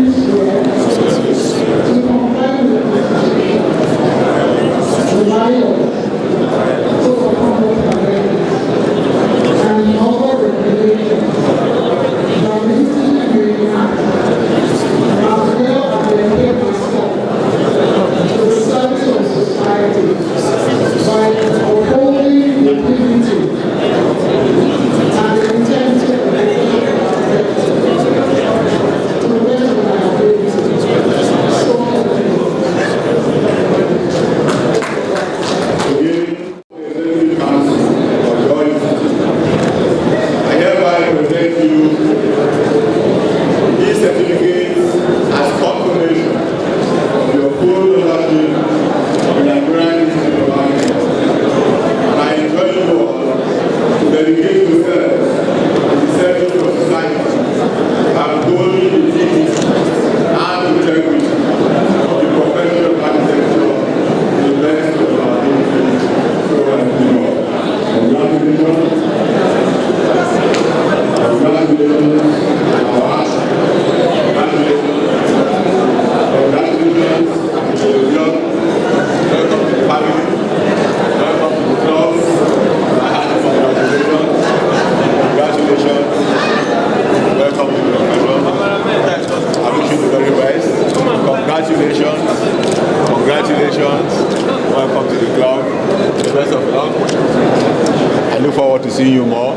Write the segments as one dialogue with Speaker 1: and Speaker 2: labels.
Speaker 1: this year to comply with the Constitution, rely on code of conduct and other regulations that need to be enacted, as well as dedicate myself to the service of society by upholding the dignity and the integrity of the to the best of my ability. So help me.
Speaker 2: I hereby present you these certificates as confirmation of your full ownership of the Nigerian Institute of Architects. And I enjoin you all to dedicate yourselves to the service of society and upholding the dignity and integrity of the profession of architecture to the best of our ability. So help me God. Congratulations. Congratulations, our ask. Congratulations to the club. Welcome to the family. Welcome to the club. I had congratulations. Congratulations. Welcome to the profession. I wish you the very best. Congratulations. Congratulations. Welcome to the club. The best of luck. I look forward to seeing you more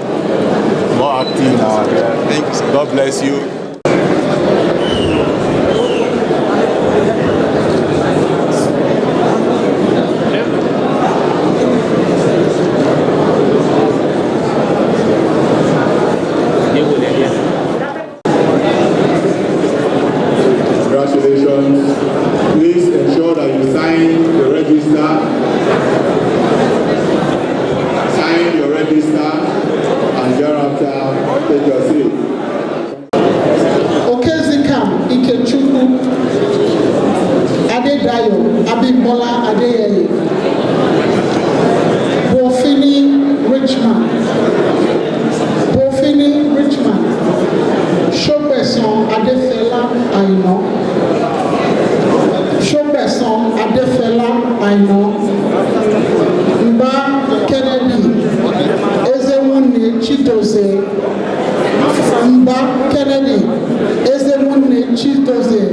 Speaker 2: active now. Thank you, sir. God bless you. Congratulations. Please ensure that you sign the register. Sign your register and thereafter take your seat.
Speaker 1: Okezikam Ikechukwu Adedayo Abimbola Adeyeye Bofini Richman Shopeson Adefela Aino Mba Kennedy Ezewunne Chidozie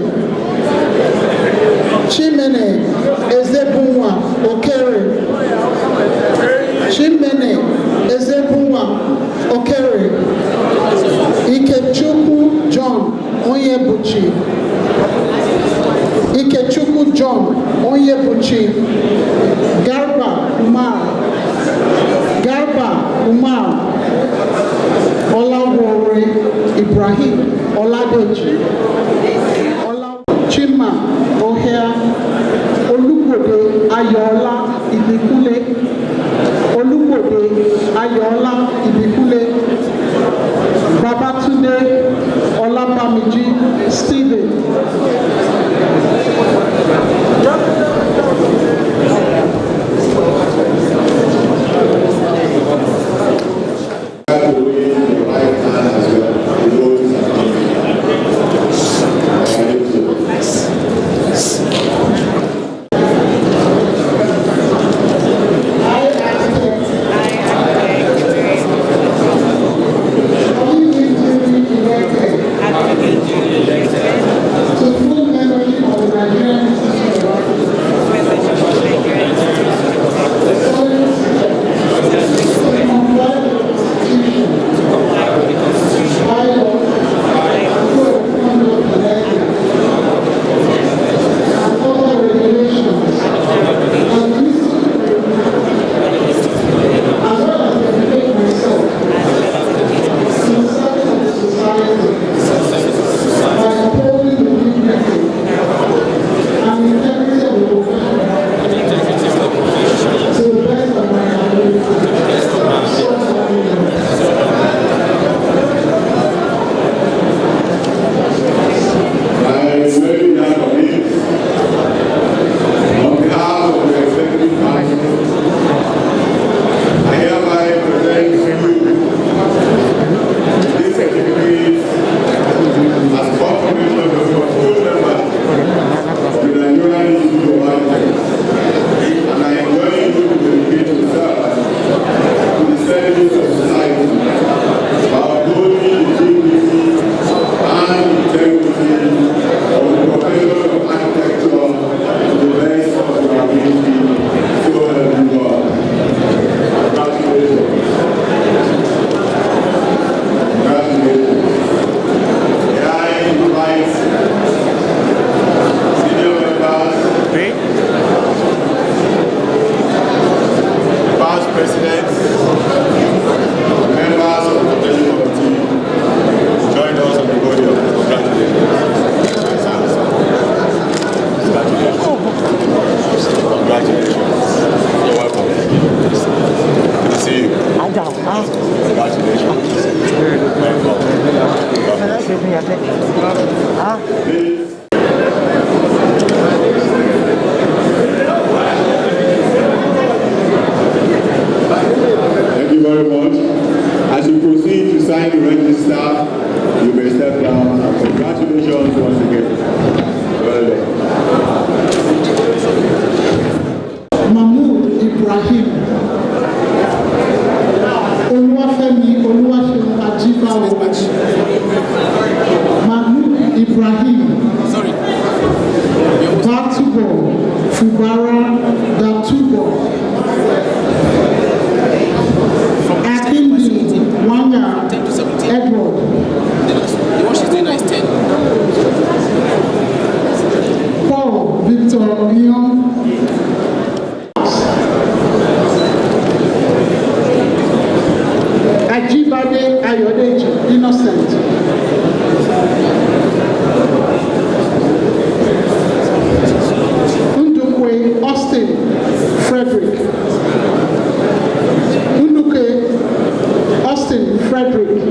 Speaker 1: Chimene Ezebunwa Okere Ikechukwu John Onyebuchi Garba Umar Olawore Ibrahim Oladeji Chima Ohia Olugbode Ayola Ibikule Babatunde Olabamiji Stephen to full memory of the Nigerian
Speaker 3: Excuse me, I think.
Speaker 2: Thank you very much. As you proceed to sign the register, you may step down. Congratulations once again. Well done.
Speaker 1: Mahmoud Ibrahim, Oluwafemi Oluwaseun Ajibawo, Mahmoud Ibrahim, Batubo Fubara Datubo, Akindi Wanya Edward,
Speaker 4: The one she's doing now is 10.
Speaker 1: Paul Victor Young, Ajibade Ayodeji Innocent, Ndukwe Austin Frederick, Nduke Austin Frederick,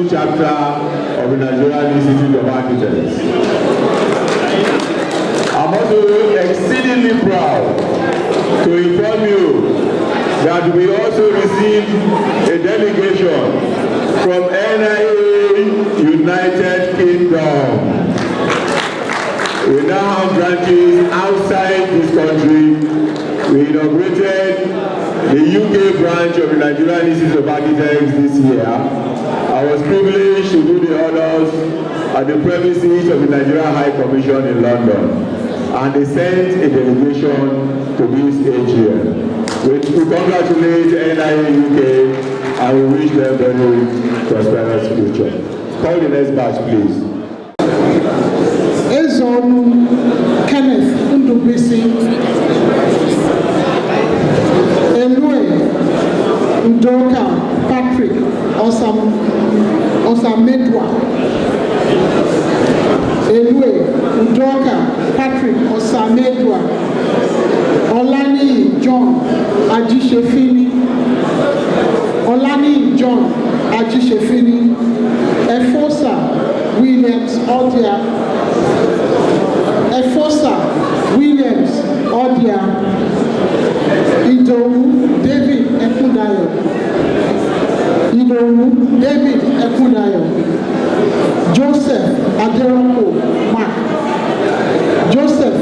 Speaker 2: Chapter of the Nigerian Institute of Architects. I'm also exceedingly proud to inform you that we also received a delegation from NIA United Kingdom. We now have branches outside this country. We We inaugurated the UK branch of the Nigerian Institute of Architects this year. I was privileged to do the honors at the premises of the Nigerian High Commission in London, and they sent a delegation to this AGM. We congratulate NIA UK and we wish them a very prosperous future. Call the next batch, please.
Speaker 1: Ezonu Kenneth Ndubisi, Elue Udoka Patrick Osamedwa, Elue Udoka Patrick Osamedwa, Olani John Ajishefini, Olani John Ajishefini, Efosa Williams Odia, Efosa Williams Odia, Idowu David Ekudayo, Idowu David Ekudayo, Joseph Aderoko Mark, Joseph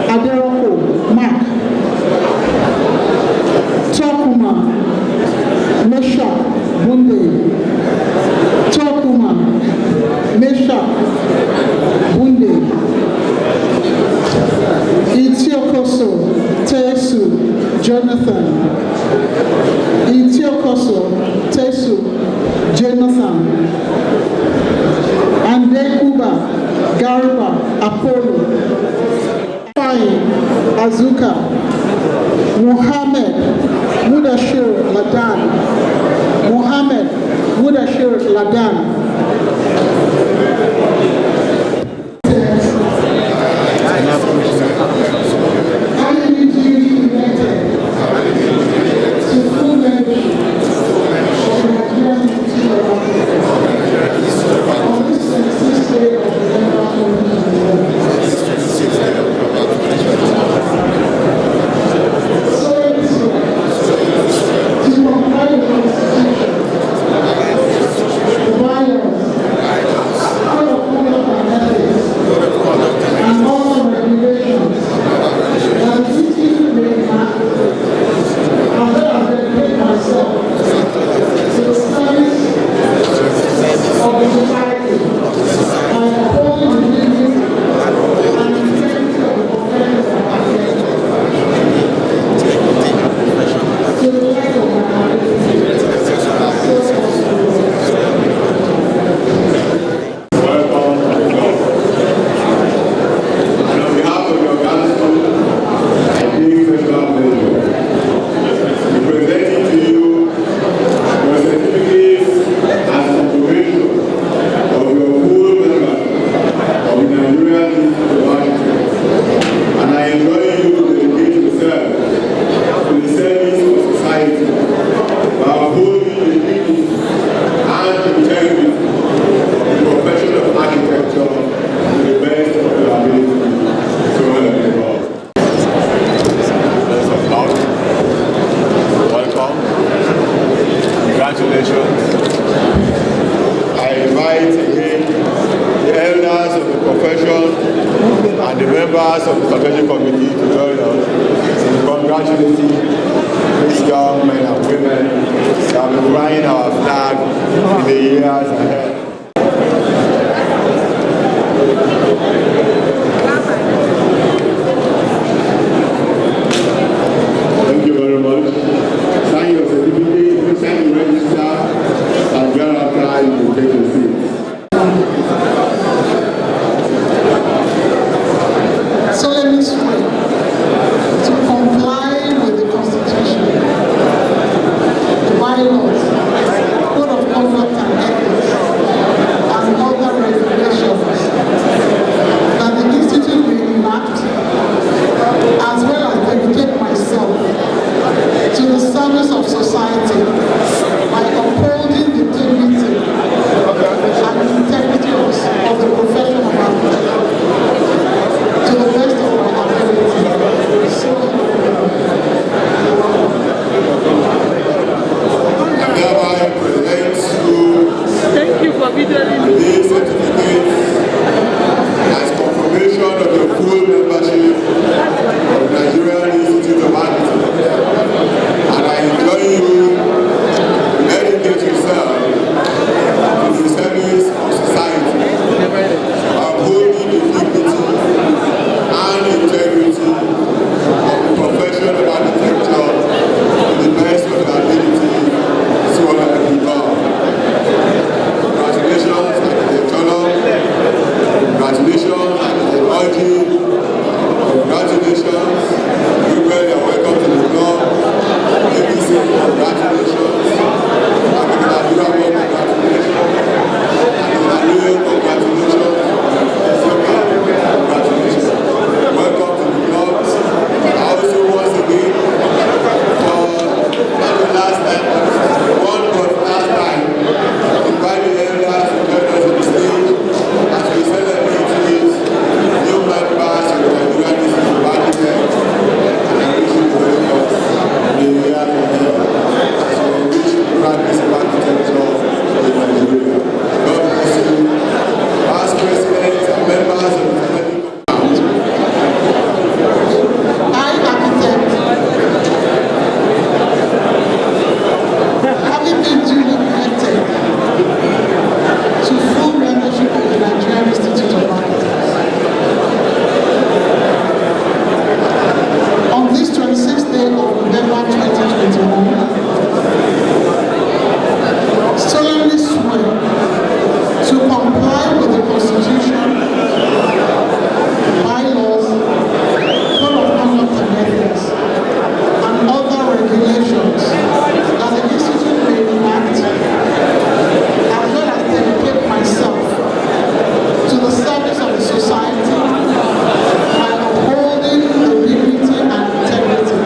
Speaker 1: Aderoko Mark, Tokuma Meshach Bunde, Tokuma Meshach Bunde, Itiokoso Tesu Jonathan, Itiokoso Tesu Jonathan, Andekuba Garba Apollo, Fine Azuka, Mohammed Mudashir Ladan, Mohammed Mudashir Ladan,
Speaker 2: and the members of the Photographic Competition to join us in congratulating these young men and women that will be flying our flag in the years ahead. Thank you very much. Sign your certificate, sign the register, and get our flag to take a seat.
Speaker 1: Solemnly swear to comply with the Constitution, the bylaws, code of conduct and ethics, and other regulations that the Institute will enact, as well as dedicate myself to the service of society by upholding the dignity and integrity of the profession of architecture to the best of my ability. So,
Speaker 2: I hereby present you
Speaker 3: thank you for videoing me.
Speaker 2: this certificate as confirmation of your full membership of the Nigerian Institute of Architects.
Speaker 1: October 2021, solemnly swear to comply with the Constitution, bylaws, code of conduct and ethics, and other regulations that the Institute may enact, as well as dedicate myself to the service of the society by upholding the dignity and integrity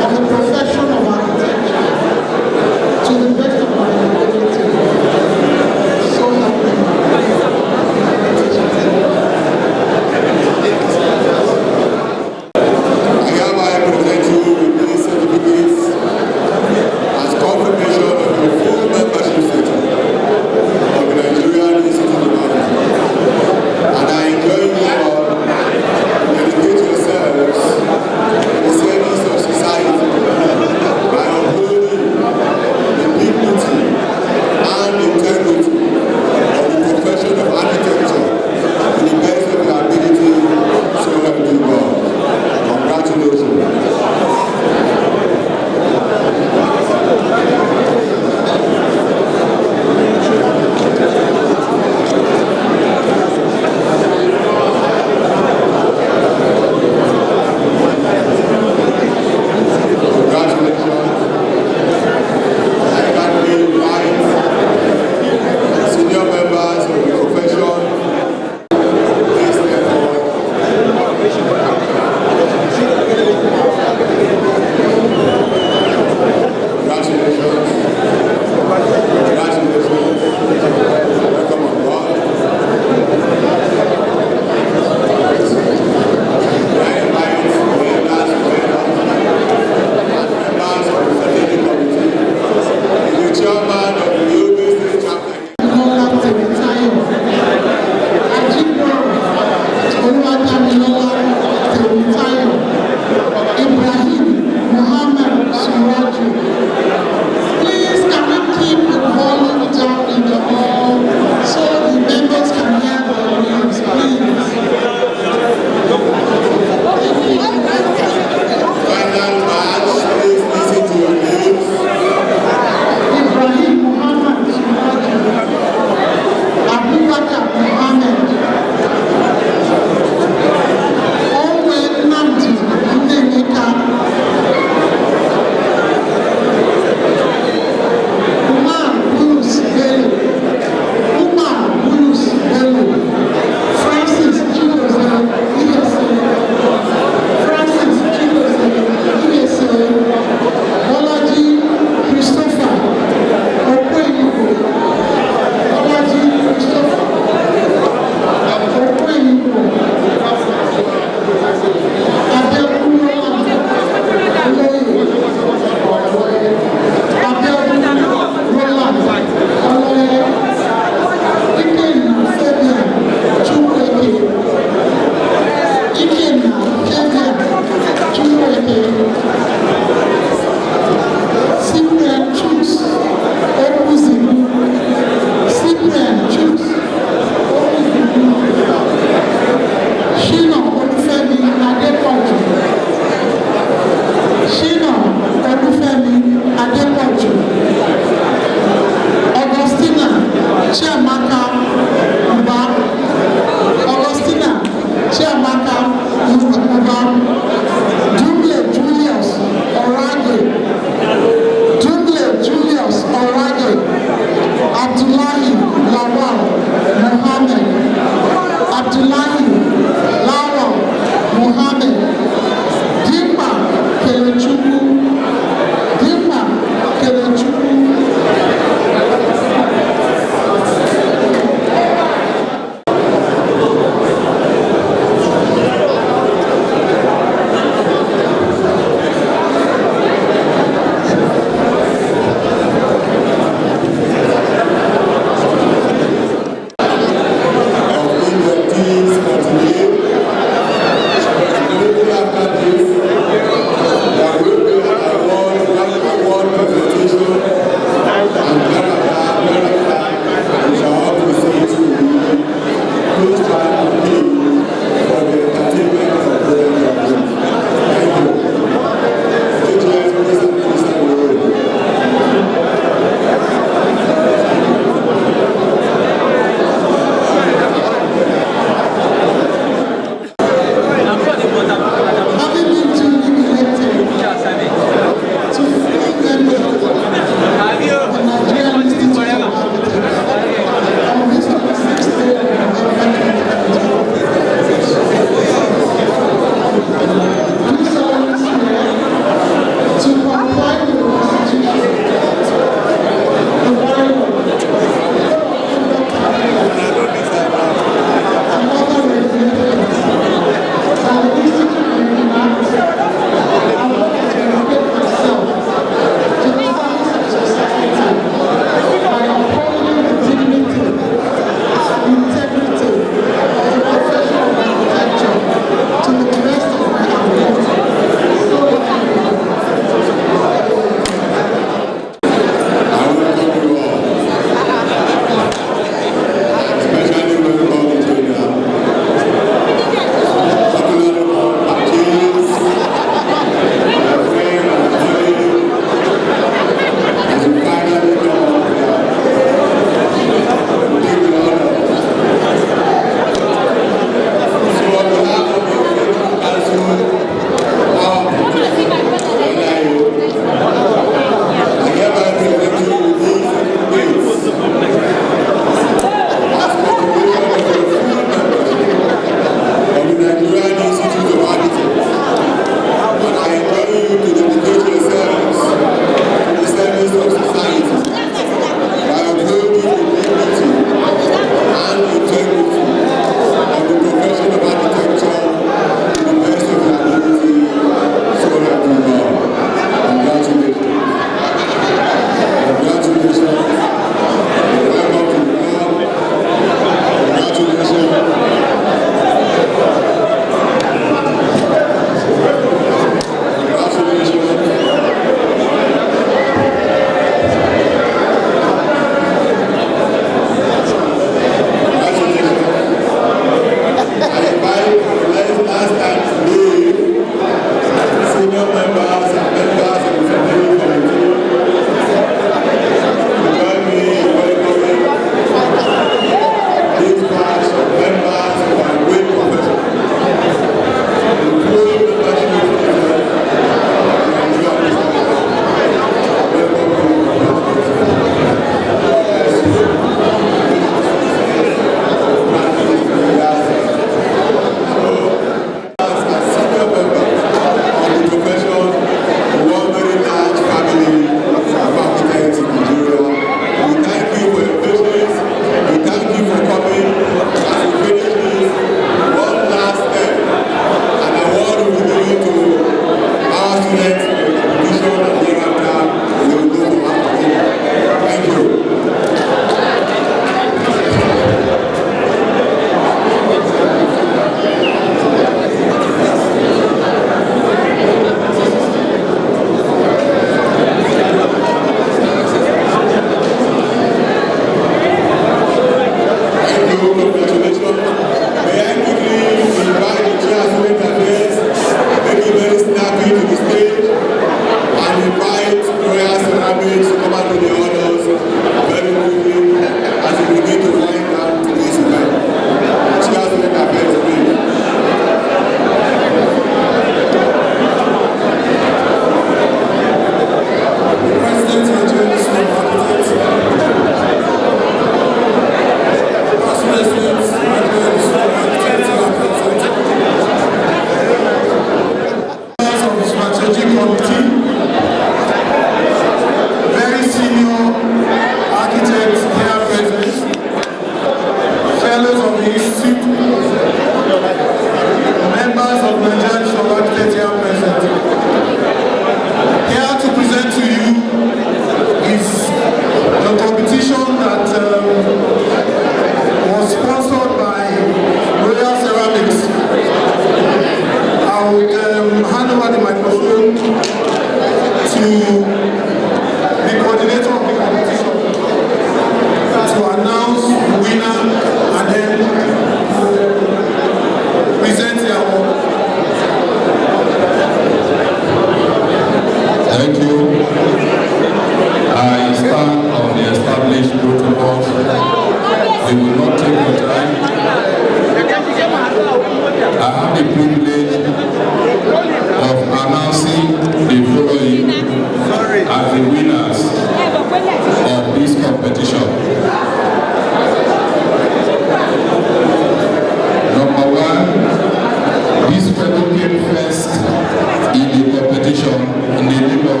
Speaker 5: competition in the name of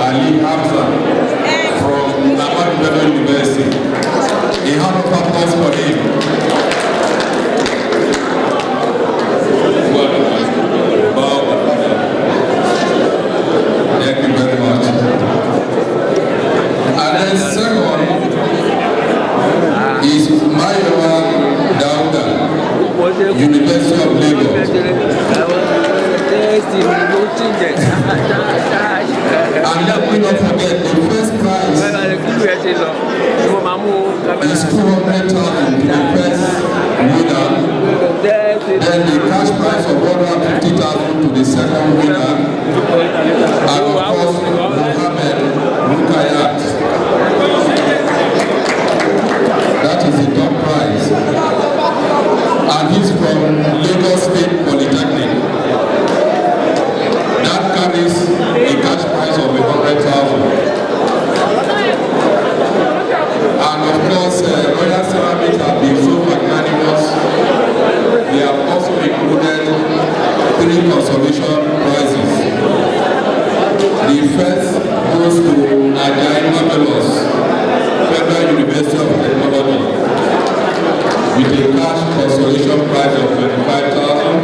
Speaker 5: Ali Hamza from Ahmadu Bello University. A round of applause for him. Thank you very much. And then second is Mayowa Dauda, University of Lagos. And let me not forget the first prize is 200,000 to the first winner. Then the cash prize of 150,000 to the second winner. And of course, Mohammed Rukayat. That is the top prize. And he's from Lagos State Polytechnic. That carries a cash prize of 100,000. And of course, Royal Ceramics have been so magnanimous. They have also included 3 consolation prizes. The first goes to NIGERIAN Federal University of Technology with a cash consolation prize of 25,000.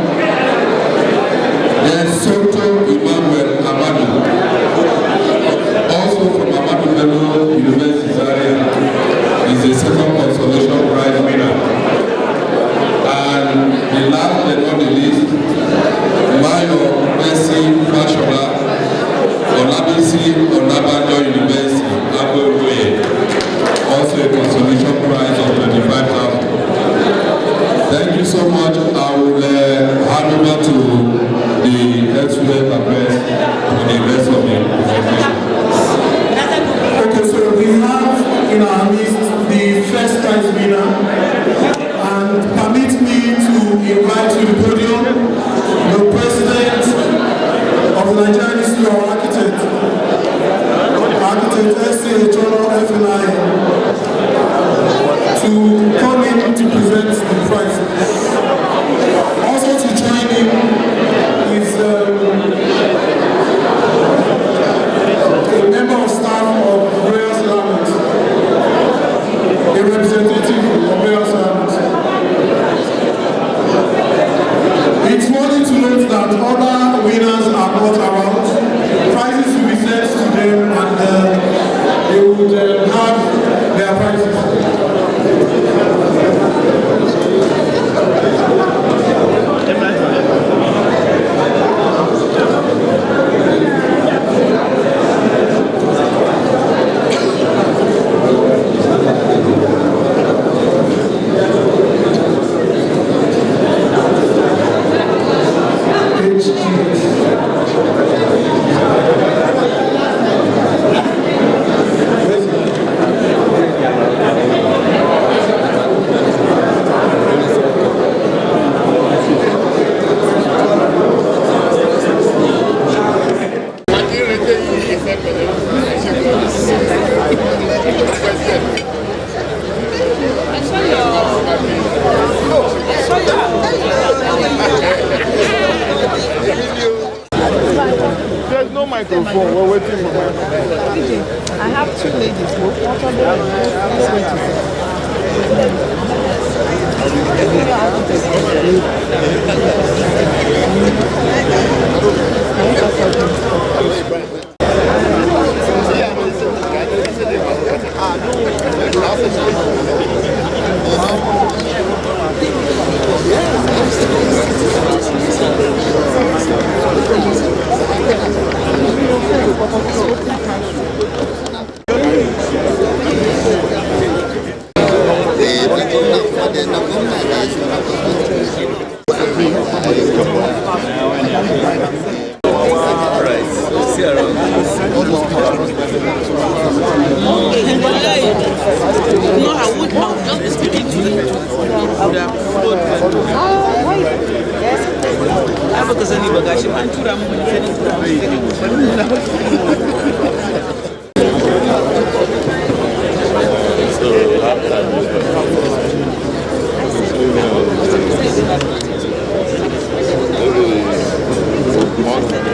Speaker 5: Then Soto Emmanuel Amadu, also from Ahmadu Bello University Zaria, is the second consolation prize winner. And the last but not the least, Mayo Messi Fashola, Olabisi Onabanjo University, Abuja, also a consolation prize of 25,000. Thank you so much. I will hand over to the head student address to the rest of the presentation.
Speaker 1: Okay, so we have in our midst the first prize winner, and permit me to invite to the podium the president of the Nigerian Institute of Architects, Architect S.A. Cholo FNI, to come in to present the prize. Also to join him is a member of staff of Royal Ceramics, a representative of Royal Ceramics. It's worthy to note that other winners are not around. Prizes will be sent to them, and they would have their prizes.
Speaker 2: There's no microphone. We're waiting for microphone.
Speaker 3: I have 2 ladies.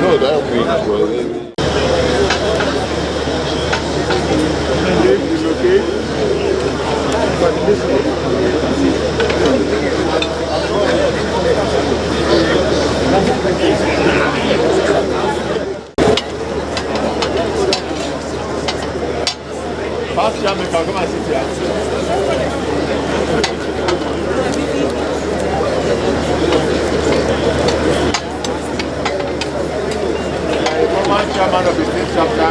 Speaker 2: No, that Past Jamaica, come and sit here. Former chairman of the state chapter,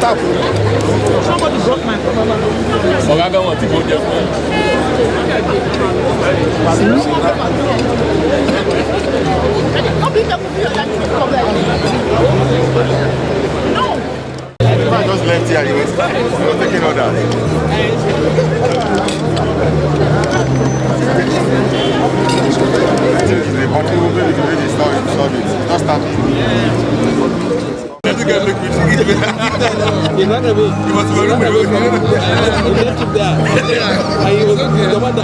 Speaker 3: Somebody broke my phone.
Speaker 2: I just left here, he was taking The country will be ready to solve it. Just start. Let me get look with you.
Speaker 6: He ran away. He was running away. He left him there. And he was the one that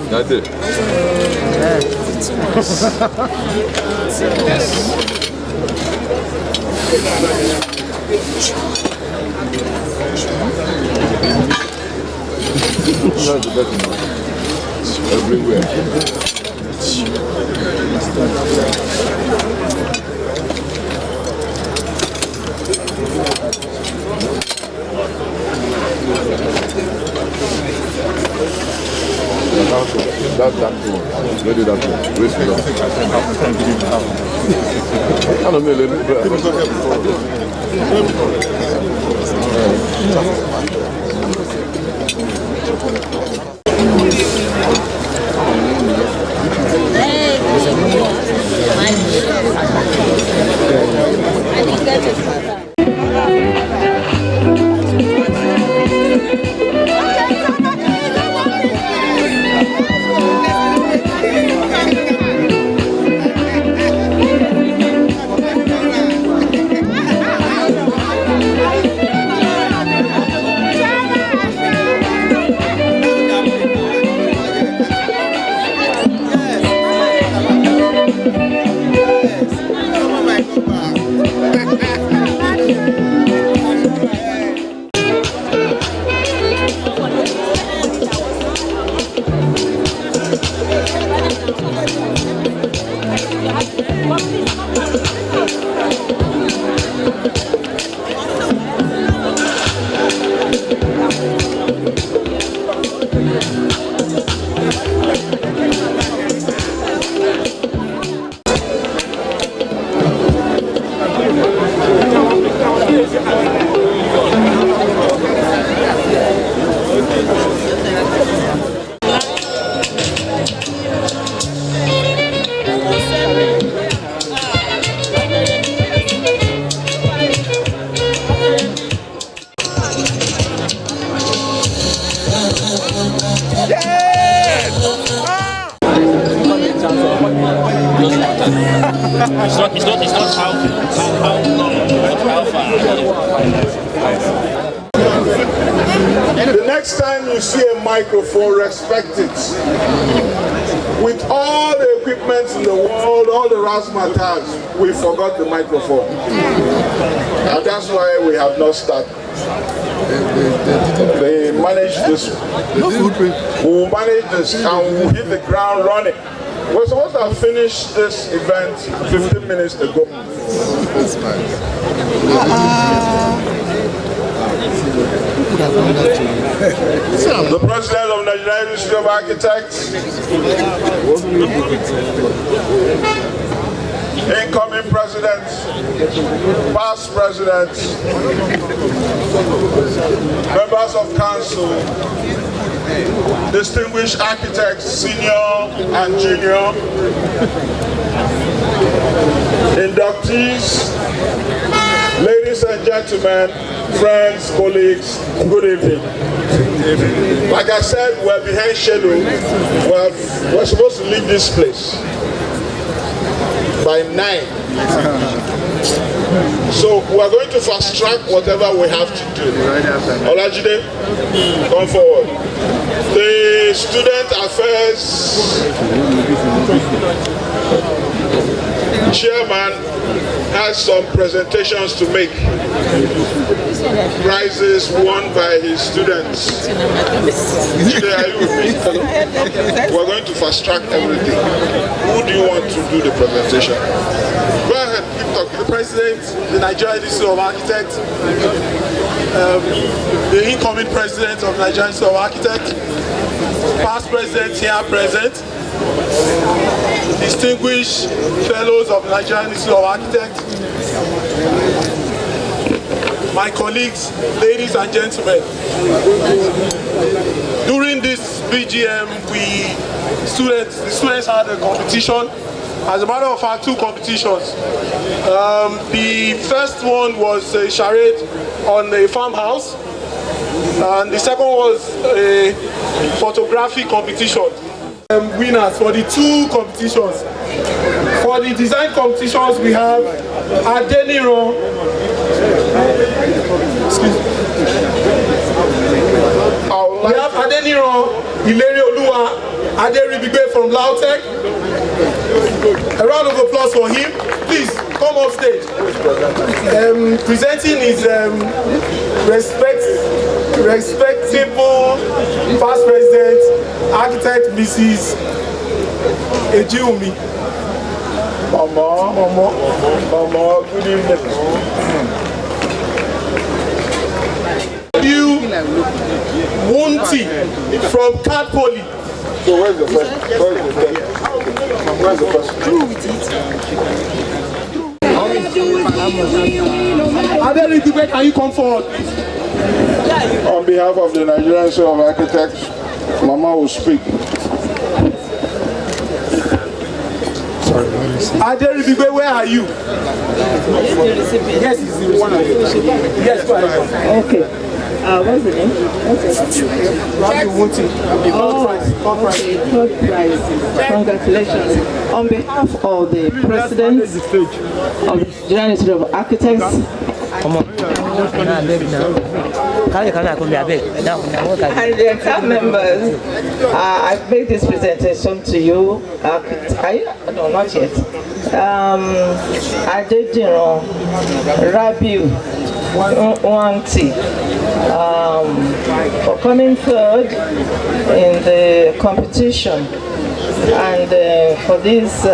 Speaker 5: That's it. Everywhere. That one. Where did that one? Where's it? I don't know, a little
Speaker 2: The next time you see a microphone, respect it. With all the equipment in the world, all the razzmatazz, we forgot the microphone. And that's why we have not started. They managed this. We'll manage this and we'll hit the ground running. We're supposed to have finished this event 15 minutes ago. The President of Nigerian Institute of Architects, incoming presidents, past presidents, members of council, distinguished architects, senior and junior, inductees, ladies and gentlemen, friends, colleagues, good evening. Like I said, we're behind schedule. We're supposed to leave this place by 9. So we're going to fast track whatever we have to do. Olajide, come forward. The student affairs chairman has some presentations to make. Prizes won by his students. Today, are you with me? We're going to fast track everything. Who do you want to do the presentation? Go ahead, keep talking.
Speaker 7: The President, the Nigerian Institute of Architects, the incoming President of Nigerian Institute of Architects, past President here present, distinguished fellows of the Nigerian Institute of Architects, my colleagues, ladies and gentlemen. During this BGM, the students had a competition. As a matter of fact, 2 competitions. The first one was a charade on a farmhouse, and the second was a photographic competition. Winners for the 2 competitions. For the design competitions, we have Adeniran. Excuse me. We have Adeniran, Ileri Oluwa, Aderibigbe from Lautech. A round of applause for him. Please come off stage. Presenting his respectable past president, architect Mrs. Ejiumi. Mama, good evening. You Wunti from Katpoli.
Speaker 2: So where's the first? Where's the first?
Speaker 7: Adeleke, can you come forward?
Speaker 2: On behalf of the Nigerian Institute of Architects, Mama will speak.
Speaker 7: Adeleke, where are you? Yes, it's one of them. Yes, go ahead.
Speaker 8: Okay. What's the name?
Speaker 7: Rabi Wunti.
Speaker 8: Third prize. Congratulations. On behalf of the President of the Nigerian Institute of Architects, and the entire members, I've made this presentation to you. No, not yet. Adediran Rabiu Wanti for coming third in the competition, and for this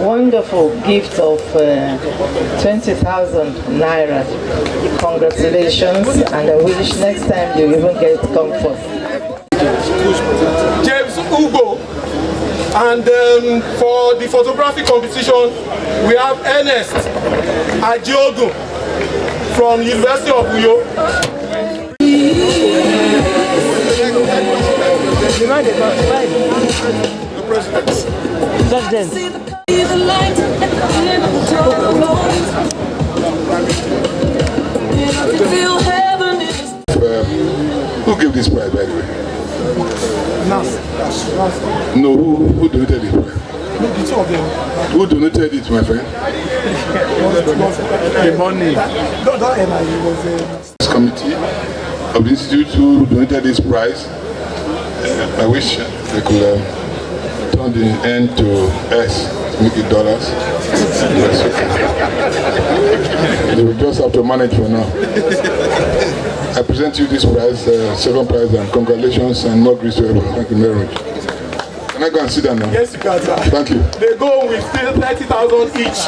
Speaker 8: wonderful gift of 20,000 naira. Congratulations, and I wish next time you even get comfort.
Speaker 7: James Ugo. And for the photographic competition, we have Ernest Ajiogun from University of Uyo. The President.
Speaker 2: Who gave this prize, by the way? No, who donated it?
Speaker 7: The 2 of them.
Speaker 2: Who donated it, my friend?
Speaker 6: The money.
Speaker 9: This committee of the institute who donated this prize. I wish they could turn the N to S to make it dollars. Yes, okay. They will just have to manage for now. I present you this prize, second prize, and congratulations and more grace to everyone. Thank you very much. Can I go and sit down now?
Speaker 7: Yes, you can, sir.
Speaker 9: Thank you.
Speaker 7: They go with 30,000 each.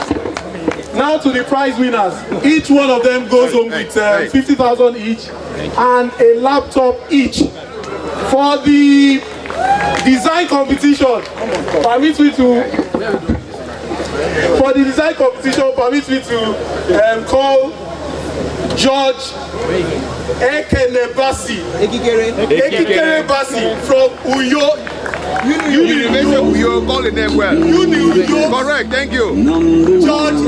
Speaker 7: Now to the prize winners. Each one of them goes home with 50,000 each and a laptop each. For the design competition, permit me to call George Ekene Basi from Uyo.
Speaker 6: University of Uyo, calling them well. Correct, thank you.
Speaker 7: George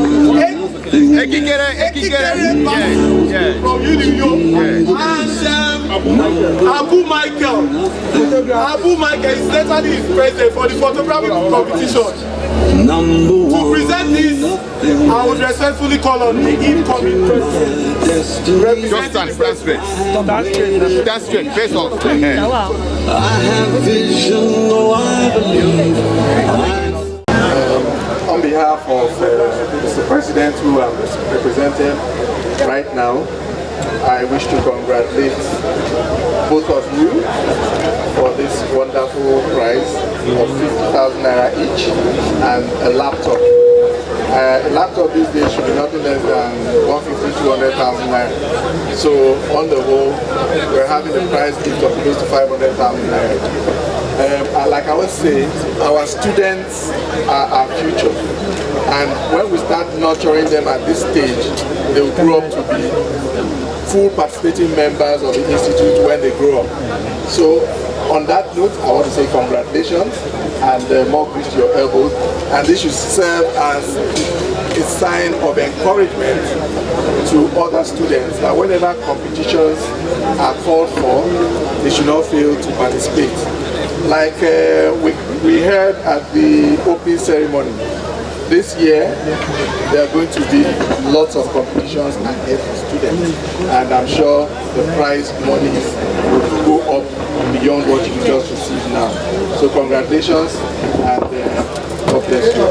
Speaker 6: Ekikere
Speaker 7: from Uyo. And Abu Michael is literally his president for the photographic competition. To present this, I would respectfully call on the incoming president.
Speaker 6: Just stand straight. Stand straight, face off.
Speaker 10: I have vision, though I believe.
Speaker 11: On behalf of Mr. President, who I'm representing right now, I wish to congratulate both of you for this wonderful prize of 50,000 naira each and a laptop. A laptop these days should be nothing less than 150,000 to 200,000 naira. So on the whole, we're having a prize gift of close to 500,000 naira. Like I always say, our students are our future. And when we start nurturing them at this stage, they will grow up to be full participating members of the institute when they grow up. So on that note, I want to say congratulations and more grease to your elbows. And this should serve as a sign of encouragement to other students that whenever competitions are called for, they should not fail to participate. Like we heard at the opening ceremony, this year there are going to be lots of competitions ahead for students, and I'm sure the prize monies will go up beyond what you just received now. So congratulations and God bless you.
Speaker 10: I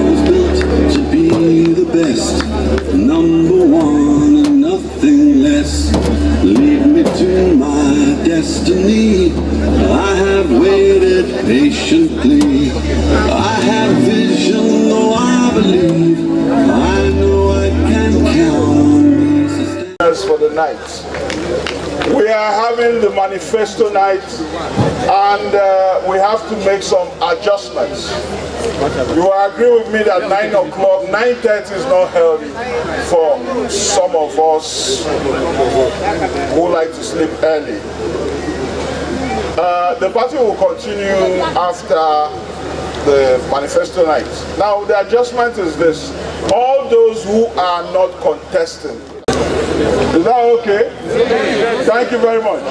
Speaker 10: was built to be the best, number one and nothing less. Lead me to my destiny. I have waited patiently. I have vision, though I believe. I know I can count on me.
Speaker 2: For the night. We are having the manifesto night and we have to make some adjustments. You will agree with me that 9 o'clock, 9:30 is not healthy for some of us who like to sleep early. The party will continue after the manifesto night. Now the adjustment is this: all those who are not contesting. Is that okay? Thank you very much.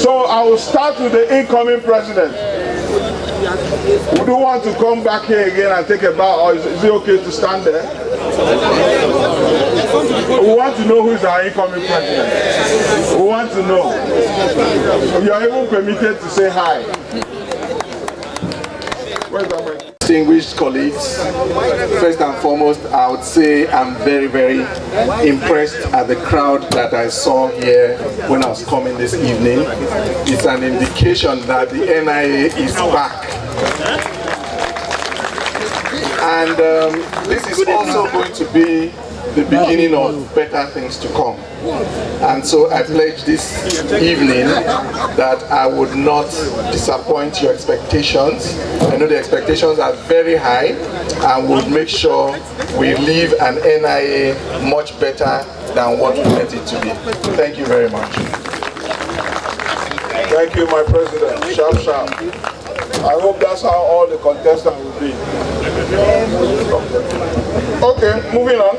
Speaker 2: So I will start with the incoming president. Would you want to come back here again and take a bow, or is it okay to stand there? We want to know who is our incoming president. We want to know. You are even permitted to say hi. Where's that mic?
Speaker 11: Distinguished colleagues, first and foremost, I would say I'm very, very impressed at the crowd that I saw here when I was coming this evening. It's an indication that the NIA is back. And this is also going to be the beginning of better things to come. And so I pledge this evening that I would not disappoint your expectations. I know the expectations are very high, and we'll make sure we leave an NIA much better than what we meant it to be. Thank you very much.
Speaker 2: Thank you, my president. Sharp, sharp. I hope that's how all the contestants will be. Okay, moving on.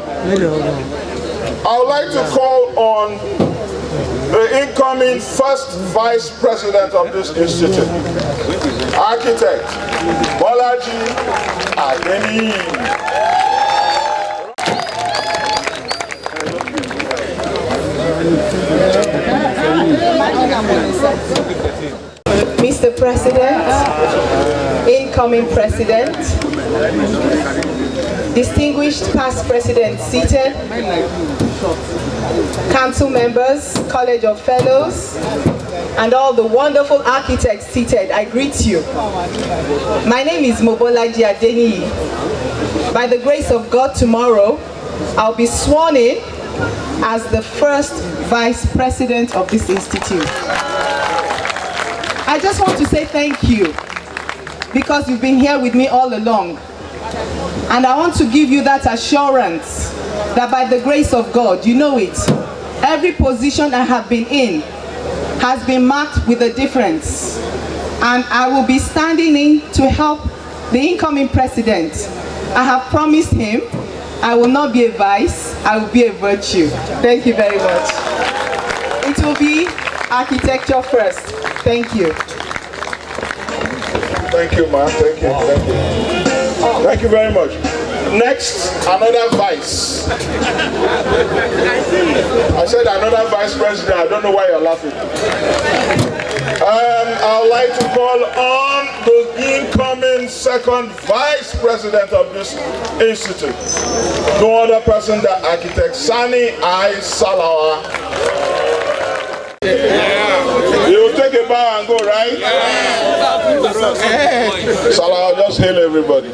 Speaker 2: I would like to call on the incoming first vice president of this institute, architect Bolaji Adeni.
Speaker 8: President, incoming President, distinguished past Presidents seated, Council members, College of Fellows, and all the wonderful architects seated, I greet you. My name is Mobolaji Adeniyi. By the grace of God, tomorrow, I'll be sworn in as the first Vice President of this institute. I just want to say thank you because you've been here with me all along. And I want to give you that assurance that by the grace of God, you know it, every position I have been in has been marked with a difference. And I will be standing in to help the incoming president. I have promised him I will not be a vice, I will be a virtue. Thank you very much. It will be architecture first. Thank you.
Speaker 2: Thank you, ma'am. Thank you. Thank you. Thank you very much. Next, another vice. I said another vice president. I don't know why you're laughing. I would like to call on the incoming second vice president of this institute. No other person than architect Sani I. Salawa. You take a bow and go, right? Salawa, just hail everybody.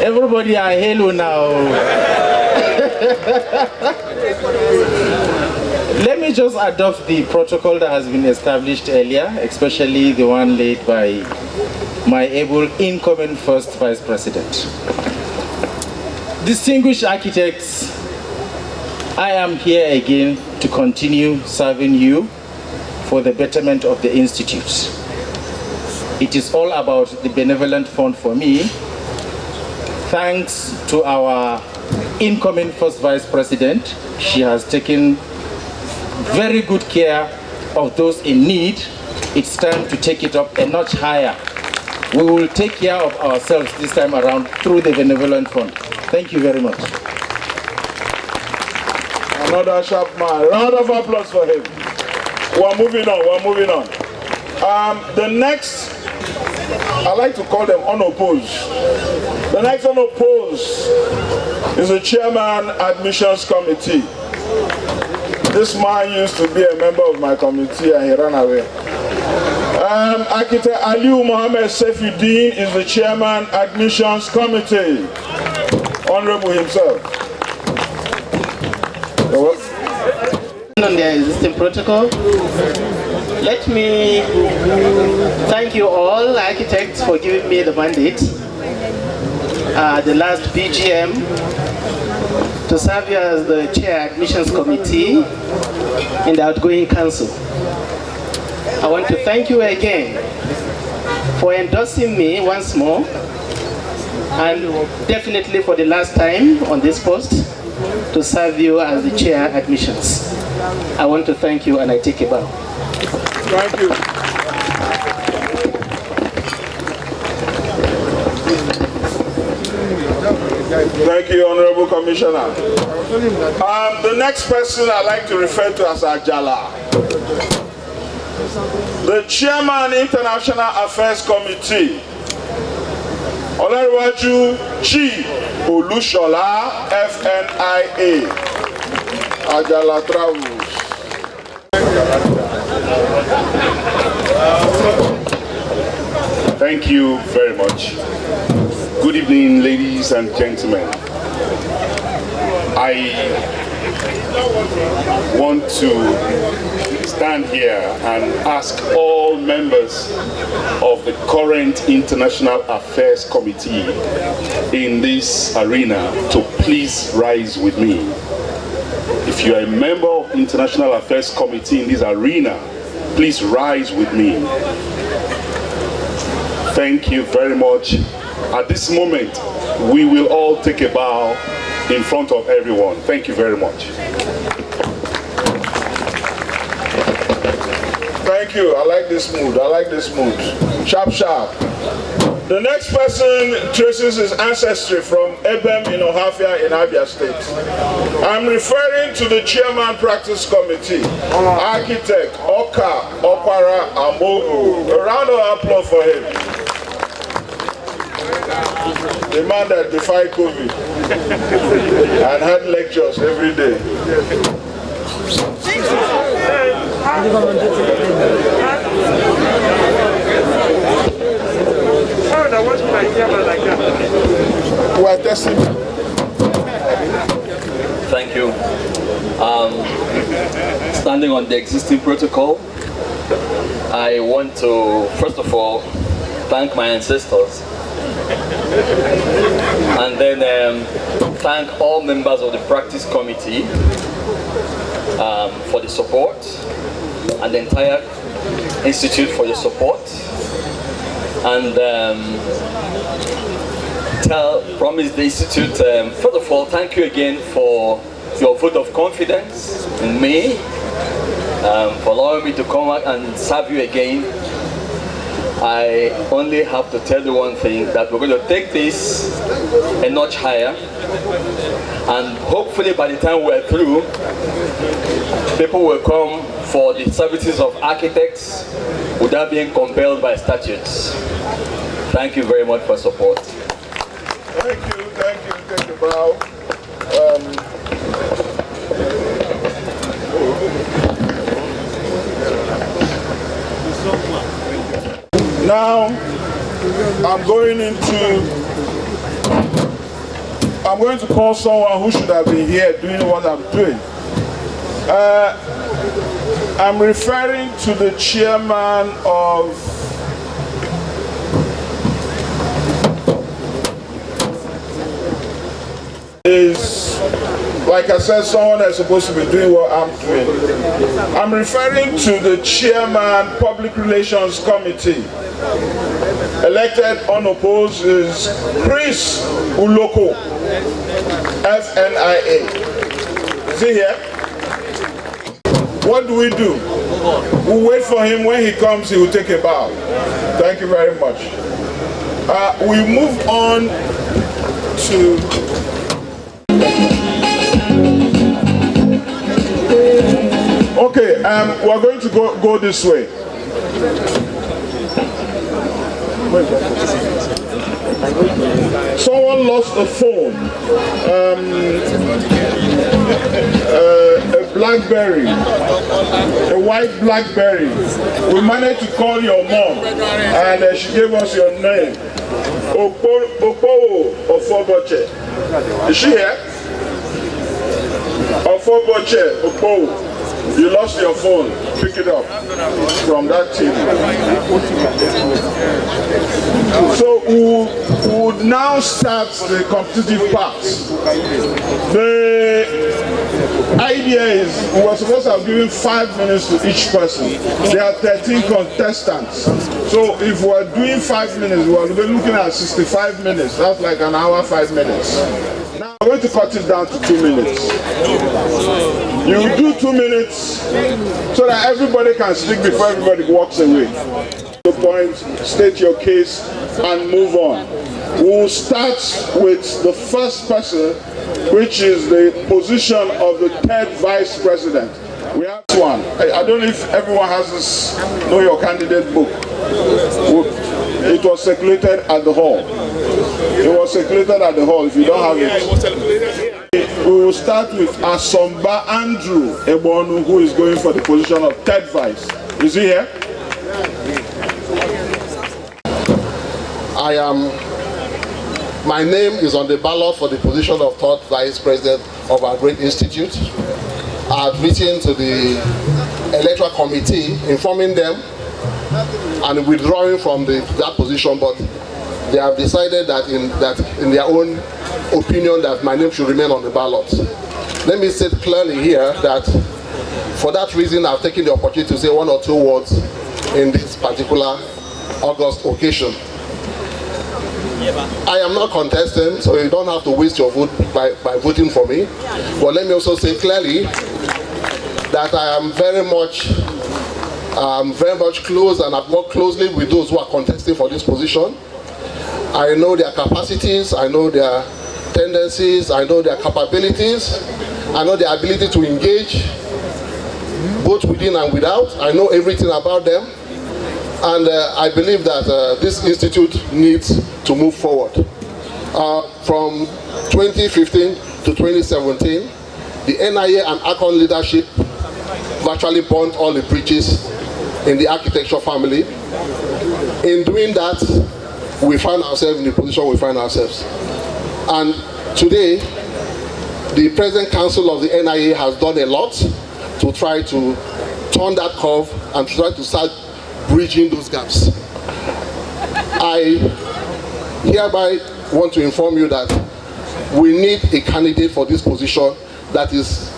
Speaker 12: Everybody are hello now. Let me just adopt the protocol that has been established earlier, especially the one laid by my able incoming first vice president. Distinguished architects, I am here again to continue serving you for the betterment of the institute. It is all about the benevolent fund for me. Thanks to our incoming first vice president, she has taken very good care of those in need. It's time to take it up a notch higher. We will take care of ourselves this time around through the benevolent fund. Thank you very much.
Speaker 2: Another sharp man. Round of applause for him. We're moving on. We're moving on. The next, I like to call them unopposed. The next unopposed is the chairman admissions committee. This man used to be a member of my committee and he ran away. Architect Aliu Mohammed Saifuddin is the chairman admissions committee. Honorable himself.
Speaker 13: On the existing protocol, let me thank you all architects for giving me the mandate the last BGM to serve you as the chair admissions committee in the outgoing council. I want to thank you again for endorsing me once more, and definitely for the last time on this post to serve you as the chair admissions. I want to thank you and I take a bow.
Speaker 2: Thank you. Thank you, Honorable Commissioner. The next person I'd like to refer to as Ajala. The Chairman, International Affairs Committee, Olariwaju Chi Olushola, FNIA. Ajala Travels.
Speaker 14: Thank you very much. Good evening, ladies and gentlemen. I want to stand here and ask all members of the current International Affairs Committee in this arena to please rise with me. If you are a member of the International Affairs Committee in this arena, please rise with me. Thank you very much. At this moment, we will all take a bow in front of everyone. Thank you very much.
Speaker 2: Thank you. I like this mood. I like this mood. Sharp, sharp. The next person traces his ancestry from Ebem in Ohafia in Abia State. I'm referring to the Chairman Practice Committee, Architect Oka Opara Amogu. A round of applause for him. The man that defied COVID and had lectures every day. We're testing.
Speaker 15: Thank you. Standing on the existing protocol, I want to first of all thank my ancestors and then thank all members of the practice committee for the support and the entire institute for your support, and promise the institute, first of all, thank you again for your vote of confidence in me, for allowing me to come out and serve you again. I only have to tell you one thing, that we're going to take this a notch higher, and hopefully by the time we're through, people will come for the services of architects without being compelled by statutes. Thank you very much for support.
Speaker 2: Thank you, Bao. Now, I'm going to call someone who should have been here doing what I'm doing. I'm referring to the chairman of like I said, someone that's supposed to be doing what I'm doing. I'm referring to the chairman, Public Relations Committee. Elected unopposed is Chris Uloko, FNIA. Is he here? What do? We'll wait for him. When he comes, he will take a bow. Thank you very much. We move on to... Okay, we're going to go this way. Someone lost a phone, a BlackBerry, a white BlackBerry. We managed to call your mom, and she gave us your name, Opo Ofoboche. Is she here? Ofoboche, Opo. You lost your phone. Pick it up from that TV. So we would now start the competitive part. The idea is we were supposed to have given 5 minutes to each person. There are 13 contestants. So if we're doing 5 minutes, we're looking at 65 minutes. That's like an hour, 5 minutes. Now we're going to cut it down to 2 minutes. You do 2 minutes so that everybody can speak before everybody walks away. The point, state your case, and move on. We'll start with the first person, which is the position of the third vice president. We have one. I don't know if everyone has this Know Your Candidate book. It was circulated at the hall. It was circulated at the hall. If you don't have it. It was circulated. We will start with Asomba Andrew Ebonu, who is going for the position of third vice. Is he here?
Speaker 16: My name is on the ballot for the position of third vice president of our great institute. I've written to the electoral committee informing them and withdrawing from that position, but they have decided that in their own opinion that my name should remain on the ballot. Let me say clearly here that for that reason I've taken the opportunity to say 1 or 2 words in this particular August occasion. I am not contesting, so you don't have to waste your vote by voting for me. But let me also say clearly that I am very much close, and I've worked closely with those who are contesting for this position. I know their capacities, I know their tendencies, I know their capabilities, I know their ability to engage, both within and without. I know everything about them. And I believe that this institute needs to move forward. From 2015 to 2017, the NIA and ACON leadership virtually burnt all the bridges in the architecture family. In doing that, we find ourselves in the position we find ourselves. And today, the present council of the NIA has done a lot to try to turn that curve and try to start bridging those gaps. I hereby want to inform you that we need a candidate for this position that is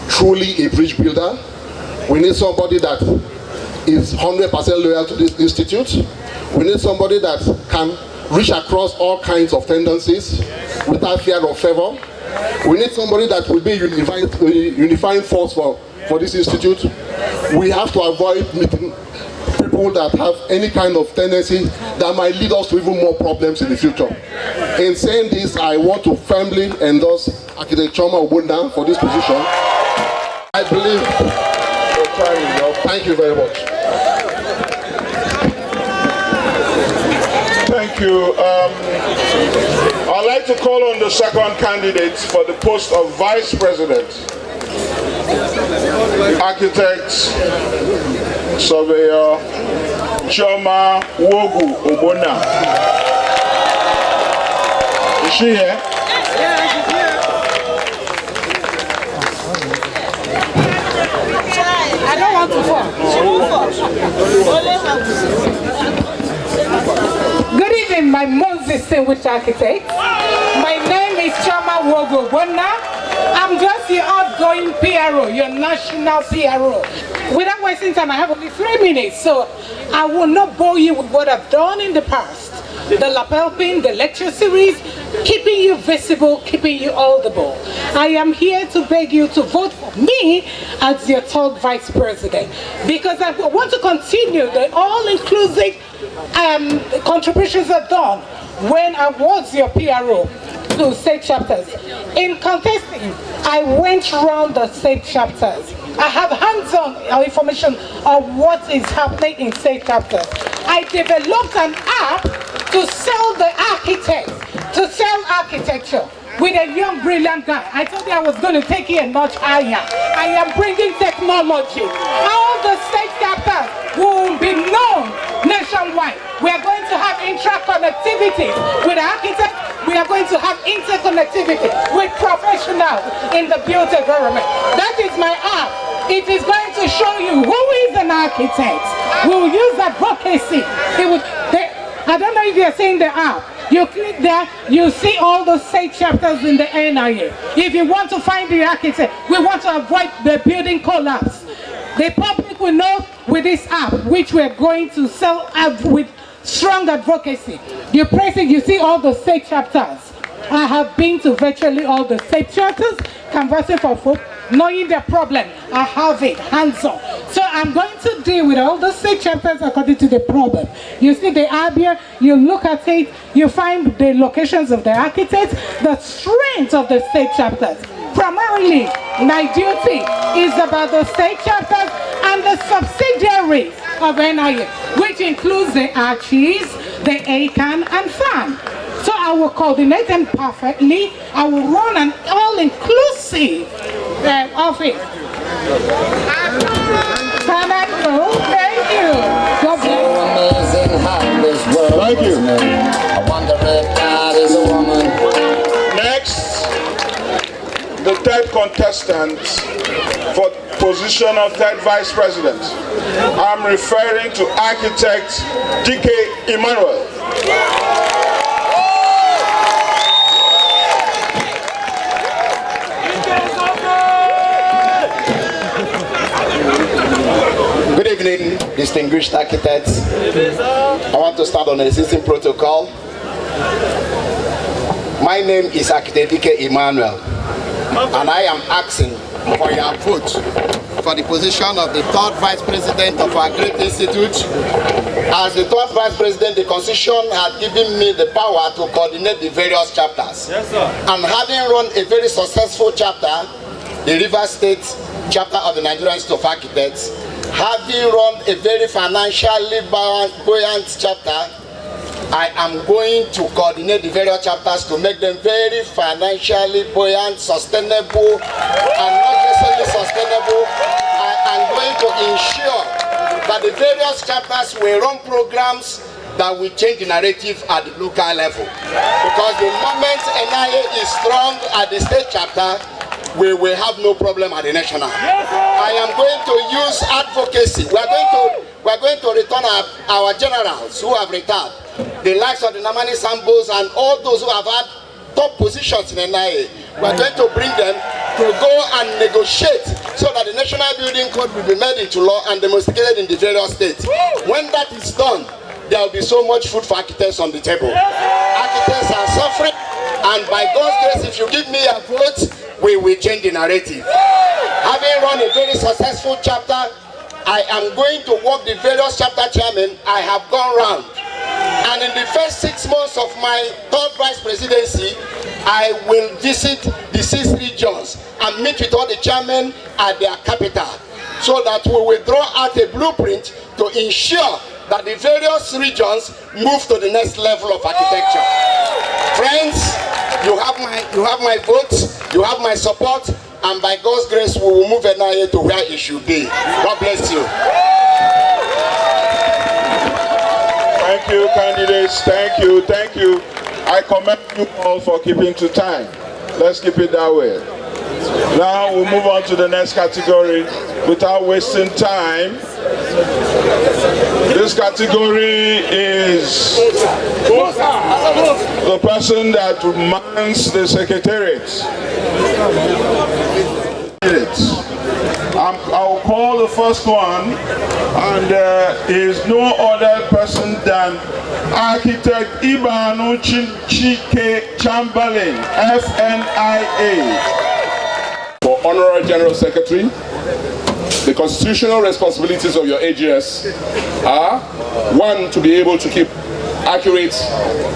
Speaker 16: truly a bridge builder. We need somebody that is 100% loyal to this institute. We need somebody that can reach across all kinds of tendencies without fear of favor. We need somebody that will be a unifying force for this institute. We have to avoid meeting people that have any kind of tendency that might lead us to even more problems in the future. In saying this, I want to firmly endorse Architect Choma Obunda for this position. I believe your time is up. Thank you very much.
Speaker 14: Thank you. I'd like to call on the second candidate for the post of Vice President, Architect Surveyor Choma Wogu Obona. Is she here?
Speaker 3: I don't want to fall. Good evening, my most distinguished architect. My name is Choma Wogu Obona. I'm just your outgoing PRO, your national PRO. Without wasting time, I have only 3 minutes, so I will not bore you with what I've done in the past. The lapel pin, the lecture series, keeping you visible, keeping you audible. I am here to beg you to vote for me as your third vice president, because I want to continue the all-inclusive contributions I've done when I was your PRO to state chapters. In contesting, I went around the state chapters. I have hands-on information of what is happening in state chapters. I developed an app to sell the architects, to sell architecture with a young, brilliant guy. I told you I was going to take it a notch higher. I am bringing technology. All the state chapters will be known nationwide. We are going to have intra-connectivity with architects. We are going to have interconnectivity with professionals in the built environment. That is my app. It is going to show you who is an architect. We will use advocacy. I don't know if you are seeing the app. You click there, you see all the state chapters in the NIA. If you want to find the architect, we want to avoid the building collapse. The public will know with this app, which we're going to sell out with strong advocacy. You press it, you see all the state chapters. I have been to virtually all the state chapters, canvassing for folk, knowing their problem. I have it hands-on. So I'm going to deal with all the state chapters according to the problem. You see the app here, you look at it, you find the locations of the architects, the strength of the state chapters. Primarily, my duty is about the state chapters and the subsidiaries of NIA, which includes the archies, the ACAN, and FAN. So I will coordinate them perfectly. I will run an all-inclusive office. Thank you. God bless.
Speaker 14: Thank you.
Speaker 10: I wonder if God is a woman.
Speaker 14: Next, the third contestant for position of third vice president. I'm referring to architect DK Emmanuel.
Speaker 17: Good evening, distinguished architects. I want to start on the existing protocol. My name is Architect DK Emmanuel, and I am asking for your vote for the position of the third vice president of our great institute, As the third vice president, the constitution had given me the power to coordinate the various chapters.
Speaker 2: Yes, sir.
Speaker 17: And having run a very successful chapter, the Rivers State chapter of the Nigerian Institute of Architects, having run a very financially buoyant chapter, I am going to coordinate the various chapters to make them very financially buoyant, sustainable, and not necessarily sustainable. I am going to ensure that the various chapters will run programs that will change the narrative at the local level. Because the moment NIA is strong at the state chapter, we will have no problem at the national. I am going to use advocacy. We are going to return our generals who have retired, the likes of the Namani Sambos and all those who have had top positions in NIA. We are going to bring them to go and negotiate so that the National Building Code will be made into law and demonstrated in the various states. When that is done, there will be so much food for architects on the table. Architects are suffering, and by God's grace, if you give me a vote, we will change the narrative. Having run a very successful chapter, I am going to work the various chapter chairmen. I have gone round. And in the first 6 months of my third vice presidency, I will visit the 6 regions and meet with all the chairmen at their capital, so that we will draw out a blueprint to ensure that the various regions move to the next level of architecture. Friends, you have my vote, you have my support, and by God's grace, we will move NIA to where it should be. God bless you.
Speaker 2: Thank you, candidates. Thank you, thank you. I commend you all for keeping to time. Let's keep it that way. Now we'll move on to the next category without wasting time. This category is the person that mans the secretariat. I'll call the first one, and there is no other person than Architect Ibanu Chike Chamberlain, FNIA.
Speaker 14: For Honorary General Secretary, the constitutional responsibilities of your AGS are: 1, to be able to keep accurate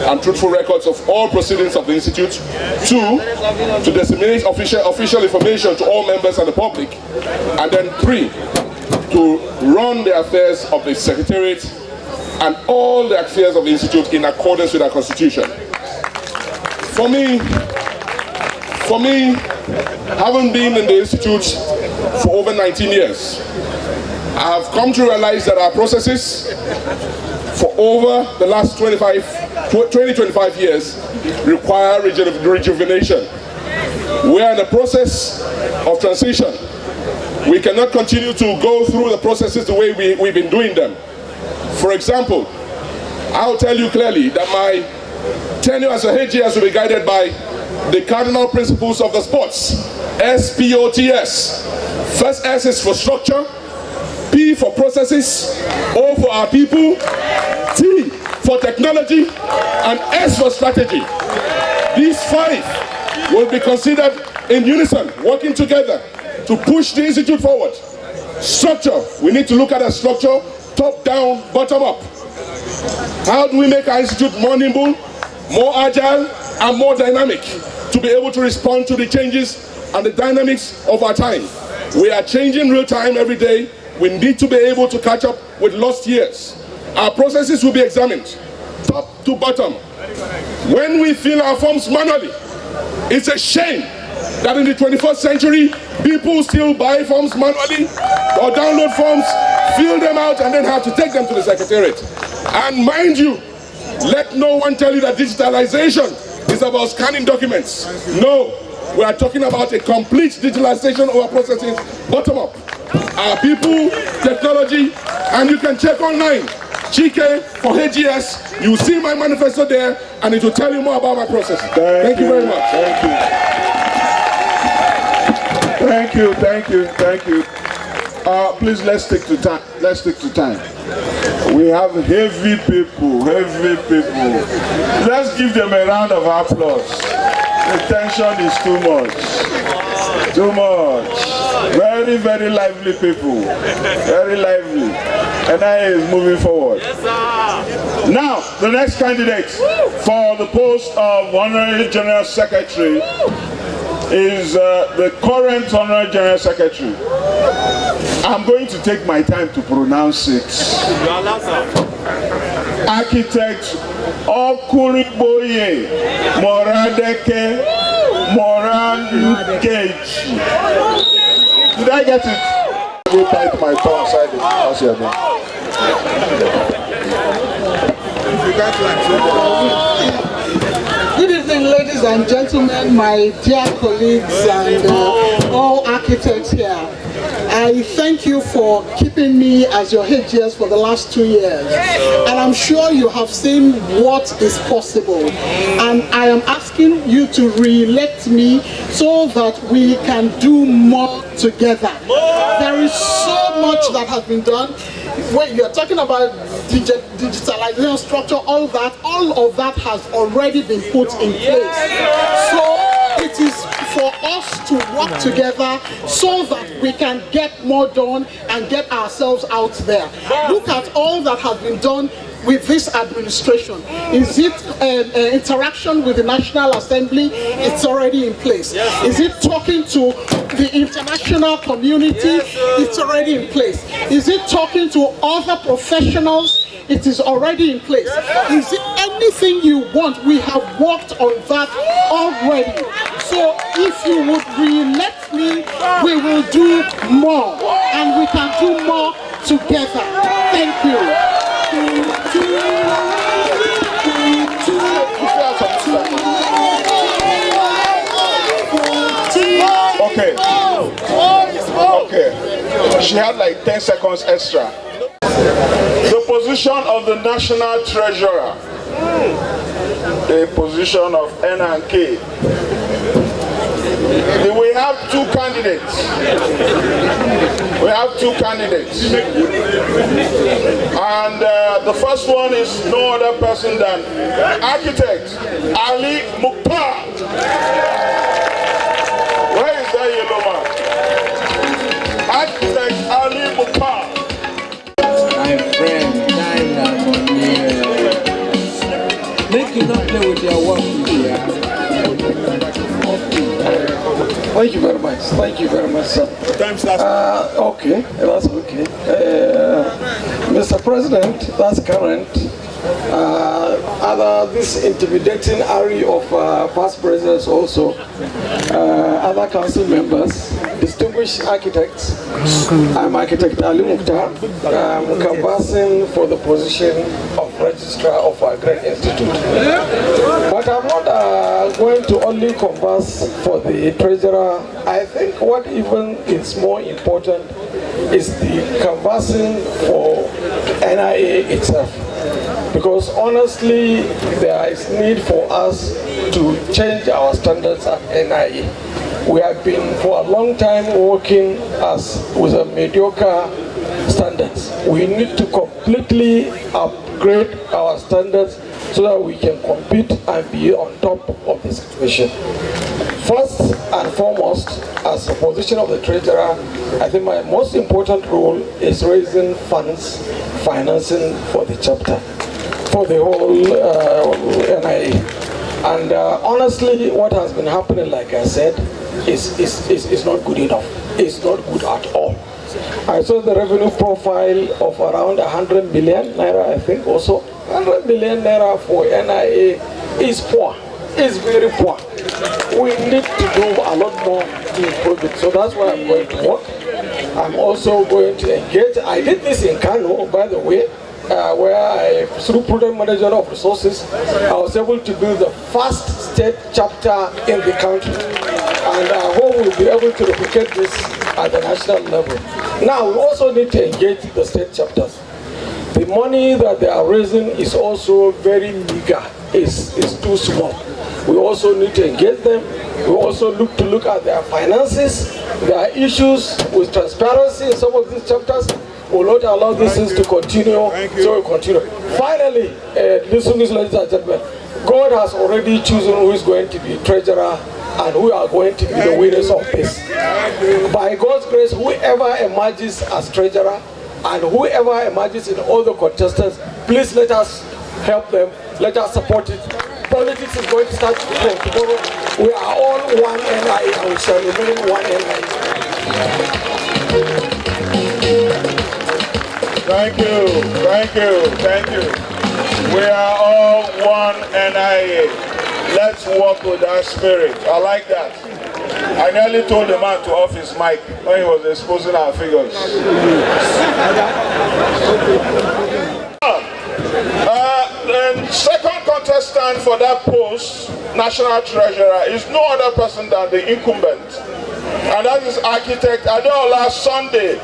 Speaker 14: and truthful records of all proceedings of the Institute; 2, to disseminate official information to all members and the public; and then 3, to run the affairs of the Secretariat and all the affairs of the Institute in accordance with our Constitution. For me, having been in the Institute for over 19 years, I have come to realize that our processes for over the last 20-25 years require rejuvenation. We are in the process of transition. We cannot continue to go through the processes the way we've been doing them. For example, I'll tell you clearly that my tenure as a HGS will be guided by the cardinal principles of the sports. SPOTS. First S is for structure, P for processes, O for our people, T for technology, and S for strategy. These 5 will be considered in unison, working together to push the Institute forward. Structure, we need to look at a structure, top down, bottom up. How do we make our Institute more nimble, more agile, and more dynamic to be able to respond to the changes and the dynamics of our time? We are changing real time every day. We need to be able to catch up with lost years. Our processes will be examined, top to bottom. When we fill our forms manually, it's a shame that in the 21st century, people still buy forms manually or download forms, fill them out, and then have to take them to the Secretariat. And mind you, let no one tell you that digitalization is about scanning documents. No, we are talking about a complete digitalization of our processes, bottom up. Our people, technology, and you can check online. Chike for HGS, you see my manifesto there, and it will tell you more about my process. Thank you very much.
Speaker 2: Thank you. Please, let's stick to time. We have heavy people. Let's give them a round of applause. The tension is too much. Very, very lively people. Very lively.
Speaker 14: NIA is moving forward.
Speaker 6: Yes, sir.
Speaker 14: Now, the next candidate for the post of Honorary General Secretary is the current Honorary General Secretary. I'm going to take my time to pronounce it. Architect Okuriboye Moradeke Morankeji. Did I get it?
Speaker 9: I will bite my tongue aside the house here now.
Speaker 1: Good evening, ladies and gentlemen, my dear colleagues and all architects here. I thank you for keeping me as your HGS for the last 2 years. And I'm sure you have seen what is possible. And I am asking you to re-elect me so that we can do more together. There is so much that has been done. When you're talking about digitalization structure, all of that has already been put in place. So it is for us to work together so that we can get more done and get ourselves out there. Look at all that has been done with this administration. Is it interaction with the National Assembly? It's already in place. Is it talking to the international community? It's already in place. Is it talking to other professionals? It is already in place. Is it anything you want? We have worked on that already. So if you would re-elect me, we will do more. And we can do more together. Thank you.
Speaker 14: Okay. Okay. She had like 10 seconds extra. The position of the National Treasurer, the position of N&K. We have two candidates. We have two candidates. And the first one is no other person than Architect Ali Mukhtar. Where is that yellow man? Architect Ali Mukhtar.
Speaker 6: My friend, make you not play with your work here.
Speaker 18: Thank you very much. Thank you very much, sir. Okay, that's okay. Mr. President, that's current. This intimidating array of past presidents also, other council members, distinguished architects. I'm Architect Ali Mukhtar. I'm canvassing for the position of Registrar of our great institute. But I'm not going to only canvass for the treasurer. I think what even is more important is the canvassing for NIA itself. Because honestly, there is need for us to change our standards at NIA. We have been for a long time working with a mediocre standards. We need to completely upgrade our standards so that we can compete and be on top of the situation. First and foremost, as a position of the treasurer, I think my most important role is raising funds, financing for the chapter, for the whole NIA. And honestly, what has been happening, like I said, is not good enough. It's not good at all. I saw the revenue profile of around 100 million naira, I think also. 100 million naira for NIA is poor. It's very poor. We need to do a lot more to improve it. So that's why I'm going to work. I'm also going to engage. I did this in Kano, by the way, where through Prudent Management of Resources, I was able to do the first state chapter in the country. And I hope we'll be able to replicate this at the national level. Now, we also need to engage the state chapters. The money that they are raising is also very meager. It's too small. We also need to engage them. We also look at their finances. There are issues with transparency in some of these chapters. We will not allow these things to continue, so we continue. Finally, ladies and gentlemen, God has already chosen who is going to be treasurer and who are going to be the winners of this. By God's grace, whoever emerges as treasurer, and whoever emerges in all the contestants, please let us help them, let us support it. Politics is going to start from tomorrow. We are all one NIA and we shall remain one NIA.
Speaker 2: Thank you, thank you, thank you. We are all one NIA. Let's work with that spirit. I like that. I nearly told the man to off his mic when he was exposing our figures. The second contestant for that post, National Treasurer, is no other person than the incumbent. And that is Architect Adeola Sunday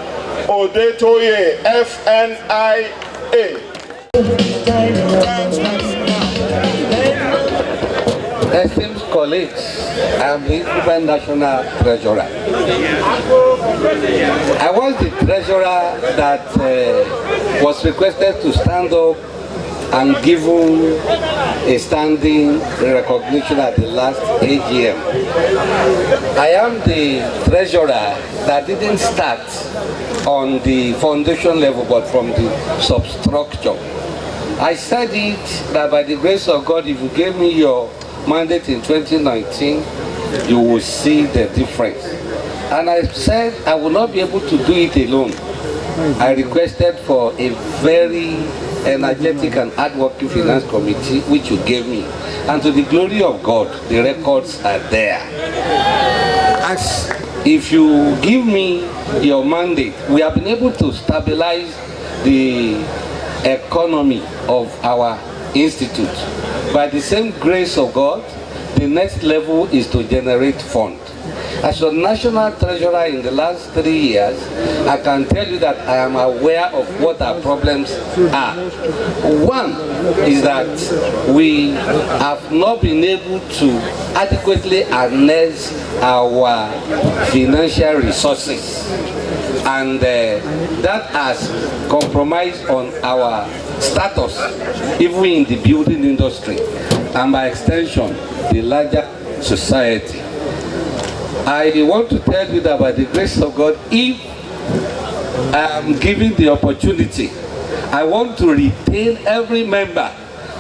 Speaker 2: Odetoye, FNIA.
Speaker 19: Esteemed colleagues, I am the incumbent National Treasurer. I was the treasurer that was requested to stand up and given a standing recognition at the last AGM. I am the treasurer that didn't start on the foundation level but from the substructure. I said it that by the grace of God, if you gave me your mandate in 2019, you will see the difference. And I said I will not be able to do it alone. I requested for a very energetic and hard-working finance committee, which you gave me. And to the glory of God, the records are there. As if you give me your mandate, we have been able to stabilize the economy of our institute. By the same grace of God, the next level is to generate funds. As your national treasurer in the last 3 years, I can tell you that I am aware of what our problems are. One is that we have not been able to adequately harness our financial resources, and that has compromised on our status, even in the building industry, and by extension, the larger society. I want to tell you that by the grace of God, if I am given the opportunity, I want to retain every member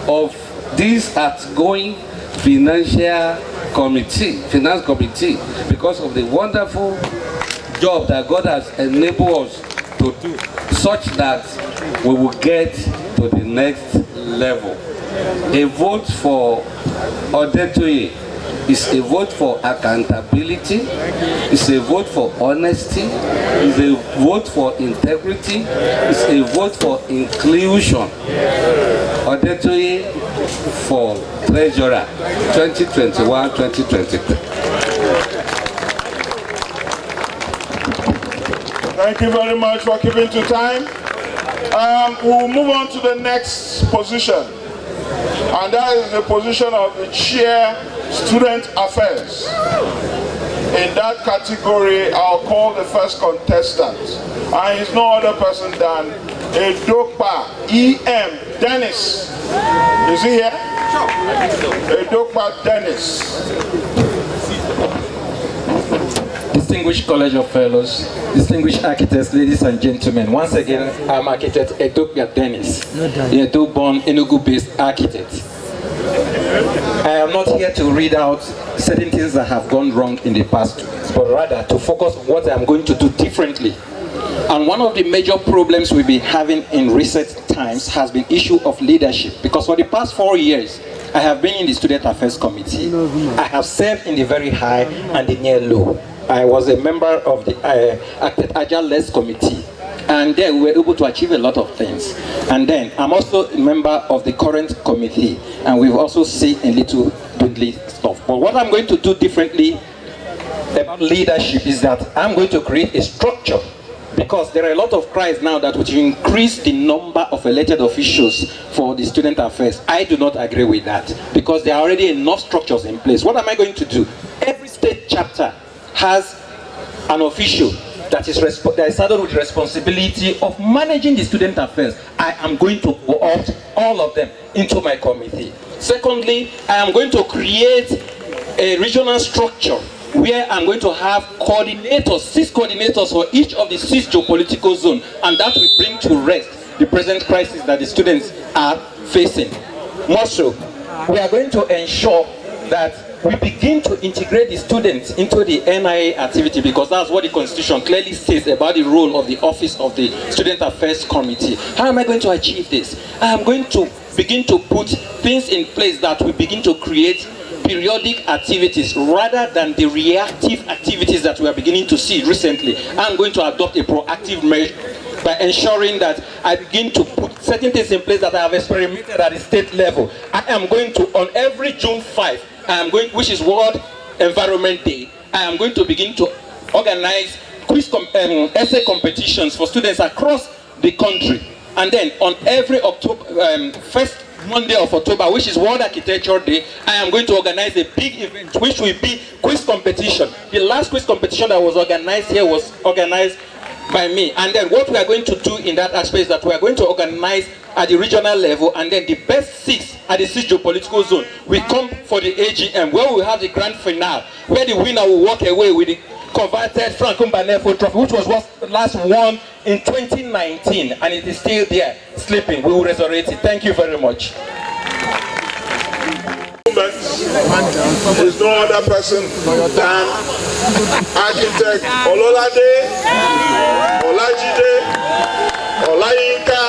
Speaker 19: of this outgoing finance committee, because of the wonderful job that God has enabled us to do, such that we will get to the next level. A vote for Odetoye is a vote for accountability, it's a vote for honesty, it's a vote for integrity, it's a vote for inclusion. Odetoye for Treasurer 2021-2023.
Speaker 2: Thank you very much for keeping to time. We'll move on to the next position, and that is the position of the Chair, Student Affairs. In that category, I'll call the first contestant, and he's no other person than Edokpa E.M. Dennis. Is he here? Edokpa Dennis.
Speaker 20: Distinguished College of Fellows, distinguished architects, ladies and gentlemen, once again, I'm architect Edokpa Dennis, the Edo-born Enugu-based architect. I am not here to read out certain things that have gone wrong in the past, but rather to focus on what I'm going to do differently. And one of the major problems we've been having in recent times has been issue of leadership, because for the past 4 years, I have been in the Student Affairs Committee. I have served in the very high and the near low. I was a member of the Agile Less Committee, and there we were able to achieve a lot of things. And then I'm also a member of the current committee, and we've also seen a little dwindling stuff. But what I'm going to do differently about leadership is that I'm going to create a structure, because there are a lot of cries now that would increase the number of elected officials for the student affairs. I do not agree with that, because there are already enough structures in place. What am I going to do? Every state chapter has an official that is saddled with the responsibility of managing the student affairs. I am going to opt all of them into my committee. Secondly, I am going to create a regional structure where I'm going to have coordinators, 6 coordinators for each of the 6 geopolitical zones, and that will bring to rest the present crisis that the students are facing. More so, we are going to ensure that we begin to integrate the students into the NIA activity, because that's what the Constitution clearly says about the role of the Office of the Student Affairs Committee. How am I going to achieve this? I am going to begin to put things in place that will begin to create periodic activities rather than the reactive activities that we are beginning to see recently. I'm going to adopt a proactive measure by ensuring that I begin to put certain things in place that I have experimented at the state level. I am going to, on every June 5, which is World Environment Day, I am going to begin to organize essay competitions for students across the country. And then on every first Monday of October, which is World Architecture Day, I am going to organize a big event, which will be quiz competition. The last quiz competition that was organized here was organized by me. And then what we are going to do in that aspect is that we are going to organize at the regional level, and then the best 6 at the 6 geopolitical zone will come for the AGM, where we will have the grand finale, where the winner will walk away with the converted Franklin Banefo Trophy, which was last won in 2019, and it is still there, sleeping. We will resurrect it. Thank you very much.
Speaker 7: Is no other person than architect Ololade, Olajide, Olayinka,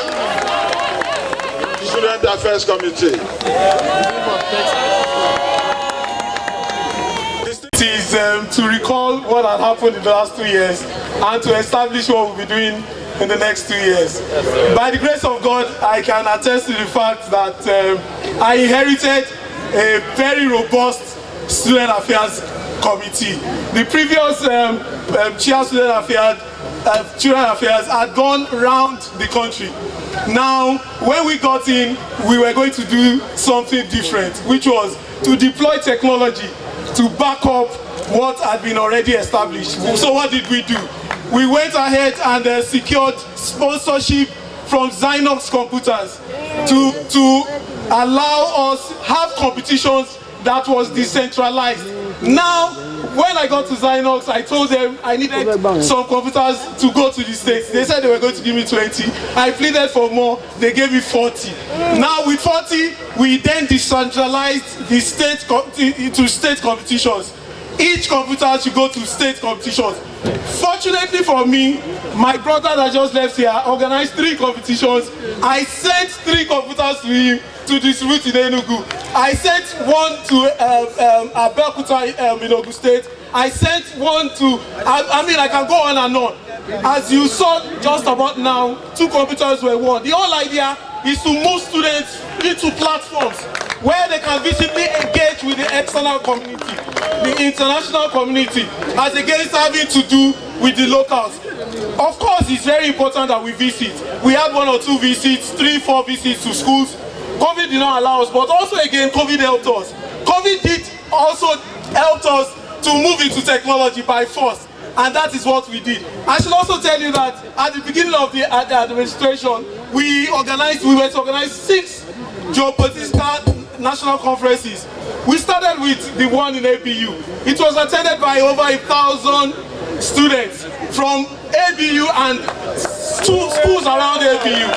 Speaker 7: Student Affairs Committee. This is to recall what had happened in the last 2 years and to establish what we'll be doing in the next 2 years. By the grace of God, I can attest to the fact that I inherited a very robust student affairs committee. The previous chair of student affairs had gone around the country. Now, when we got in, we were going to do something different, which was to deploy technology to back up what had been already established. So what did we do? We went ahead and secured sponsorship from Zynox Computers to allow us have competitions that was decentralized. Now, when I got to Zynox, I told them I needed some computers to go to the States. They said they were going to give me 20. I pleaded for more. They gave me 40. Now with 40, we then decentralized the state into state competitions. Each computer should go to state competitions. Fortunately for me, my brother that just left here organized 3 competitions. I sent 3 computers to him to distribute in Enugu. I sent one to Abeokuta in Ogun State. I sent one to, I mean, I can go on and on. As you saw just about now, 2 computers were won. The whole idea is to move students into platforms where they can visibly engage with the external community, the international community, as against having to do with the locals. Of course, it's very important that we visit. We had 1 or 2 visits, 3, 4 visits to schools. COVID did not allow us, but also again, COVID helped us. COVID did also help us to move into technology by force, and that is what we did. I should also tell you that at the beginning of the administration, we were to organize 6 geopolitical national conferences. We started with the one in ABU. It was attended by over 1,000 students from ABU and schools around ABU.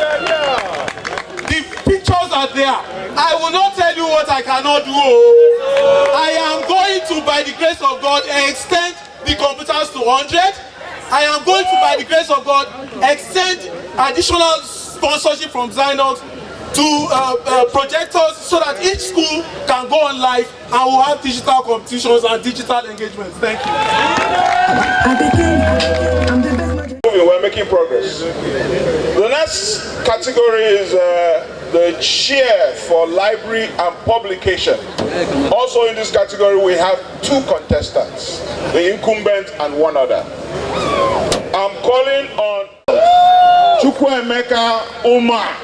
Speaker 7: The pictures are there. I will not tell you what I cannot do. I am going to, by the grace of God, extend the computers to 100. I am going to, by the grace of God, extend additional sponsorship from Zynox to projectors so that each school can go on live and we'll have digital competitions and digital engagements. Thank you. We're making progress. The next category is the chair for library and publication. Also in this category we have 2 contestants, the incumbent and one other. I'm calling on Chukwuemeka Omar.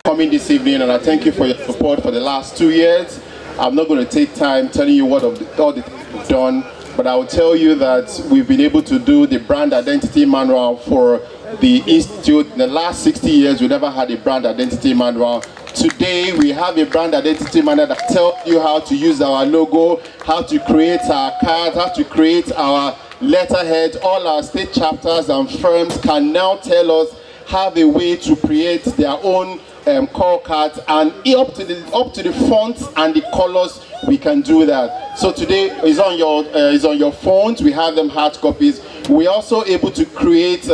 Speaker 11: Coming this evening, and I thank you for your support for the last 2 years. I'm not going to take time telling you what all the things we've done, but I will tell you that we've been able to do the brand identity manual for the institute. In the last 60 years, we never had a brand identity manual
Speaker 21: today we have a brand identity manual that tells you how to use our logo, how to create our card, how to create our letterhead. All our state chapters and firms can now tell us, have a way to create their own call cards, and up to the fonts and the colors we can do that. So today is on your phones. We have them hard copies. We're also able to create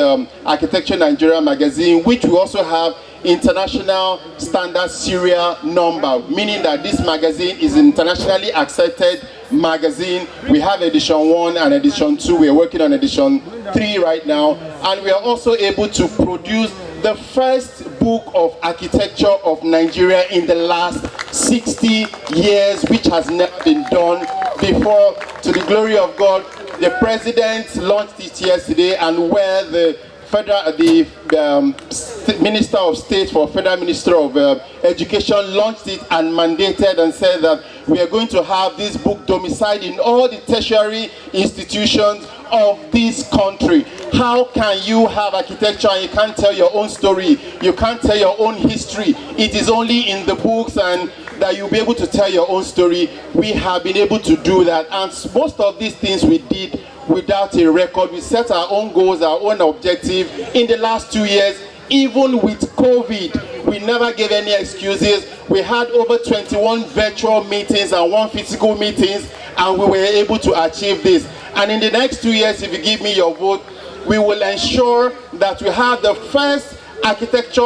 Speaker 21: Architecture Nigeria magazine, which we also have international standard serial number, meaning that this magazine is internationally accepted magazine. We have edition 1 and edition 2. We're working on edition 3 right now, and we are also able to produce the first book of architecture of Nigeria in the last 60 years, which has never been done before. To the glory of God, the president launched it yesterday, and where the Minister of State for Federal Minister of Education launched it and mandated and said that we are going to have this book domiciled in all the tertiary institutions of this country. How can you have architecture and you can't tell your own story? You can't tell your own history. It is only in the books and that you'll be able to tell your own story. We have been able to do that, and most of these things we did without a record. We set our own goals, our own objective. In the last 2 years, even with COVID, we never gave any excuses. We had over 21 virtual meetings and 1 physical meetings, and we were able to achieve this. And in the next 2 years, if you give me your vote, we will ensure that we have the first architect's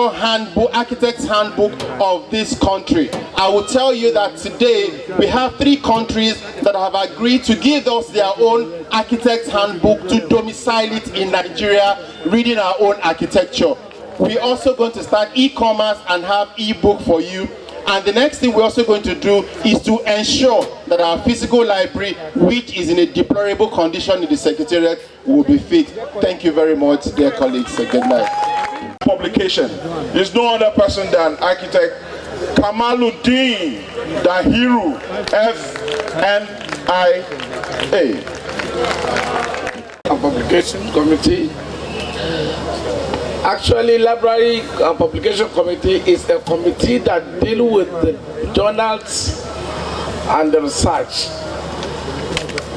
Speaker 21: handbook of this country. I will tell you that today we have 3 countries that have agreed to give us their own architect's handbook to domicile it in Nigeria, reading our own architecture. We're also going to start e-commerce and have e-book for you. And the next thing we're also going to do is to ensure that our physical library, which is in a deplorable condition in the Secretariat, will be fixed. Thank you very much, dear colleagues. Good night.
Speaker 2: Publication is no other person than architect Kamaluddin Dahiru, FNIA.
Speaker 18: Publication Committee. Actually, Library and Publication Committee is a committee that deals with the journals and the research.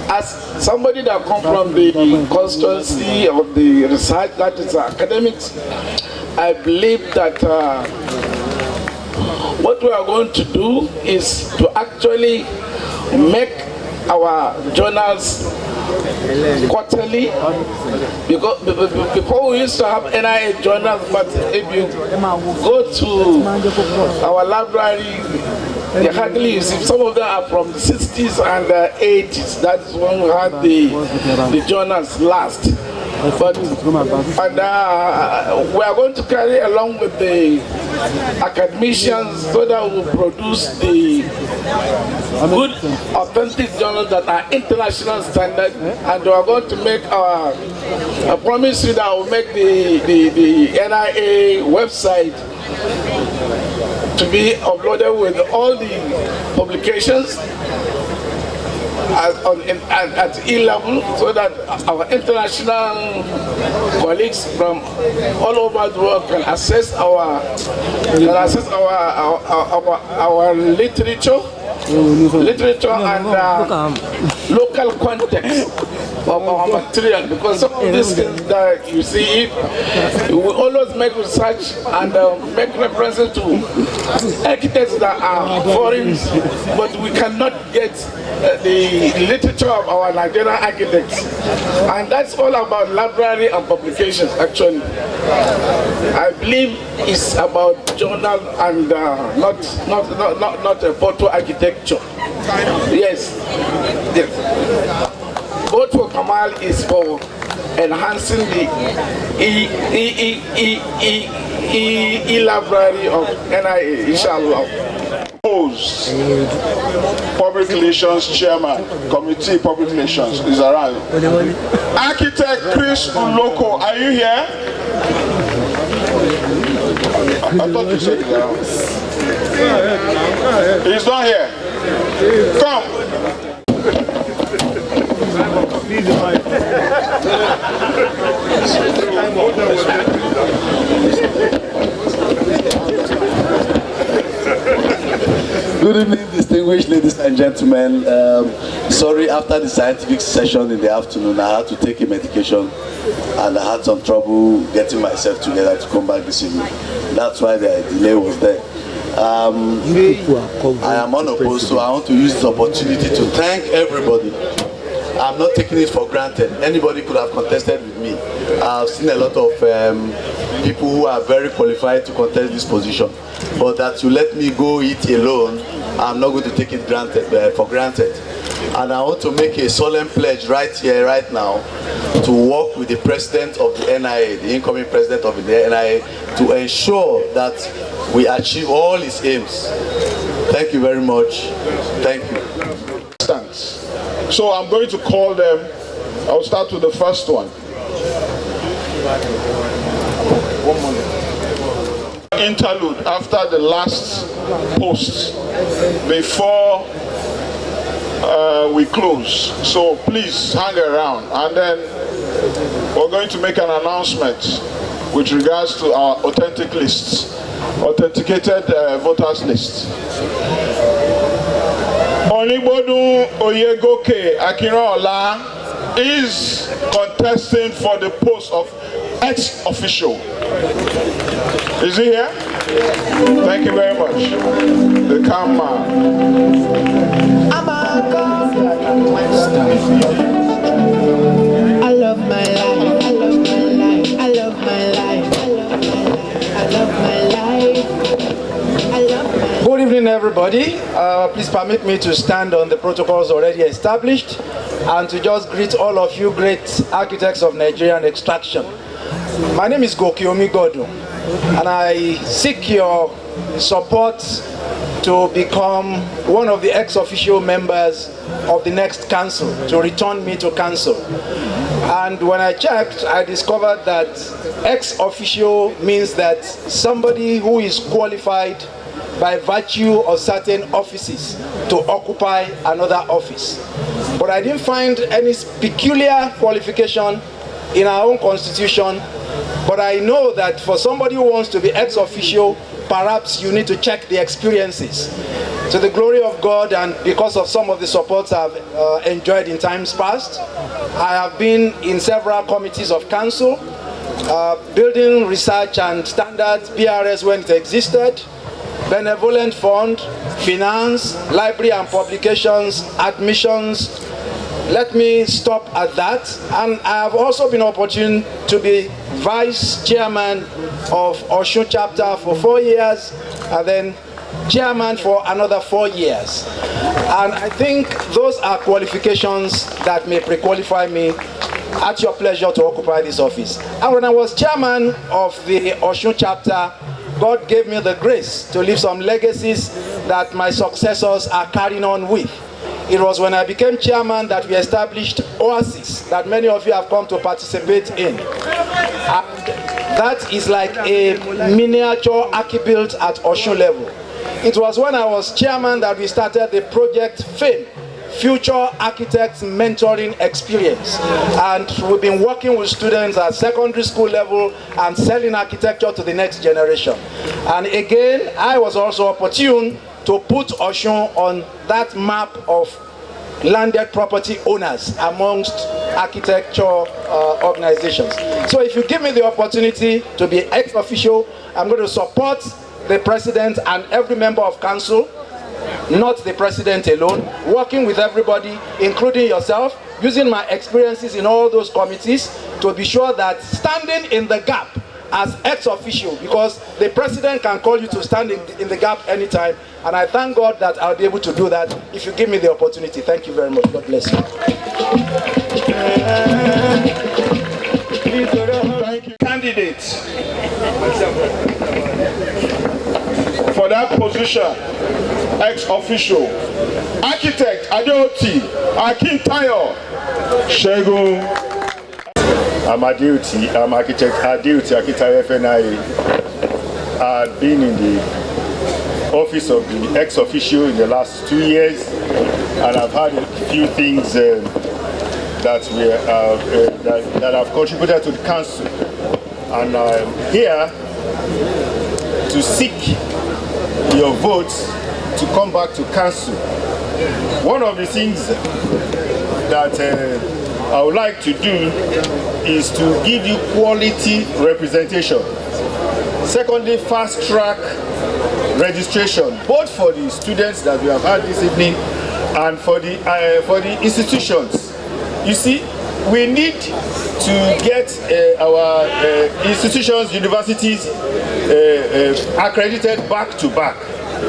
Speaker 18: As somebody that comes from the constituency of the research, that is academics, I believe that what we are going to do is to actually make our journals quarterly, because before we used to have NIA journals, but if you go to our library, you hardly use it. Some of them are from the 60s and the 80s. That's when we had the journals last. But we are going to carry along with the academicians so that we will produce the good, authentic journals that are international standard, and we are going to make I promise you that I will make the NIA website to be uploaded with all the publications at E-level, so that our international colleagues from all over the world can access our literature and local context of our material, because some of these things that you see, we always make research and make references to architects that are foreign, but we cannot get the literature of our Nigerian architects, and that's all about library and publications. Actually, I believe it's about journal and not a photo architecture. Yes. Vote for Kamal is for enhancing the e-library of NIA, inshallah.
Speaker 2: Public Relations Chairman, Committee Public Relations is around. Architect Chris Uloko, are you here? I thought you said he's around. He's not here. Come.
Speaker 4: Good evening, distinguished ladies and gentlemen. Sorry, after the scientific session in the afternoon, I had to take a medication and I had some trouble getting myself together to come back this evening. That's why the delay was there. I am unopposed, so I want to use this opportunity to thank everybody. I'm not taking it for granted. Anybody could have contested with me. I've seen a lot of people who are very qualified to contest this position. But that you let me go it alone, I'm not going to take it for granted. And I want to make a solemn pledge right here, right now, to work with the president of the NIA, the incoming president of the NIA, to ensure that we achieve all his aims. Thank you very much. Thank you.
Speaker 9: So I'm going to call them. I'll start with the first one. Interlude after the last post before we close. So please hang around, and then we're going to make an announcement with regards to our authentic lists, authenticated voters list. Onigbodun Oyegoke Akinrola is contesting for the post of ex-official. Is he here? Thank you very much. The calm man.
Speaker 22: I love my life. I love my life. I love my life. I love my life. I love my life.
Speaker 18: Good evening, everybody. Please permit me to stand on the protocols already established and to just greet all of you great architects of Nigerian extraction. My name is Gokiomi Godun, and I seek your support to become one of the ex-official members of the next council, to return me to council. And when I checked, I discovered that ex-official means that somebody who is qualified by virtue of certain offices to occupy another office. But I didn't find any peculiar qualification in our own constitution. But I know that for somebody who wants to be ex-official, perhaps you need to check the experiences. To the glory of God, and because of some of the supports I've enjoyed in times past, I have been in several committees of council, building research and standards, BRS when it existed, benevolent fund, finance, library and publications, admissions. Let me stop at that. And I have also been opportune to be vice chairman of Osun chapter for 4 years, and then chairman for another 4 years. And I think those are qualifications that may pre-qualify me at your pleasure to occupy this office. And when I was chairman of the Osun chapter, God gave me the grace to leave some legacies that my successors are carrying on with. It was when I became chairman that we established Oasis, that many of you have come to participate in. And that is like a miniature archi-built at Osun level. It was when I was chairman that we started the project FAME, Future Architects Mentoring Experience. And we've been working with students at secondary school level and selling architecture to the next generation. And again, I was also opportune to put Osun on that map of landed property owners amongst architecture organizations. So if you give me the opportunity to be ex-official, I'm going to support the president and every member of council, not the president alone, working with everybody, including yourself, using my experiences in all those committees to be sure that standing in the gap as ex-official, because the president can call you to stand in the gap anytime, and I thank God that I'll be able to do that if you give me the opportunity. Thank you very much. God bless you.
Speaker 9: Thank you. Candidates for that position, ex-official, architect Adeoti Akintayo Shegun.
Speaker 23: I'm architect Adeoti Akintayo FNIA. I've been in the office of the ex-official in the last 2 years, and I've had a few things that have contributed to the council. And I'm here to seek your votes to come back to council. One of the things that I would like to do is to give you quality representation. Secondly, fast track registration, both for the students that we have had this evening and for the institutions. You see, we need to get our institutions, universities accredited back to back.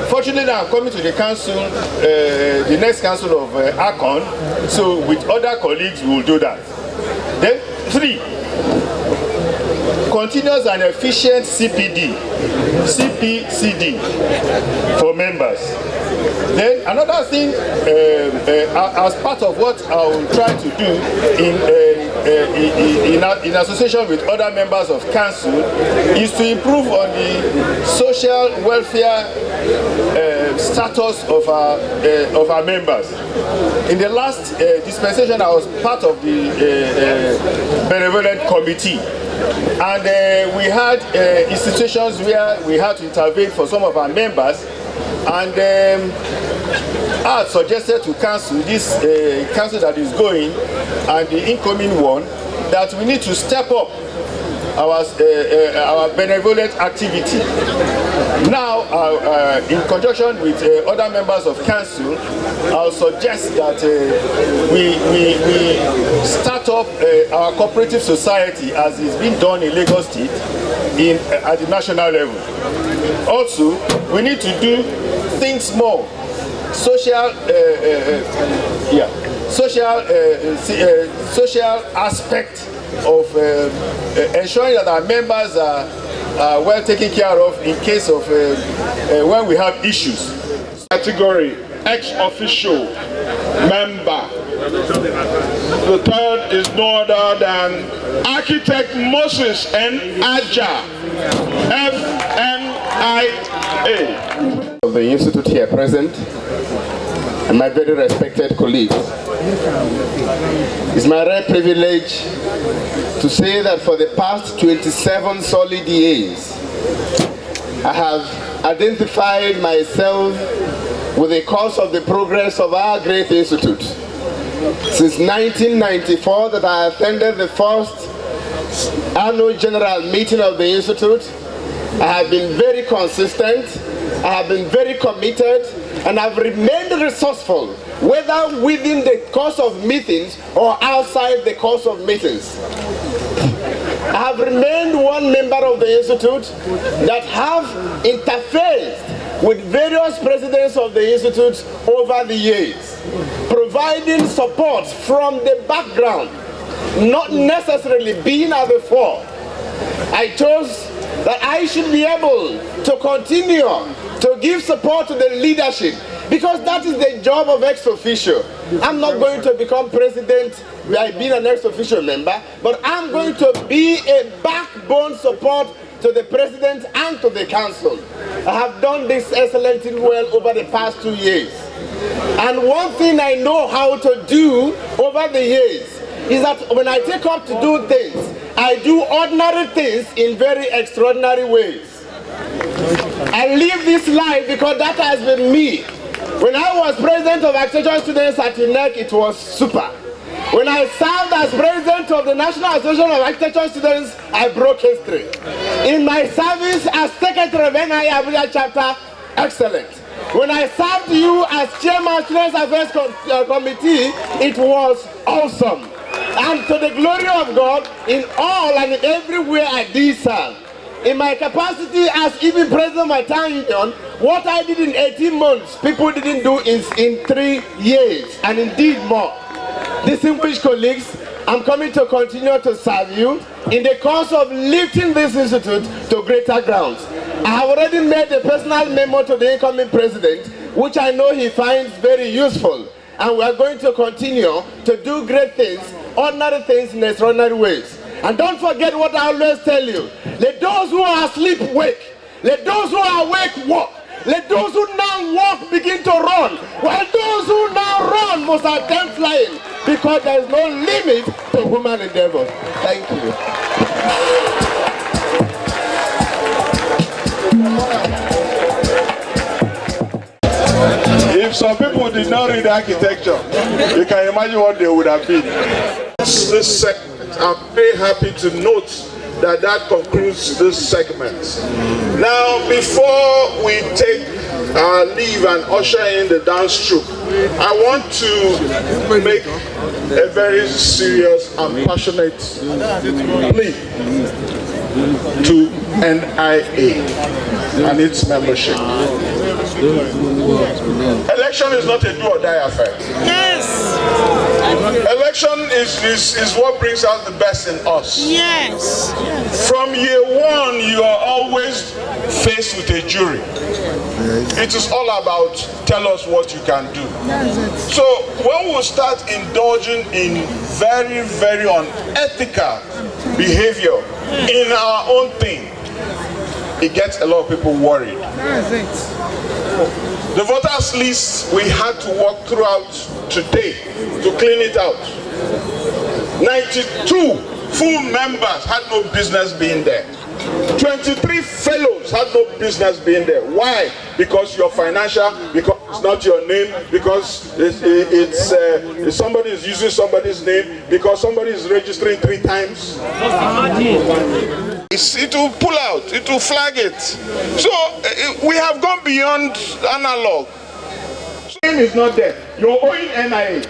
Speaker 23: Fortunately, I'm coming to the council, the next council of ACON, so with other colleagues we will do that. Then 3, continuous and efficient CPD, CPCD for members. Then another thing, as part of what I will try to do in association with other members of council, is to improve on the social welfare status of our members. In the last dispensation, I was part of the benevolent committee. And we had institutions where we had to intervene for some of our members, and I had suggested to council, this council that is going and the incoming one, that we need to step up our benevolent activity. Now, in conjunction with other members of council, I'll suggest that we start up our cooperative society as is being done in Lagos State at the national level. Also, we need to do things more. Social aspect of ensuring that our members are well taken care of in case of when we have issues.
Speaker 14: Category ex-officio member. The third is no other than Architect Moses N. Aja, FNIA.
Speaker 5: Of the institute here present, and my very respected colleagues, it's my rare privilege to say that for the past 27 solid years, I have identified myself with the cause of the progress of our great institute. Since 1994 that I attended the first annual general meeting of the institute, I have been very consistent, I have been very committed, and I've remained resourceful, whether within the course of meetings or outside the course of meetings. I have remained one member of the institute that have interfaced with various presidents of the institute over the years, providing support from the background, not necessarily being at the fore. I chose that I should be able to continue to give support to the leadership, because that is the job of ex-officio. I'm not going to become president by being an ex-officio member, but I'm going to be a backbone support to the president and to the council. I have done this excellently well over the past 2 years. And one thing I know how to do over the years is that when I take up to do things, I do ordinary things in very extraordinary ways. I live this life because that has been me. When I was president of architectural students at UNEC, it was super. When I served as president of the National Association of Architectural Students, I broke history. In my service as secretary of NIGERIAN chapter, excellent. When I served you as chairman of Students Affairs Committee, it was awesome. And to the glory of God, in all and everywhere I did serve. In my capacity as even president of my town union, what I did in 18 months, people didn't do in 3 years, and indeed more. Distinguished colleagues, I'm coming to continue to serve you in the course of lifting this institute to greater grounds. I have already made a personal memo to the incoming president, which I know he finds very useful. And we are going to continue to do great things, ordinary things in extraordinary ways. And don't forget what I always tell you. Let those who are asleep wake. Let those who are awake walk. Let those who now walk begin to run. While those who now run must attempt flying. Because there is no limit to human endeavor. Thank you.
Speaker 9: If some people did not read architecture, you can imagine what they would have been. This segment, I'm very happy to note that concludes this segment. Now, before we take our leave and usher in the dance troupe, I want to make a very serious and passionate plea to NIA and its membership. Election is not a do or die affair.
Speaker 22: Yes.
Speaker 9: Election is what brings out the best in us.
Speaker 22: Yes.
Speaker 9: From year one, you are always faced with a jury. It is all about tell us what you can do. So when we start indulging in very, very unethical behavior in our own thing, it gets a lot of people worried. The voters list, we had to walk throughout today to clean it out. 92 full members had no business being there. 23 fellows had no business being there. Why? Because you're financial, because it's not your name, because it's somebody is using somebody's name, because somebody is registering 3 times. It will pull out, it will flag it. So we have gone beyond analog. So, name is not there. You're owing NIA.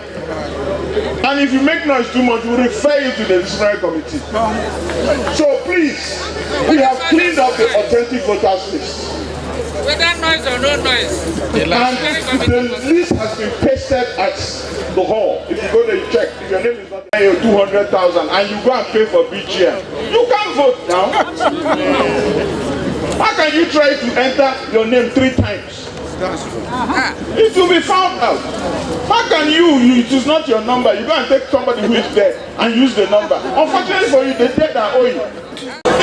Speaker 9: And if you make noise too much, we'll refer you to the disciplinary committee. So please, we have cleaned up the authentic voters list.
Speaker 6: Whether noise or no noise.
Speaker 9: And the list has been pasted at the hall. If you go there, you check. If your name is not there, 200,000, and you go and pay for BGM, you can't vote now. How can you try to enter your name 3 times? It will be found out. How can it is not your number, you go and take somebody who is there and use the number. Unfortunately for you, the dead are owing.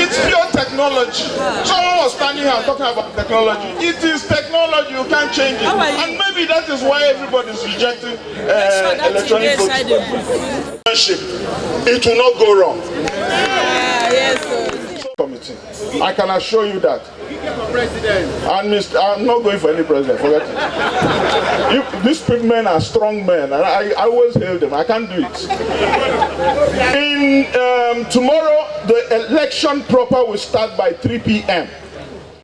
Speaker 9: It's pure technology. Someone was standing here talking about technology. It is technology, you can't change it. And maybe that is why everybody is rejecting electronic voting. It will not go wrong. Committee. I can assure you that. I'm not going for any president, forget it. These men are strong men, and I always hail them. I can't do it. Tomorrow, the election proper will start by 3 p.m.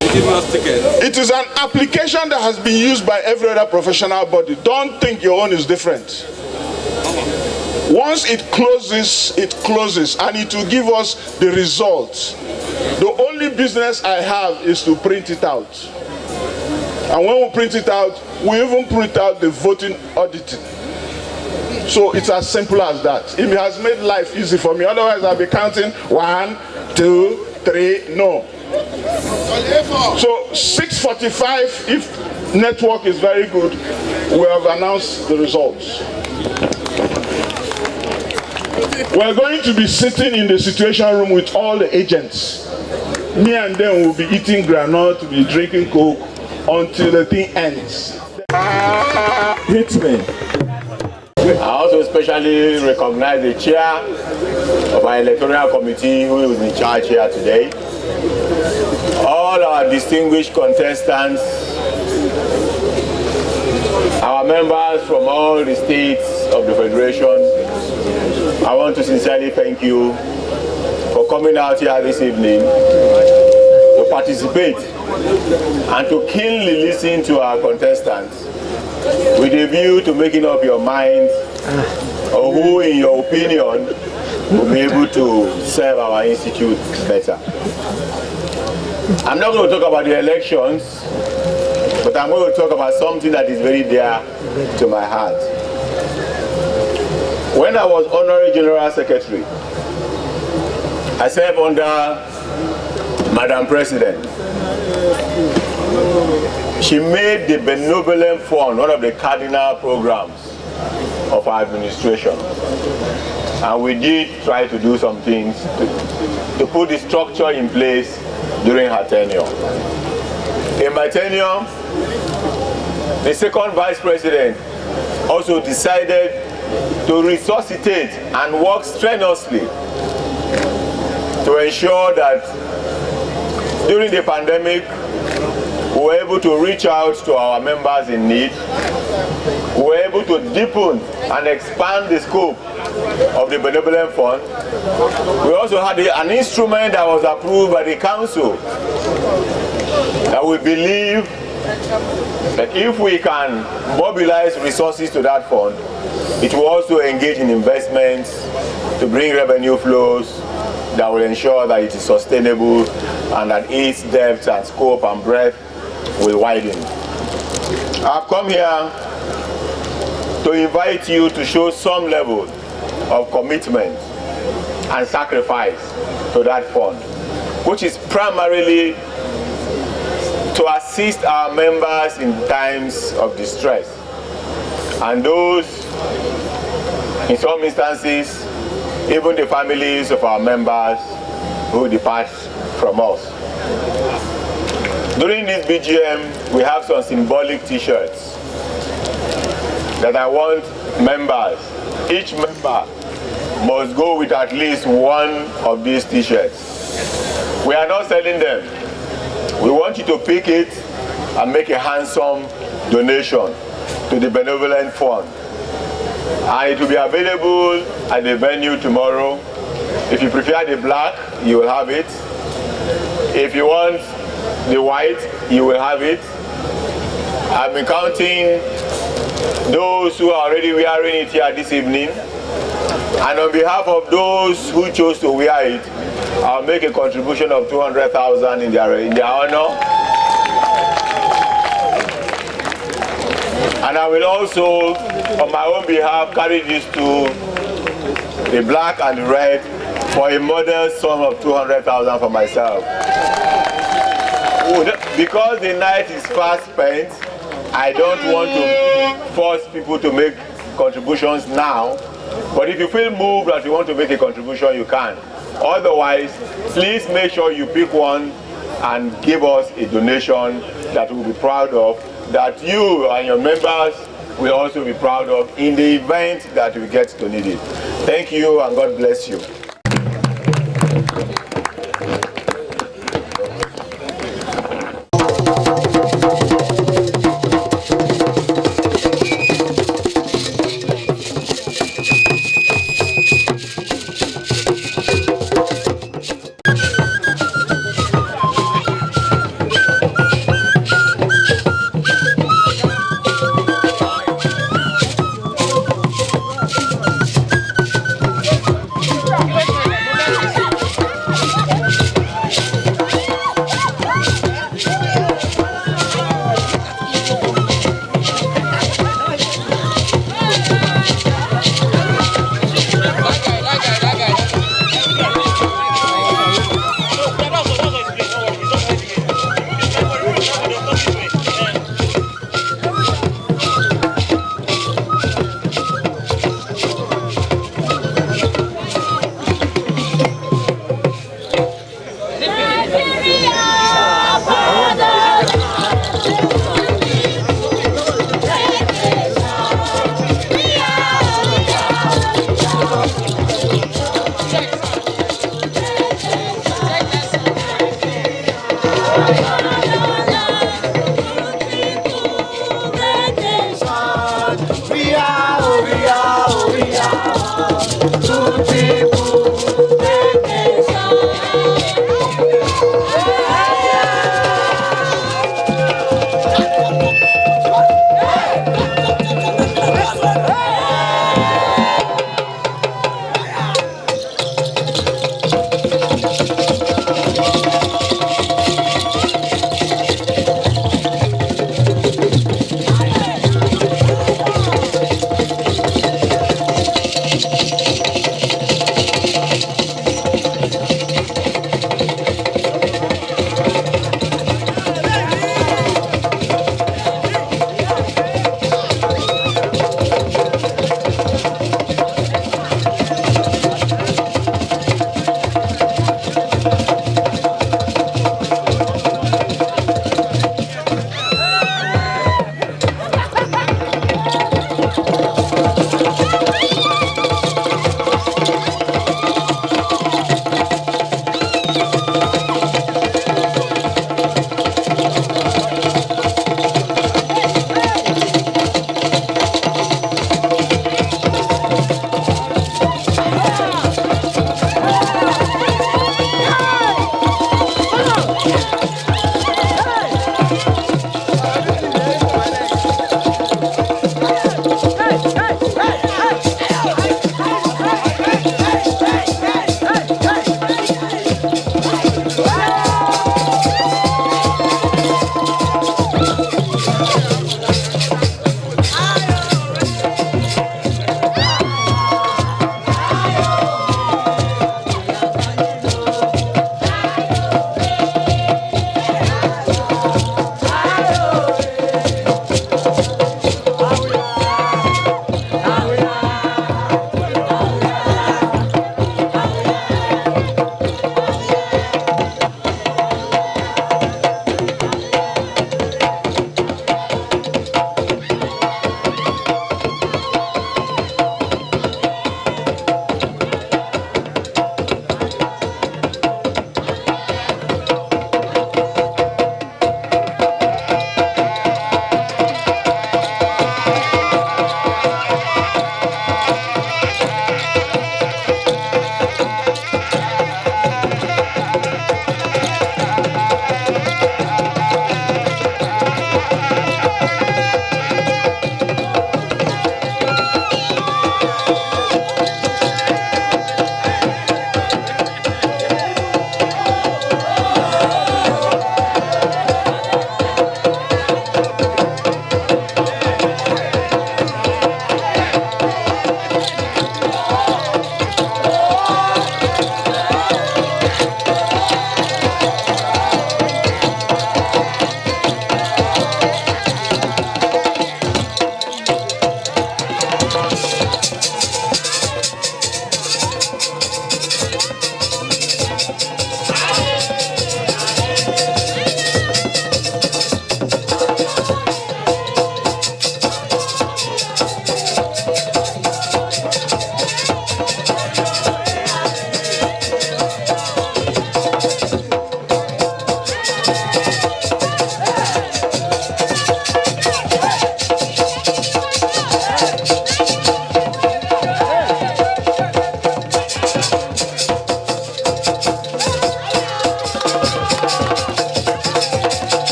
Speaker 9: It is an application that has been used by every other professional body. Don't think your own is different. Once it closes, and it will give us the results. The only business I have is to print it out. And when we print it out, we even print out the voting auditing. So it's as simple as that. It has made life easy for me. Otherwise, I'll be counting 1, 2, 3, no. So 6:45, if network is very good, we have announced the results. We're going to be sitting in the situation room with all the agents. Me and them will be eating granola, to be drinking coke until the thing ends. Hit me.
Speaker 2: I also especially recognize the chair of our electoral committee who is in charge here today. All our distinguished contestants, our members from all the states of the Federation, I want to sincerely thank you for coming out here this evening to participate and to keenly listen to our contestants with a view to making up your mind on who, in your opinion, will be able to serve our institute better. I'm not going to talk about the elections, but I'm going to talk about something that is very dear to my heart. When I was Honorary General Secretary, I served under Madam President. She made the Benevolent Fund one of the cardinal programs of our administration. And we did try to do some things to put the structure in place during her tenure. In my tenure, the second Vice President also decided to resuscitate and work strenuously to ensure that during the pandemic we were able to reach out to our members in need we were able to deepen and expand the scope of the benevolent fund. We also had an instrument that was approved by the council that we believe that if we can mobilize resources to that fund, it will also engage in investments to bring revenue flows that will ensure that it is sustainable and that its depth and scope and breadth will widen. I've come here to invite you to show some level of commitment and sacrifice to that fund, which is primarily to assist our members in times of distress, and those, in some instances, even the families of our members who depart from us. During this BGM, we have some symbolic t-shirts that I want members, each member must go with at least one of these t-shirts. We are not selling them. We want you to pick it and make a handsome donation to the benevolent fund. And it will be available at the venue tomorrow. If you prefer the black, you will have it. If you want the white, you will have it. I've been counting those who are already wearing it here this evening. And on behalf of those who chose to wear it, I'll make a contribution of 200,000 in their honor. And I will also, on my own behalf, carry this to the black and the red for a modest sum of 200,000 for myself. Because the night is fast spent, I don't want to force people to make contributions now. But if you feel moved that you want to make a contribution, you can. Otherwise, please make sure you pick one and give us a donation that we'll be proud of, that you and your members will also be proud of in the event that we get to need it. Thank you and God bless you.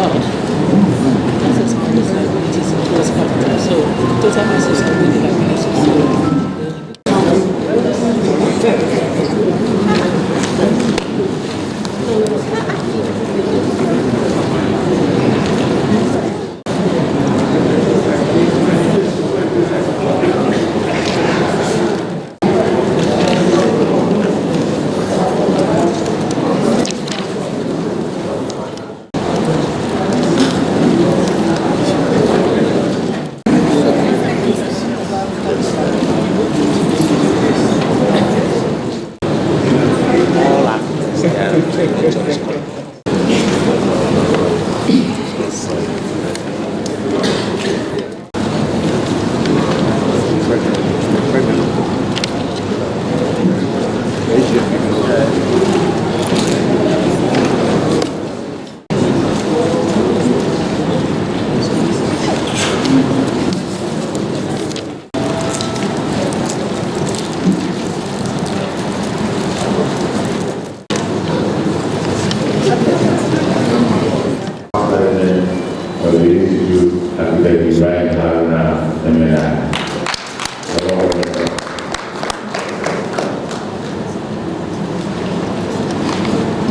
Speaker 8: God. That's as small as it is in US capital. So the total masses are really like masses.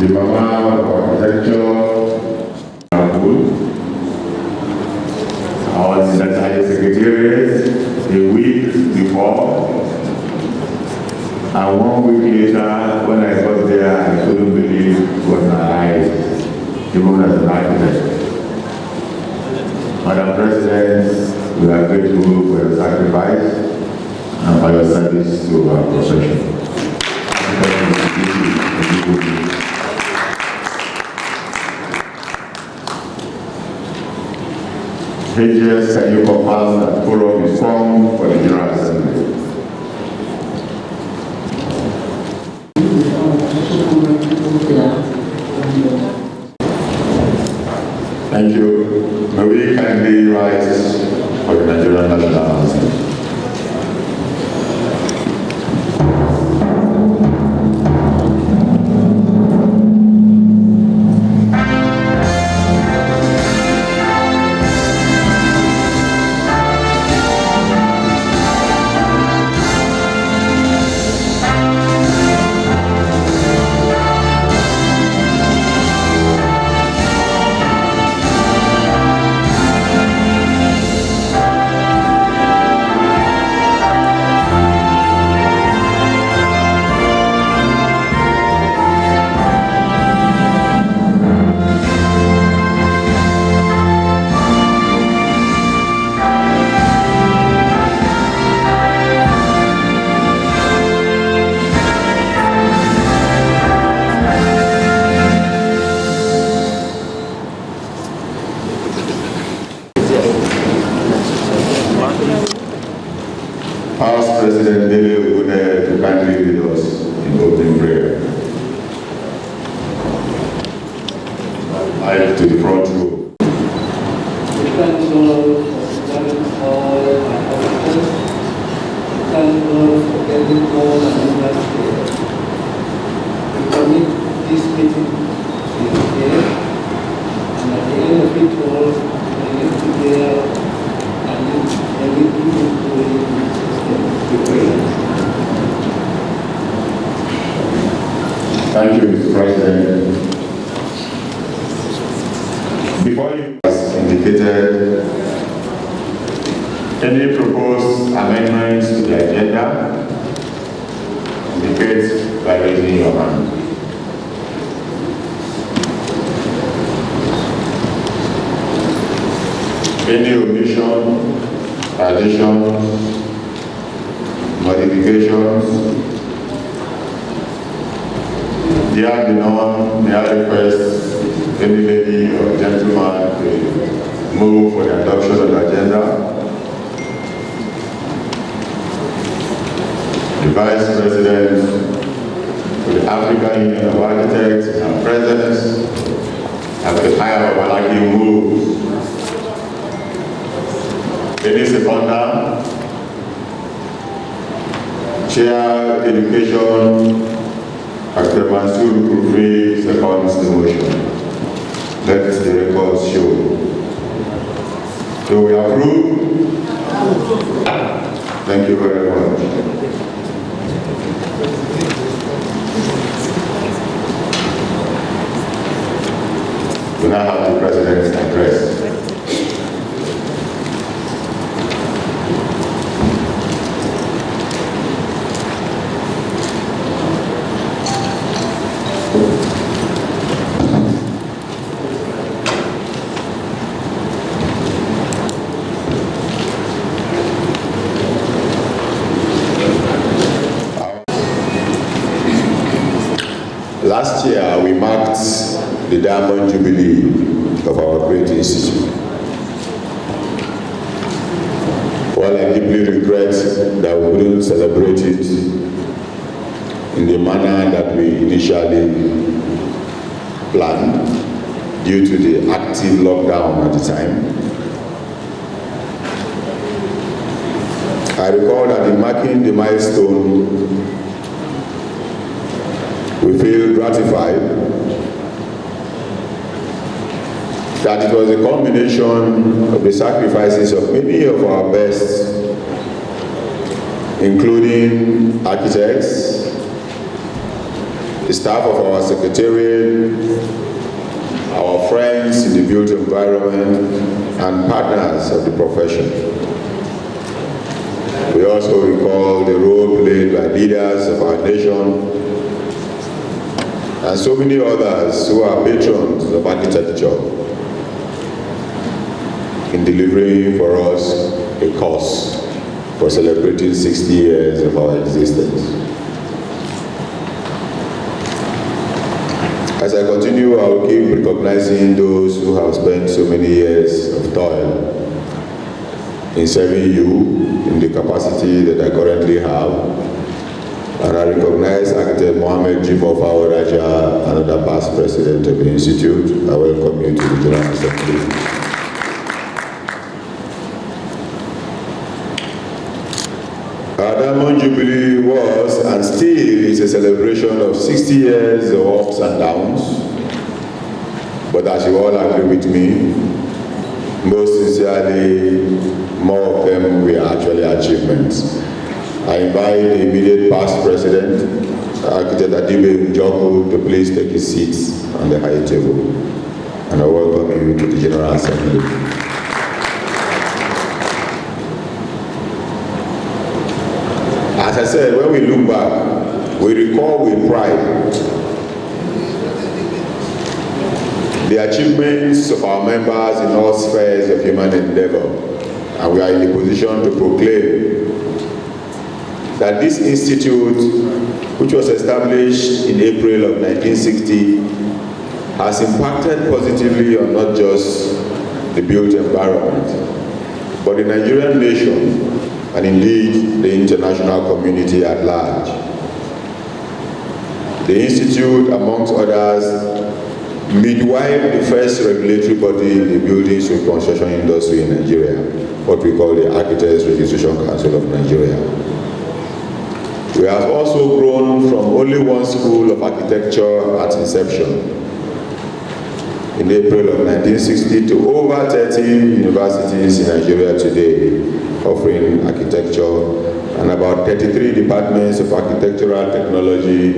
Speaker 2: The Mama of Architecture, our Secretariat a week before, and 1 week later, when I got there, I couldn't believe what my eyes, even as an architect. Madam President, we are grateful for your sacrifice and for your service to our profession. Pages, can you confirm that quorum is formed for the General Assembly? Thank you. May we kindly rise for the Nigerian National Anthem. House President Dele Oguneye to kindly lead us in opening prayer. I to the front row.
Speaker 12: Thank God for all my officers. Thank God for getting all and understand. We commit this meeting to His care, and at the end of it all, we need to bear and lead people to Him.
Speaker 2: Thank you, Mr. President. Before you, as indicated, any proposed amendments to the agenda, indicate by raising your hand. Any omission, addition, modifications? There be none, may I request any lady or gentleman to move for the adoption of the agenda. The Vice President for the African Union of Architects and Presidents have the higher of Malaki move. Any seconder? Chair Education, Dr. Mansur Kufri seconds the motion. Let the records was shown. Do we approve? Thank you very much. We now have the President's address. Last year, we marked the Diamond Jubilee of our great institute. While I deeply regret that we couldn't celebrate it in the manner that we initially planned due to the active lockdown at the time, I recall that in marking the milestone, we feel gratified that it was a combination of the sacrifices of many of our best, including architects, the staff of our secretariat, our friends in the built environment, and partners of the profession. We also recall the role played by leaders of our nation and so many others who are patrons of architecture in delivering for us a cause for celebrating 60 years of our existence. As I continue, I will keep recognizing those who have spent so many years of toil in serving you in the capacity that I currently have. And I recognize Architect Mohammed Jimoh Raja, another past president of the Institute. I welcome you to the General Assembly. Our Diamond Jubilee was and still is a celebration of 60 years of ups and downs. But as you all agree with me, most sincerely, more of them were actually achievements. I invite the immediate past president, Architect Adibe Njoku, to please take his seat on the high table. And I welcome you to the General Assembly. As I said, when we look back, we recall with pride the achievements of our members in all spheres of human endeavor. And we are in a position to proclaim that this institute, which was established in April of 1960, has impacted positively on not just the built environment, but the Nigerian nation, and indeed the international community at large. The institute, amongst others, midwifed the first regulatory body in the buildings and construction industry in Nigeria, what we call the Architects Registration Council of Nigeria. We have also grown from only one school of architecture at inception in April of 1960 to over 30 universities in Nigeria today offering architecture and about 33 departments of architectural technology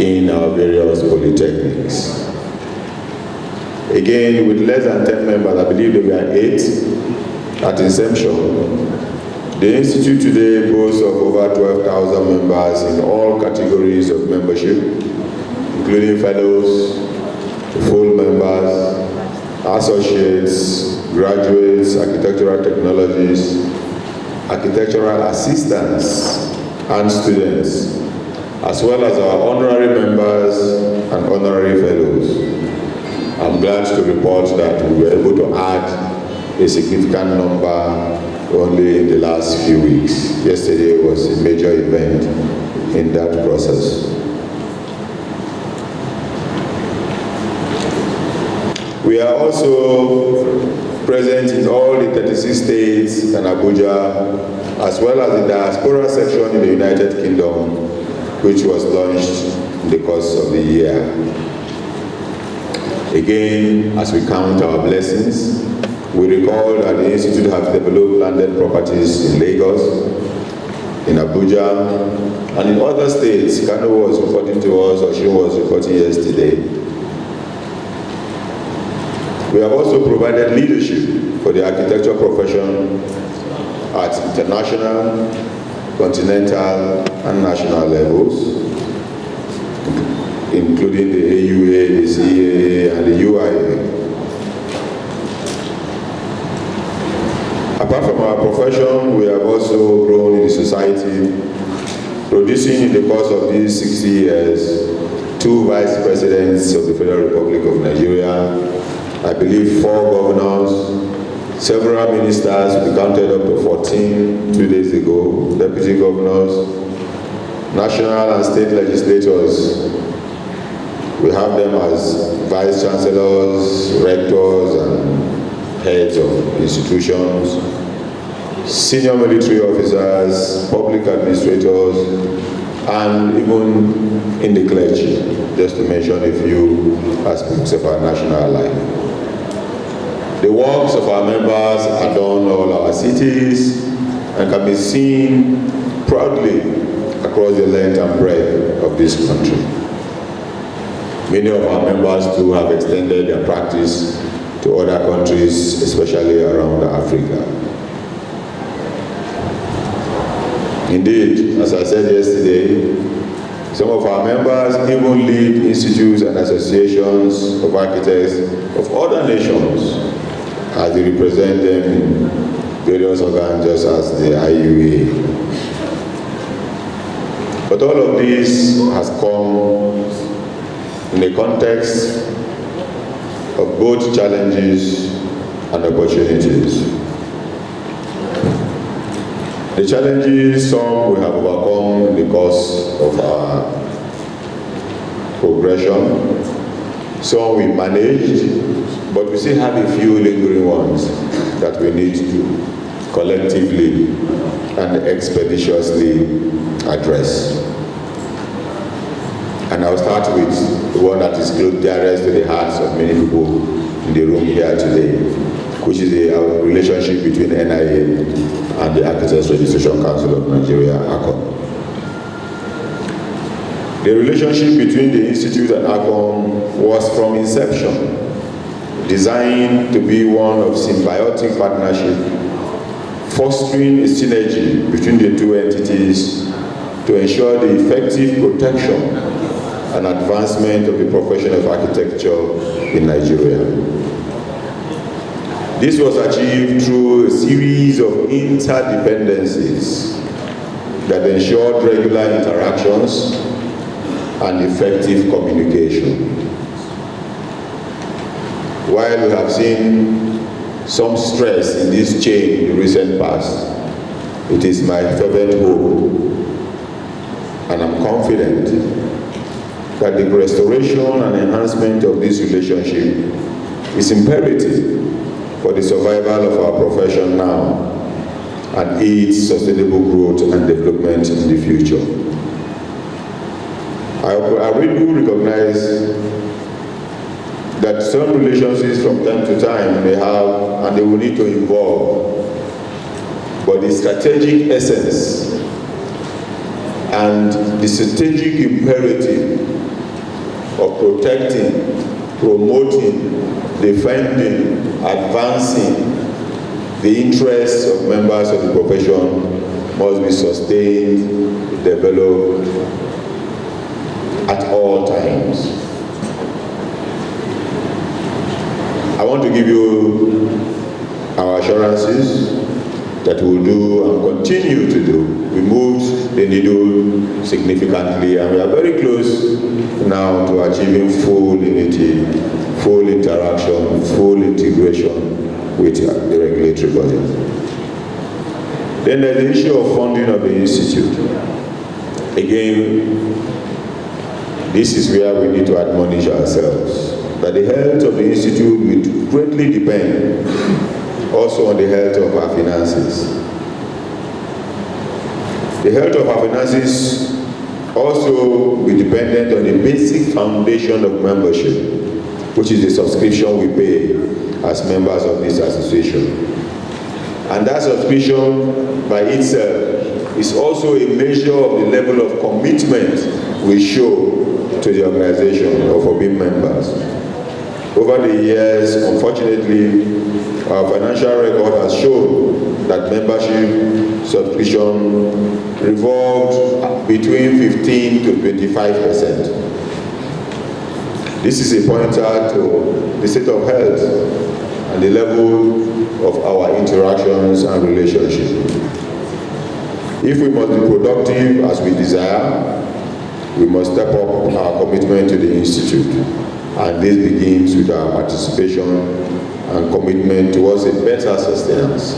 Speaker 2: in our various polytechnics. Again, with less than 10 members, I believe there were 8 at inception. The Institute today boasts of over 12,000 members in all categories of membership, including fellows, full members, associates, graduates, architectural technologists, architectural assistants, and students, as well as our honorary members and honorary fellows. I'm glad to report that we were able to add a significant number only in the last few weeks. Yesterday was a major event in that process. We are also present in all the 36 states and Abuja, as well as the diaspora section in the United Kingdom, which was launched in the course of the year. Again, as we count our blessings, we recall that the Institute has developed landed properties in Lagos, in Abuja, and in other states. Kano was reporting to us, Oshun was reporting yesterday. We have also provided leadership for the architecture profession at international, continental, and national levels, including the AUA, the CAA, and the UIA. Apart from our profession, we have also grown in the society, producing in the course of these 60 years 2 vice presidents of the Federal Republic of Nigeria, I believe 4 governors, several ministers, we counted up to 14 2 days ago, deputy governors, national and state legislators. We have them as vice chancellors, rectors, and heads of institutions, senior military officers, public administrators, and even in the clergy, just to mention a few aspects of our national life. The works of our members are done in all our cities and can be seen proudly across the length and breadth of this country. Many of our members too have extended their practice to other countries, especially around Africa. Indeed, as I said yesterday, some of our members even lead institutes and associations of architects of other nations as they represent them in various organs, just as the IUA. But all of this has come in a context of both challenges and opportunities. The challenges, some we have overcome in the course of our progression, some we managed, but we still have a few lingering ones that we need to collectively and expeditiously address. And I'll start with the one that is close dearest to the hearts of many people in the room here today, which is the relationship between NIA and the Architects Registration Council of Nigeria, ACON. The relationship between the Institute and ACON was from inception designed to be one of symbiotic partnership, fostering a synergy between the two entities to ensure the effective protection and advancement of the profession of architecture in Nigeria. This was achieved through a series of interdependencies that ensured regular interactions and effective communication. While we have seen some stress in this chain in the recent past, it is my fervent hope, and I'm confident, that the restoration and enhancement of this relationship is imperative for the survival of our profession now and its sustainable growth and development in the future. I really recognize that some relationships from time to time may have and they will need to evolve, but the strategic essence and the strategic imperative of protecting, promoting, defending, advancing the interests of members of the profession must be sustained, developed at all times. I want to give you our assurances that we will do and continue to do. We moved the needle significantly, and we are very close now to achieving full unity, full interaction, full integration with the regulatory body. Then there's the issue of funding of the institute. Again, this is where we need to admonish ourselves that the health of the institute will greatly depend also on the health of our finances. The health of our finances also will be dependent on the basic foundation of membership which is the subscription we pay as members of this association. And that subscription by itself is also a measure of the level of commitment we show to the organization or for being members. Over the years, unfortunately, our financial record has shown that membership subscription revolved between 15 to 25%. This is a pointer to the state of health and the level of our interactions and relationships. If we must be productive as we desire, we must step up our commitment to the Institute. And this begins with our participation and commitment towards a better sustenance.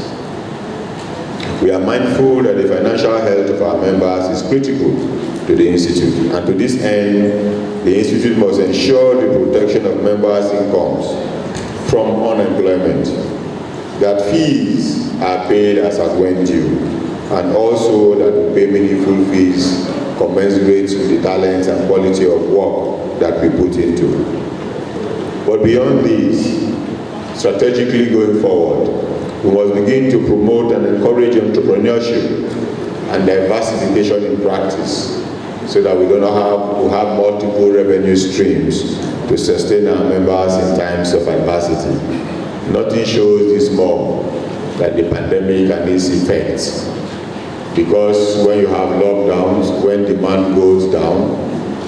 Speaker 2: We are mindful that the financial health of our members is critical to the Institute. And to this end, the Institute must ensure the protection of members' incomes from unemployment, that fees are paid as at when due, and also that we pay meaningful fees commensurate with the talent and quality of work that we put into. But beyond this, strategically going forward, we must begin to promote and encourage entrepreneurship and diversification in practice so that we're going to have multiple revenue streams to sustain our members in times of adversity. Nothing shows this more than the pandemic and its effects. Because when you have lockdowns, when demand goes down,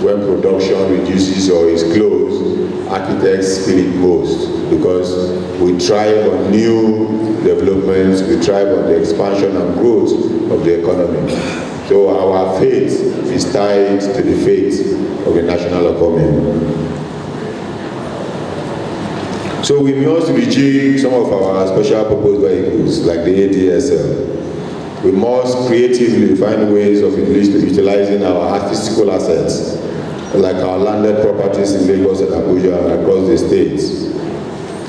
Speaker 2: when production reduces or is closed, architects feel it most because we thrive on new developments, we thrive on the expansion and growth of the economy. So our faith is tied to the faith of the national economy. So we must rejig some of our special purpose vehicles like the ADSL. We must creatively find ways of at least utilizing our artistical assets, like our landed properties in Lagos and Abuja and across the states,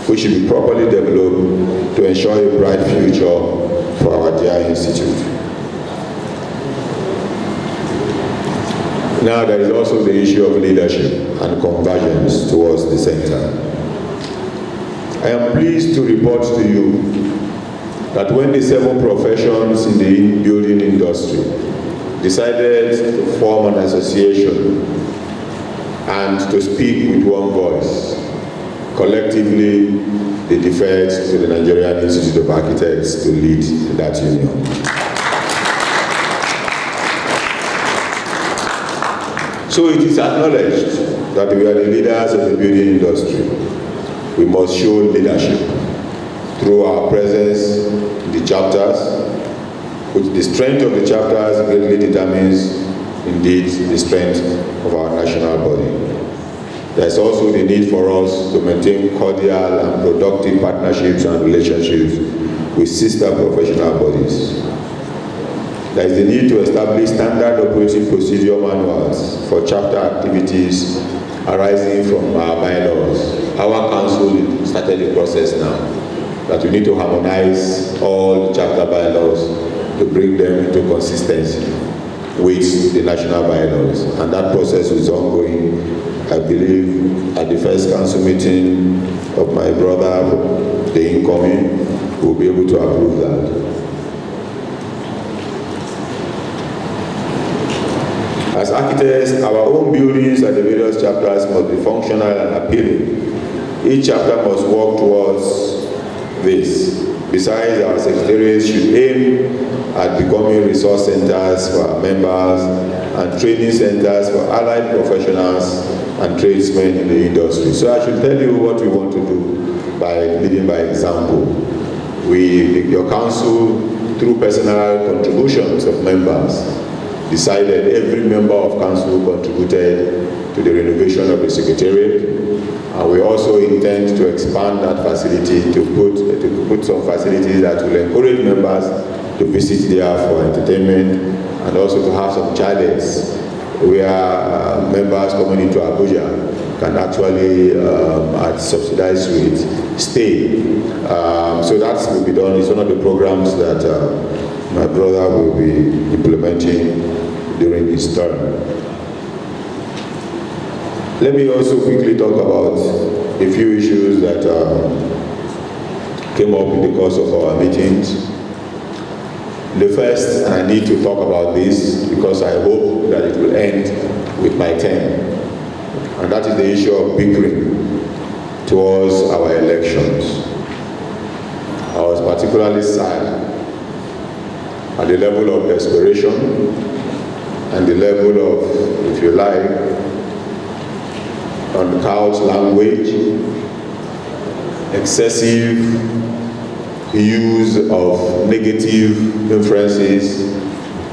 Speaker 2: which should be properly developed to ensure a bright future for our dear institute. Now there is also the issue of leadership and convergence towards the center. I am pleased to report to you that when the 7 professions in the building industry decided to form an association and to speak with one voice, collectively they deferred to the Nigerian Institute of Architects to lead that union. So it is acknowledged that we are the leaders of the building industry. We must show leadership through our presence in the chapters, which the strength of the chapters greatly determines indeed the strength of our national body. There is also the need for us to maintain cordial and productive partnerships and relationships with sister professional bodies. There is the need to establish standard operating procedure manuals for chapter activities arising from our bylaws. Our council started the process now, that we need to harmonize all the chapter bylaws to bring them into consistency with the national bylaws. And that process is ongoing. I believe at the first council meeting of my brother, the incoming, we'll be able to approve that. As architects, our own buildings and the various chapters must be functional and appealing. Each chapter must work towards this. Besides, our secretariats should aim at becoming resource centers for our members and training centers for allied professionals and tradesmen in the industry. So I should tell you what we want to do by leading by example. Your council, through personal contributions of members, decided every member of council contributed to the renovation of the secretariat, and we also intend to expand that facility to put some facilities that will encourage members to visit there for entertainment and also to have some chalets where members coming into Abuja can actually, at subsidized rate, stay. So that will be done. It's one of the programs that my brother will be implementing during his term. Let me also quickly talk about a few issues that came up in the course of our meetings. The first, and I need to talk about this because I hope that it will end with my term, and that is the issue of bickering towards our elections. I was particularly sad at the level of desperation and the level of, if you like, uncouth language, excessive use of negative influences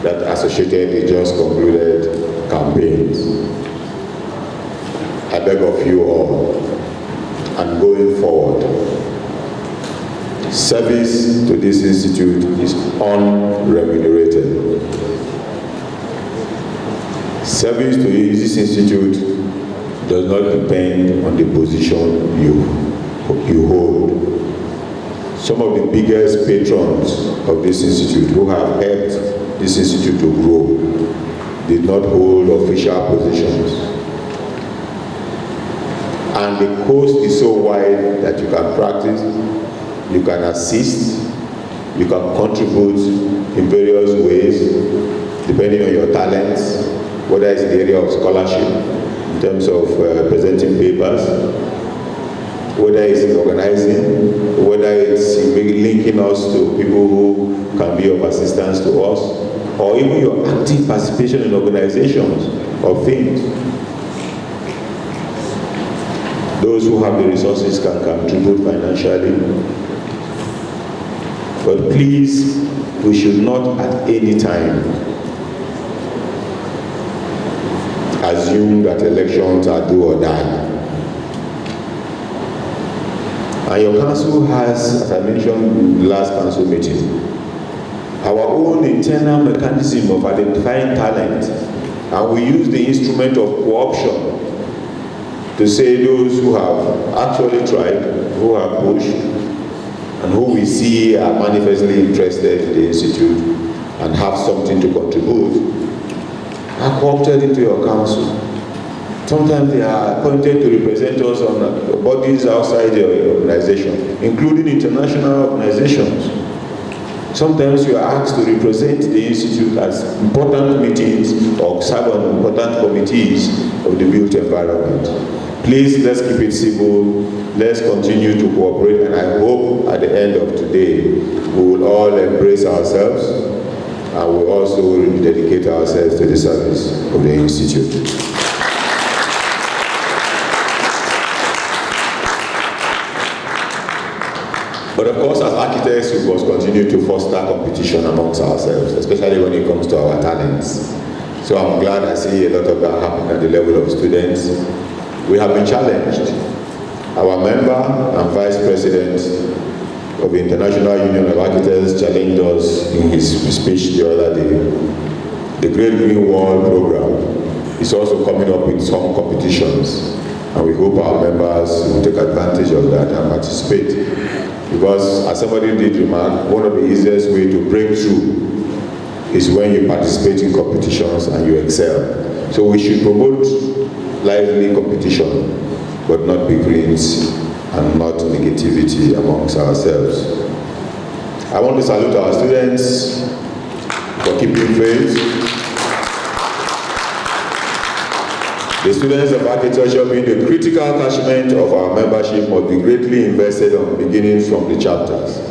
Speaker 2: that associated with just concluded campaigns. I beg of you all, and going forward, service to this institute is unremunerated. Service to this institute does not depend on the position you hold. Some of the biggest patrons of this institute who have helped this institute to grow did not hold official positions. And the coast is so wide that you can practice, you can assist, you can contribute in various ways, depending on your talents, whether it's in the area of scholarship, in terms of presenting papers, whether it's in organizing, whether it's in linking us to people who can be of assistance to us, or even your active participation in organizations of things. Those who have the resources can contribute financially. But please, we should not at any time assume that elections are do or die. And your council has, as I mentioned in the last council meeting, our own internal mechanism of identifying talent, and we use the instrument of co-option to say those who have actually tried, who have pushed, and who we see are manifestly interested in the institute and have something to contribute, are co-opted into your council. Sometimes they are appointed to represent us on bodies outside the organization, including international organizations. Sometimes you are asked to represent the institute at important meetings or serve on important committees of the built environment. Please, let's keep it civil. Let's continue to cooperate, and I hope at the end of today we will all embrace ourselves and we will also dedicate ourselves to the service of the institute. But of course, as architects, we must continue to foster competition amongst ourselves, especially when it comes to our talents. So I'm glad I see a lot of that happening at the level of students. We have been challenged. Our member and vice president of the International Union of Architects challenged us in his speech the other day. The Great Green Wall program is also coming up with some competitions, and we hope our members will take advantage of that and participate. Because, as somebody did remark, one of the easiest way to break through is when you participate in competitions and you excel. So we should promote lively competition, but not bickerings and not negativity amongst ourselves. I want to salute our students for keeping faith. The students of architecture, being the critical catchment of our membership, must be greatly invested on beginning from the chapters.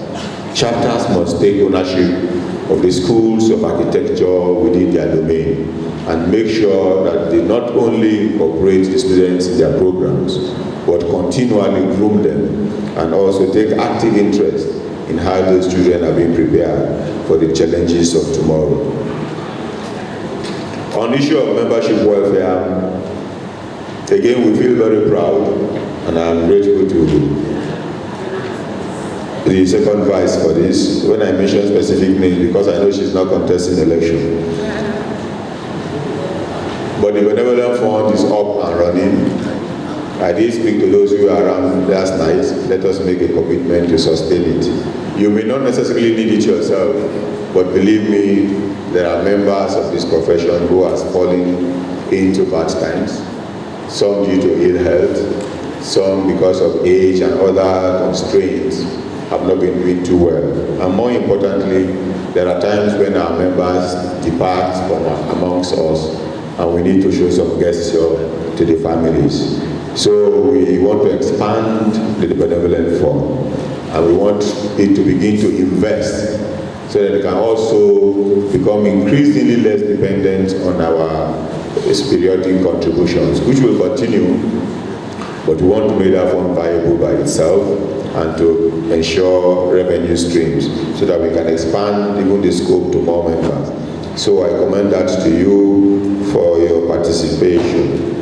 Speaker 2: Chapters must take ownership of the schools of architecture within their domain and make sure that they not only operate the students in their programs, but continually groom them and also take active interest in how those children are being prepared for the challenges of tomorrow. On the issue of membership welfare, again, we feel very proud, and I'm grateful to the second vice for this. When I mention specific names, because I know she's not contesting election. But the benevolent fund is up and running. I did speak to those who were around last night. Let us make a commitment to sustain it. You may not necessarily need it yourself, but believe me, there are members of this profession who are falling into bad times. some due to ill health, some because of age and other constraints have not been doing too well. And more importantly, there are times when our members depart from amongst us and we need to show some gesture to the families. So we want to expand the benevolent fund and we want it to begin to invest so that it can also become increasingly less dependent on our periodic contributions, which will continue, but we want to make that fund viable by itself and to ensure revenue streams so that we can expand even the scope to more members. So I commend that to you for your participation.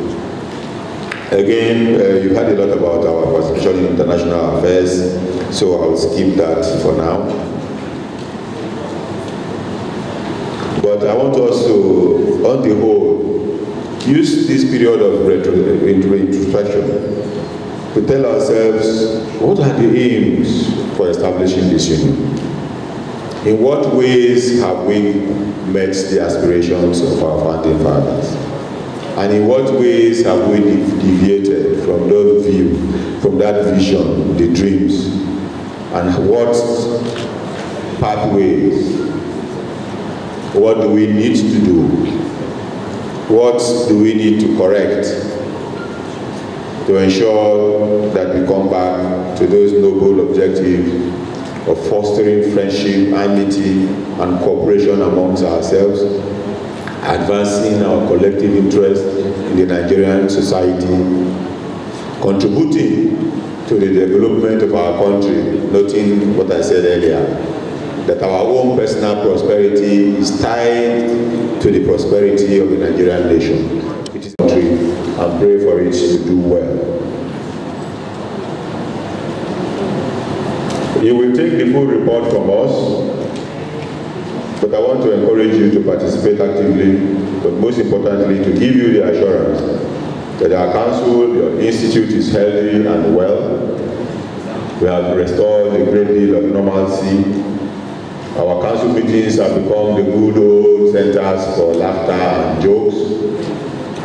Speaker 2: Again, you've heard a lot about our participation in international affairs, so I'll skip that for now. But I want us to, on the whole, use this period of introspection to tell ourselves what are the aims for establishing this union. In what ways have we met the aspirations of our founding fathers? And in what ways have we deviated from those views, from that vision, the dreams? And what pathways? What do we need to do? What do we need to correct to ensure that we come back to those noble objectives of fostering friendship, amity, and cooperation amongst ourselves, advancing our collective interest in the Nigerian society, contributing to the development of our country, noting what I said earlier, that our own personal prosperity is tied to the prosperity of the Nigerian nation. It is a country, and pray for it to do well. You will take the full report from us, but I want to encourage you to participate actively, but most importantly, to give you the assurance that our council, your institute is healthy and well. We have restored a great deal of normalcy. Our council meetings have become the good old centers for laughter and jokes.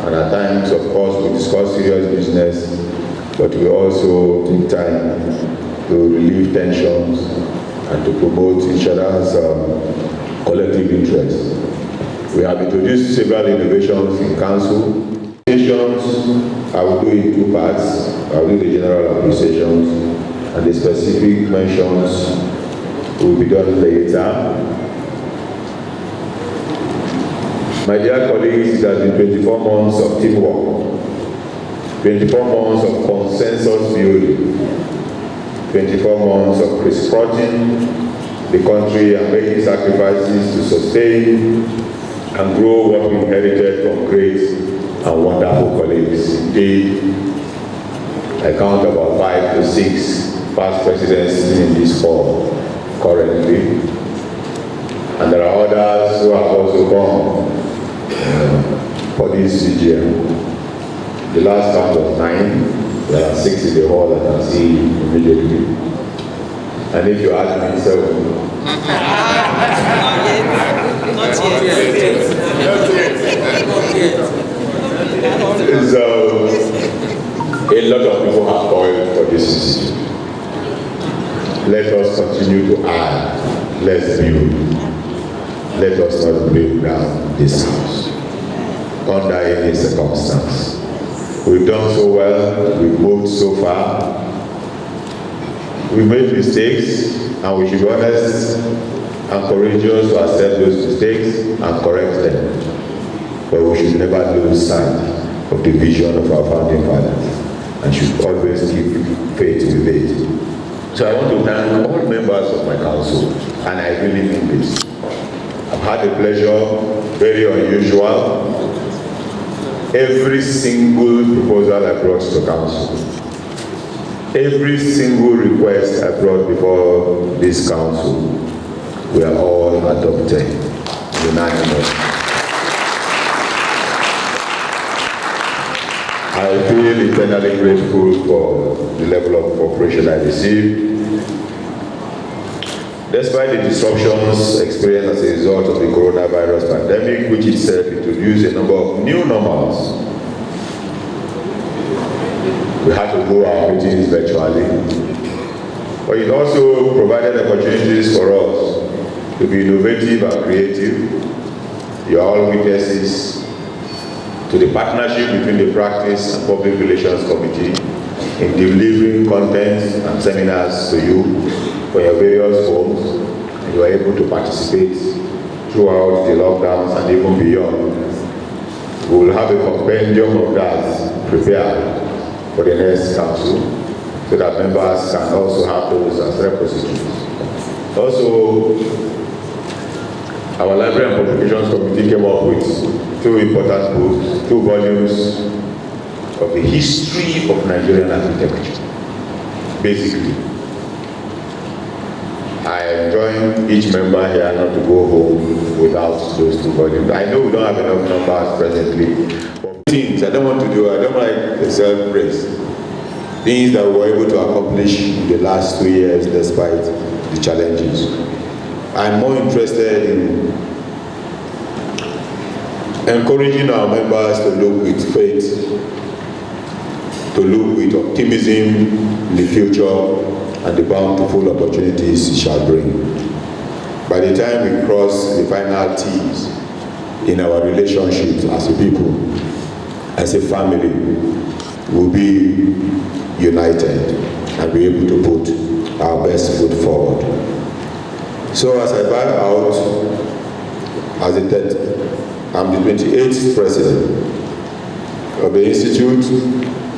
Speaker 2: And at times, of course, we discuss serious business, but we also take time to relieve tensions and to promote each other's collective interests. We have introduced several innovations in council. I will do in two parts. I will do the general appreciations and the specific mentions will be done later. My dear colleagues, it has been 24 months of teamwork, 24 months of consensus building, 24 months of crisscrossing the country and making sacrifices to sustain and grow what we inherited from great and wonderful colleagues. Indeed, I count about 5 to 6 past presidents in this hall currently, and there are others who have also come for this CGM. The last count of 9, there are 6 in the hall that I see immediately. And if you add me, 7. So, a lot of people have toiled for this institute. Let us continue to add. Let's build. Let us not break down this house under any circumstance. We've done so well. We've moved so far. We made mistakes, and we should be honest and courageous to accept those mistakes and correct them. But we should never lose sight of the vision of our founding fathers and should always keep faith with it. So I want to thank all members of my council, and I really mean this. I've had the pleasure, very unusual, every single proposal I brought to council, every single request I brought before this council, we are all adopted, unanimous. I feel eternally grateful for the level of cooperation I received. Despite the disruptions experienced as a result of the coronavirus pandemic, which itself introduced a number of new normals, we had to do our meetings virtually. But it also provided opportunities for us to be innovative and creative. You are all witnesses to the partnership between the Practice and Public Relations Committee in delivering content and seminars to you for your various homes, and you are able to participate throughout the lockdowns and even beyond. We will have a compendium of that prepared for the next council so that members can also have those as repositories. Also, our Library and Publications Committee came up with 2 important books, 2 volumes of the history of Nigerian architecture. Basically, I enjoin each member here not to go home without those 2 volumes. I know we don't have enough numbers presently, but things I don't want to do, I don't like the self-praise. Things that we were able to accomplish in the last 2 years despite the challenges. I'm more interested in encouraging our members to look with faith, to look with optimism in the future and the bountiful opportunities it shall bring. By the time we cross the final T's in our relationships as a people, as a family, we'll be united and be able to put our best foot forward. So as I bow out as I'm the 28th president of the Institute.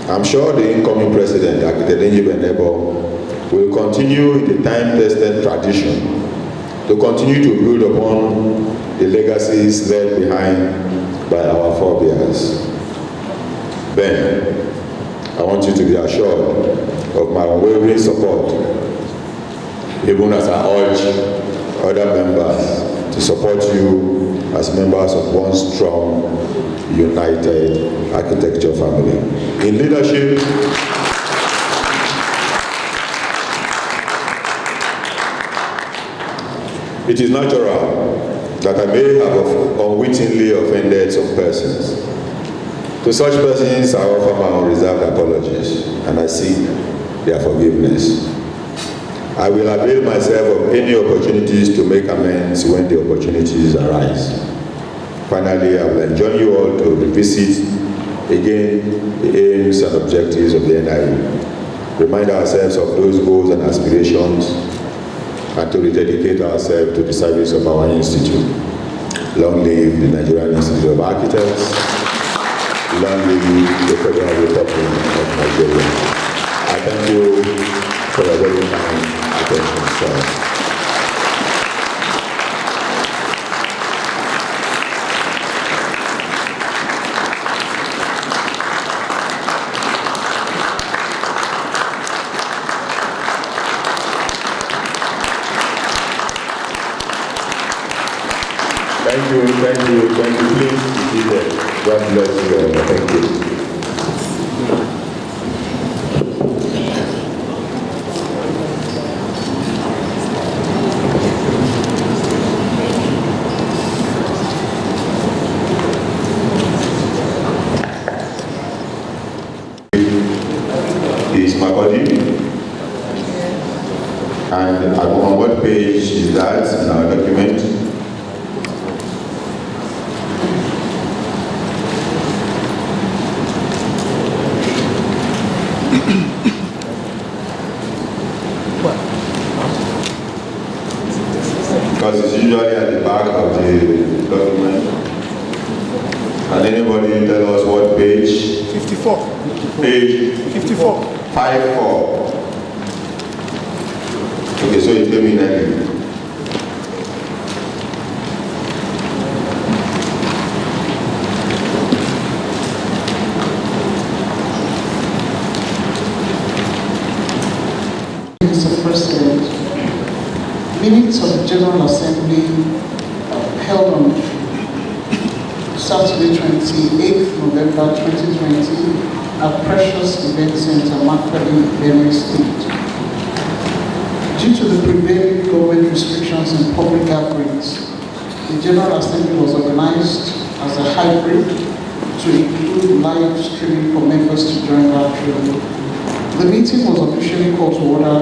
Speaker 2: I'm sure the incoming president, Architect Benebo, will continue in the time-tested tradition to continue to build upon the legacies left behind by our forebears. Ben, I want you to be assured of my unwavering support, even as I urge other members to support you as members of one strong, united architecture family. In leadership, it is natural that I may have unwittingly offended some persons. To such persons, I offer my unreserved apologies, and I seek their forgiveness. I will avail myself of any opportunities to make amends when the opportunities arise. Finally, I will enjoin you all to revisit again the aims and objectives of the NIE. Remind ourselves of those goals and aspirations, and to rededicate ourselves to the service of our institute. Long live the Nigerian Institute of Architects. Long live the Federal Republic of Nigeria. I thank you for a very kind attention, sir. Thank you. Please be seated. God bless you all. Thank you. Is my body, and on what page is that in our document? Because it's usually at the back of the document. Can anybody tell us what page?
Speaker 7: 54.
Speaker 2: Page
Speaker 7: 54.
Speaker 2: 54. Okay, so it's going to be negative.
Speaker 1: Mr. President, minutes of the General Assembly held on Saturday, 28th November 2020 at Precious Event Center, Makwali, Benue State. Due to the prevailing government restrictions and public gatherings, the General Assembly was organized as a hybrid to include live streaming for members to join virtually. The meeting was officially called to order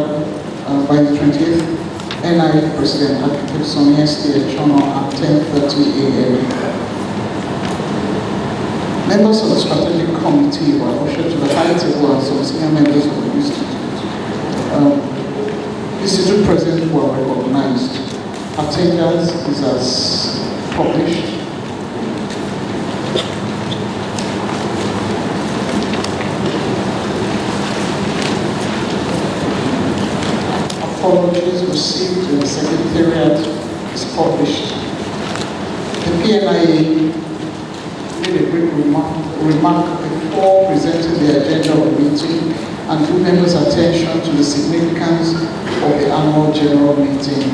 Speaker 1: by the 20th NI President Architect Sonny Estiachono at 10:30 a.m. Members of the Strategic Committee were ushered to the high table and some senior members of the Institute. Institute President were recognized. Attendance is as published. Apologies received in the Secretariat is published. The PNIA made a brief remark before presenting the agenda of the meeting and drew members' attention to the significance of the annual general meeting.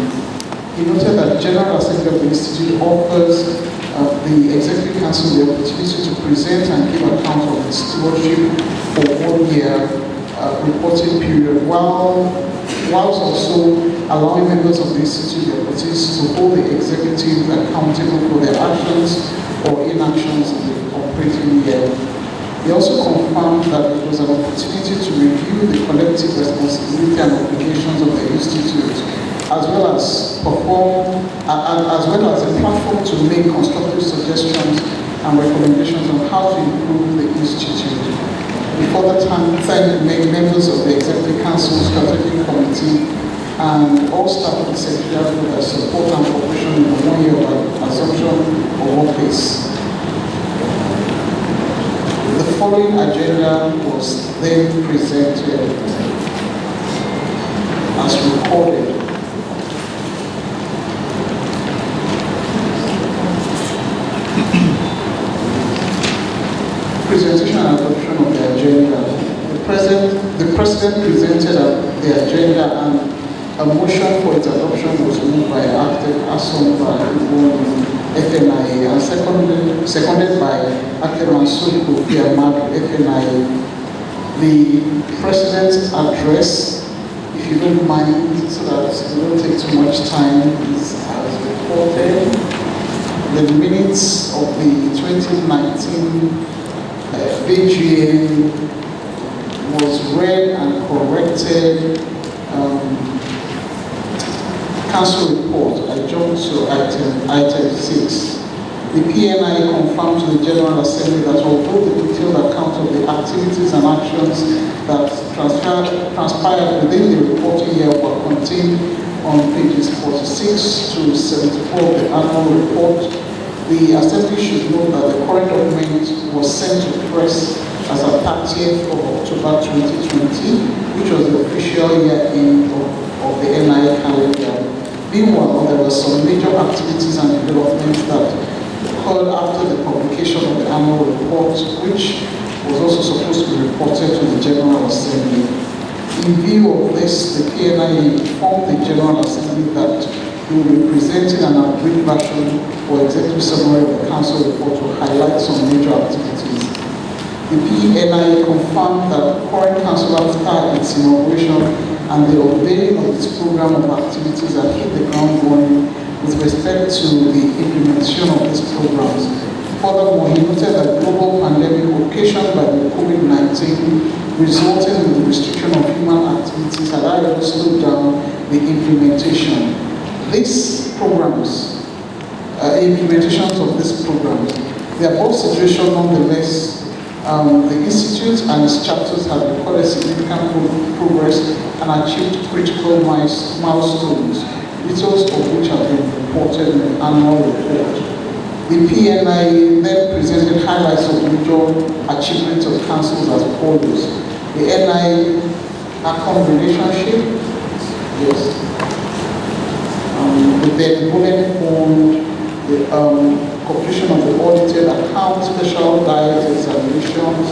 Speaker 1: He noted that the General Assembly of the Institute offers the Executive Council the opportunity to present and give account of its stewardship for 1 year reporting period, whilst also allowing members of the Institute the opportunity to hold the executive accountable for their actions or inactions in the operating year. He also confirmed that it was an opportunity to review the collective responsibility and obligations of the Institute, as well as a platform to make constructive suggestions and recommendations on how to improve the Institute. Before that time, thank members of the Executive Council, Strategic Committee, and all staff of the Secretariat for their support and cooperation in the 1 year of assumption of office. The following agenda was then presented as recorded. Presentation and adoption of the agenda. The President presented the agenda and a motion for its adoption was moved by Architect Asomba FNIA and seconded by Architect Mansour Kofi Ahmad FNIA. The President's address, if you don't mind, so that we don't take too much time, is as reported. The minutes of the 2019 VGA was read and corrected. Council report, I jumped to item 6. The PNI confirmed to the General Assembly that although the detailed account of the activities and actions that transpired within the reporting year were contained on pages 46 to 74 of the annual report, the Assembly should note that the current document was sent to press as at 30th of October 2020, which was the official year end of the NI calendar. Meanwhile, there were some major activities and developments that occurred after the publication of the annual report, which was also supposed to be reported to the General Assembly. In view of this, the PNI informed the General Assembly that we will be presenting an abridged version or executive summary of the Council report to highlight some major activities. The PNI confirmed that the current Council, after its inauguration and the unveiling of its program of activities, had hit the ground running with respect to the implementation of these programs. Furthermore, he noted that global pandemic occasioned by the COVID-19 resulting in the restriction of human activities had either slowed down the implementation. These programs, implementations of these programs, the above situation nonetheless, the Institute and its chapters have recorded significant progress and achieved critical milestones, details of which have been reported in the annual report. The PNI then presented highlights of major achievements of councils as follows. The NI-ACOM relationship, yes. The benevolent fund, the completion of the audited account, special diet examinations,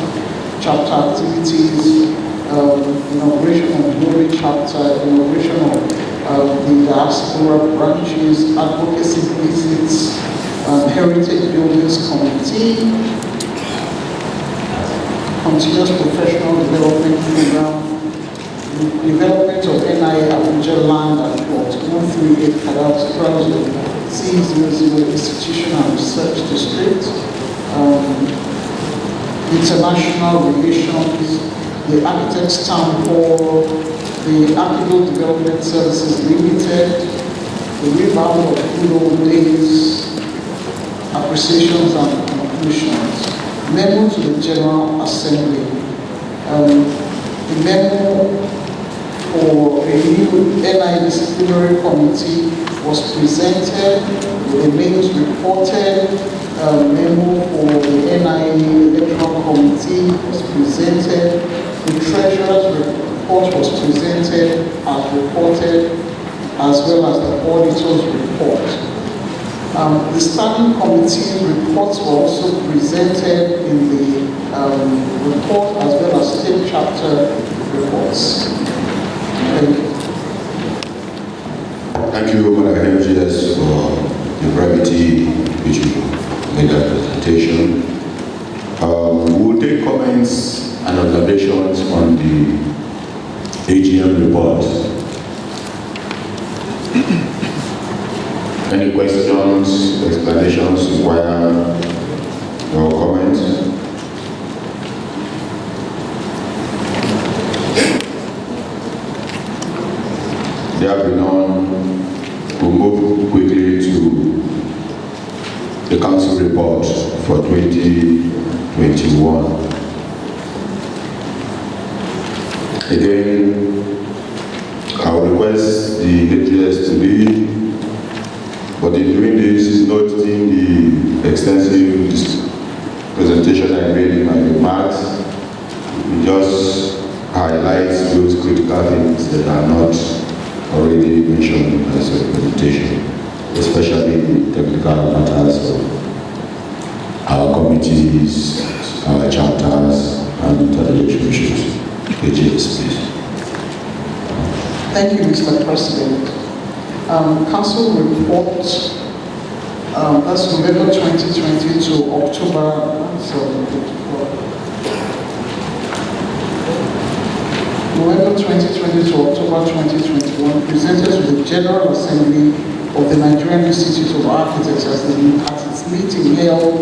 Speaker 1: chapter activities, inauguration of the Glory chapter, inauguration of the diaspora branches, advocacy visits, heritage buildings committee, continuous professional development program, development of NI Abuja land and plot 138 Kadaz C00 Institution and Research District, international relations, the Architects Town Hall, the Architectural Development Services Limited, the rebound of good old days, appreciations and conclusions. Memo to the General Assembly. The memo for a new NI disciplinary committee was presented, the names reported, memo for the NI electoral committee was presented, the treasurer's report was presented as reported, as well as the auditor's report. The standing committee's reports were also presented in the report, as well as state chapter reports. Thank you.
Speaker 2: Thank you, Madam MGS, for the brevity which you made that presentation. We'll take comments and observations on the AGM report. Any questions, explanations, require or comments? There have been none. We'll move quickly to the council report for 2021. Again, I'll request the HGS to lead, but in doing this, noting the extensive presentation I made in my remarks, we just highlight those critical things that are not already mentioned as a presentation, especially the technical matters of our committees, our chapters, and interrelated issues. AGS, please.
Speaker 1: Thank you, Mr. President. Council report, that's November 2020 to October, November 2020 to October 2021, presented to the General Assembly of the Nigerian Institute of Architects at its meeting held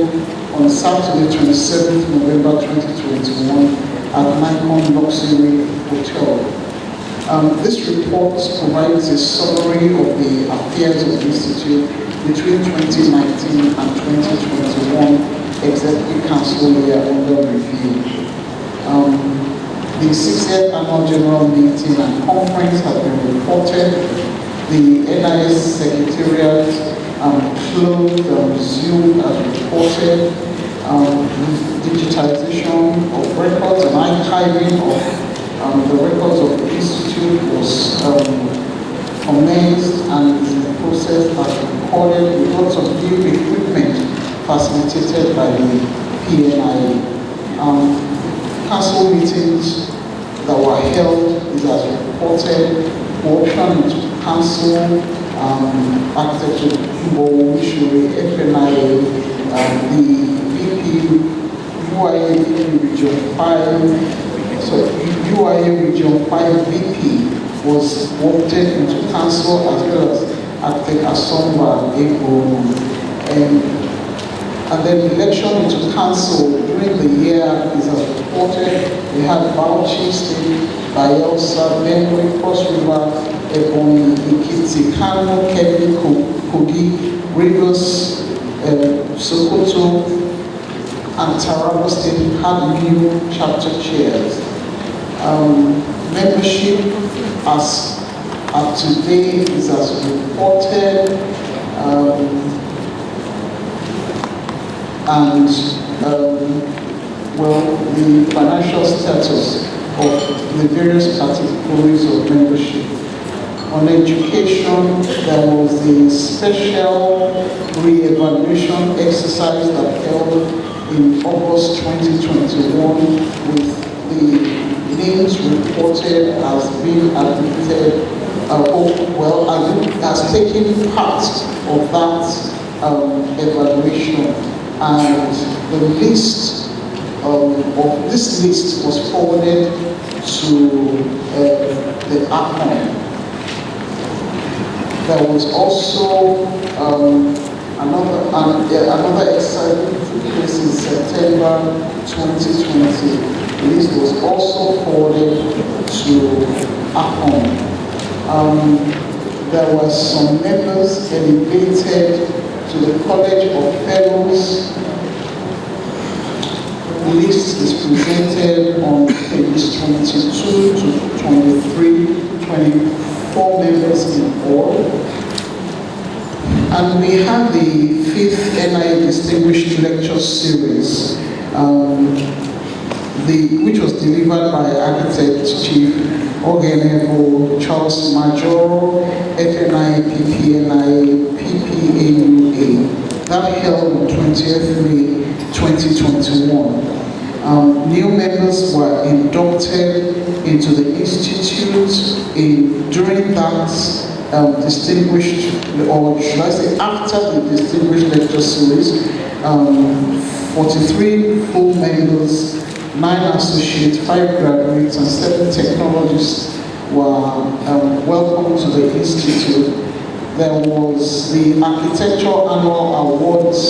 Speaker 1: on Saturday, 27th November 2021 at Nikon Luxury Hotel. This report provides a summary of the affairs of the Institute between 2019 and 2021 Executive Council year under review. The 60th Annual General Meeting and Conference have been reported. The NIS Secretariat closed and resumed as reported. Digitization of records and archiving of the records of the Institute was commenced and is in the process as recorded with lots of new equipment facilitated by the PNIA. Council meetings that were held is as reported, workshop into council, architecture, Missouri, FNIA, the VP, UIA Region 5, so UIA Region 5 VP was voted into council, as well as Architect Asomba Ego. And then election into council during the year is as reported. We had Bauchi State, Bayelsa, Benue, Cross River, Ebonyi, Ikiti, Kano, Kebbi, Kogi, Rivers, Sokoto, and Taraba State had new chapter chairs. Membership as of today is as reported. Well, the financial status of the various categories of membership. On education, there was a special re-evaluation exercise that held in August 2021 with the names reported as being admitted, as taking part of that evaluation. And the list of this list was forwarded to the ACON. There was also Another exciting took place in September 2020. This was also forwarded to ACOM. There were some members elevated to the College of Fellows. The list is presented on pages 22 to 23, 24 members in all. And we have the 5th NIA Distinguished Lecture Series, which was delivered by Architect Chief Ogenevo Charles Major, FNI, PPNI, PPAUA. That held on 20th May 2021. New members were inducted into the Institute during that distinguished, or should I say after the Distinguished Lecture Series. 43 full members, 9 associates, 5 graduates, and 7 technologists were welcomed to the Institute. There was the Architecture Annual Awards,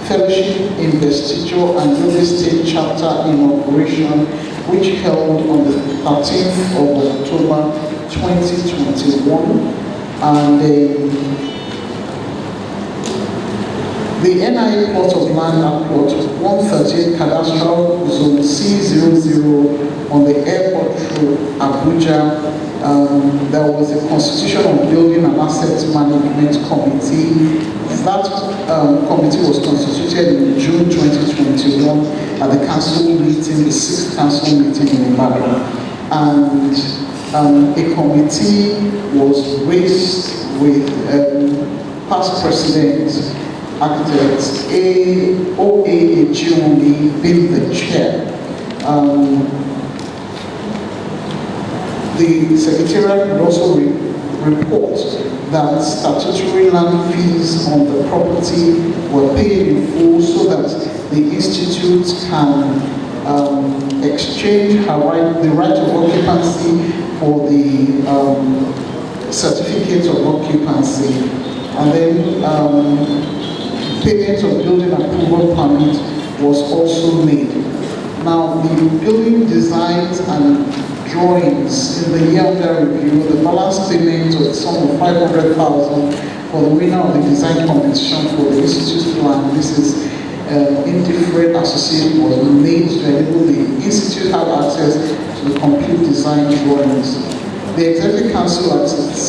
Speaker 1: Fellowship, Investiture, and Real Estate Chapter inauguration, which held on the 13th of October 2021. And the NIA plot of land at plot 138 Cadastral Zone C00 on the Airport Road, Abuja. There was a Constitution of Building and Asset Management Committee. That committee was constituted in June 2021 at the council meeting, the 6th council meeting in Ibadan. And a committee was raised with past president, architect O.A. Ejiwumi being the chair. The Secretariat would also report that statutory land fees on the property were paid in full so that the Institute can exchange the right of occupancy for the certificate of occupancy. And then payment of building approval permit was also made. Now, the building designs and drawings in the year under review, the balance payment of the sum of 500,000 for the winner of the design competition for the Institute's plan. This is indifferent associate was made to enable the Institute have access to the complete design drawings. The Executive Council at its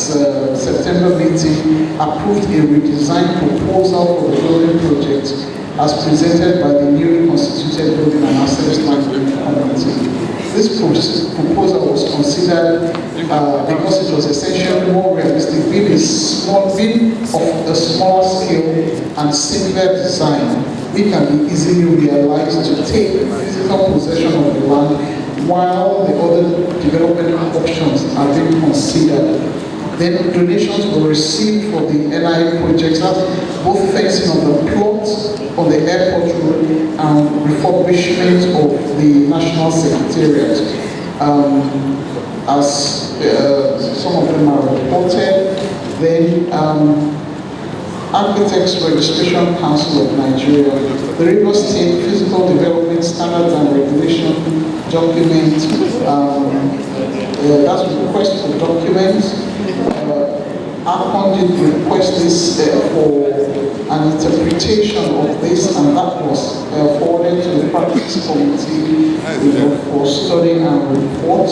Speaker 1: September meeting approved a redesign proposal for the building project as presented by the newly constituted Building and Assets Management Committee. This proposal was considered because it was essentially more realistic, being of a smaller scale and simpler design. It can be easily realized to take physical possession of the land while the other development options are being considered. Then donations were received for the NIA projects, both fencing of the plot on the airport road and refurbishment of the National Secretariat. As some of them are reported, then Architects Registration Council of Nigeria, the Rivers State Physical Development Standards and Regulation document, that's a request for documents. ACON did request this for an interpretation of this, and that was forwarded to the Practice Committee for study and report.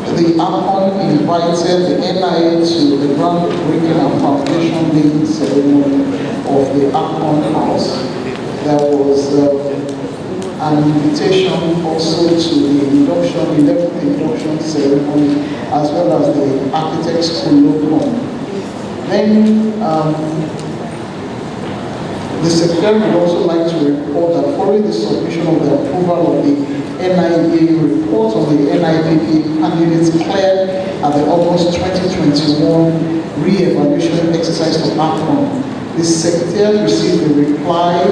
Speaker 1: The ACON invited the NIA to the groundbreaking and foundation laying ceremony of the ACON House. There was an invitation also to the 11th induction ceremony, as well as the Architects Colloquium. Then the Secretary would also like to report that following the submission of the approval of the NIA report on the NIPP candidates cleared at the August 2021 re-evaluation exercise of ACON, the Secretary received a reply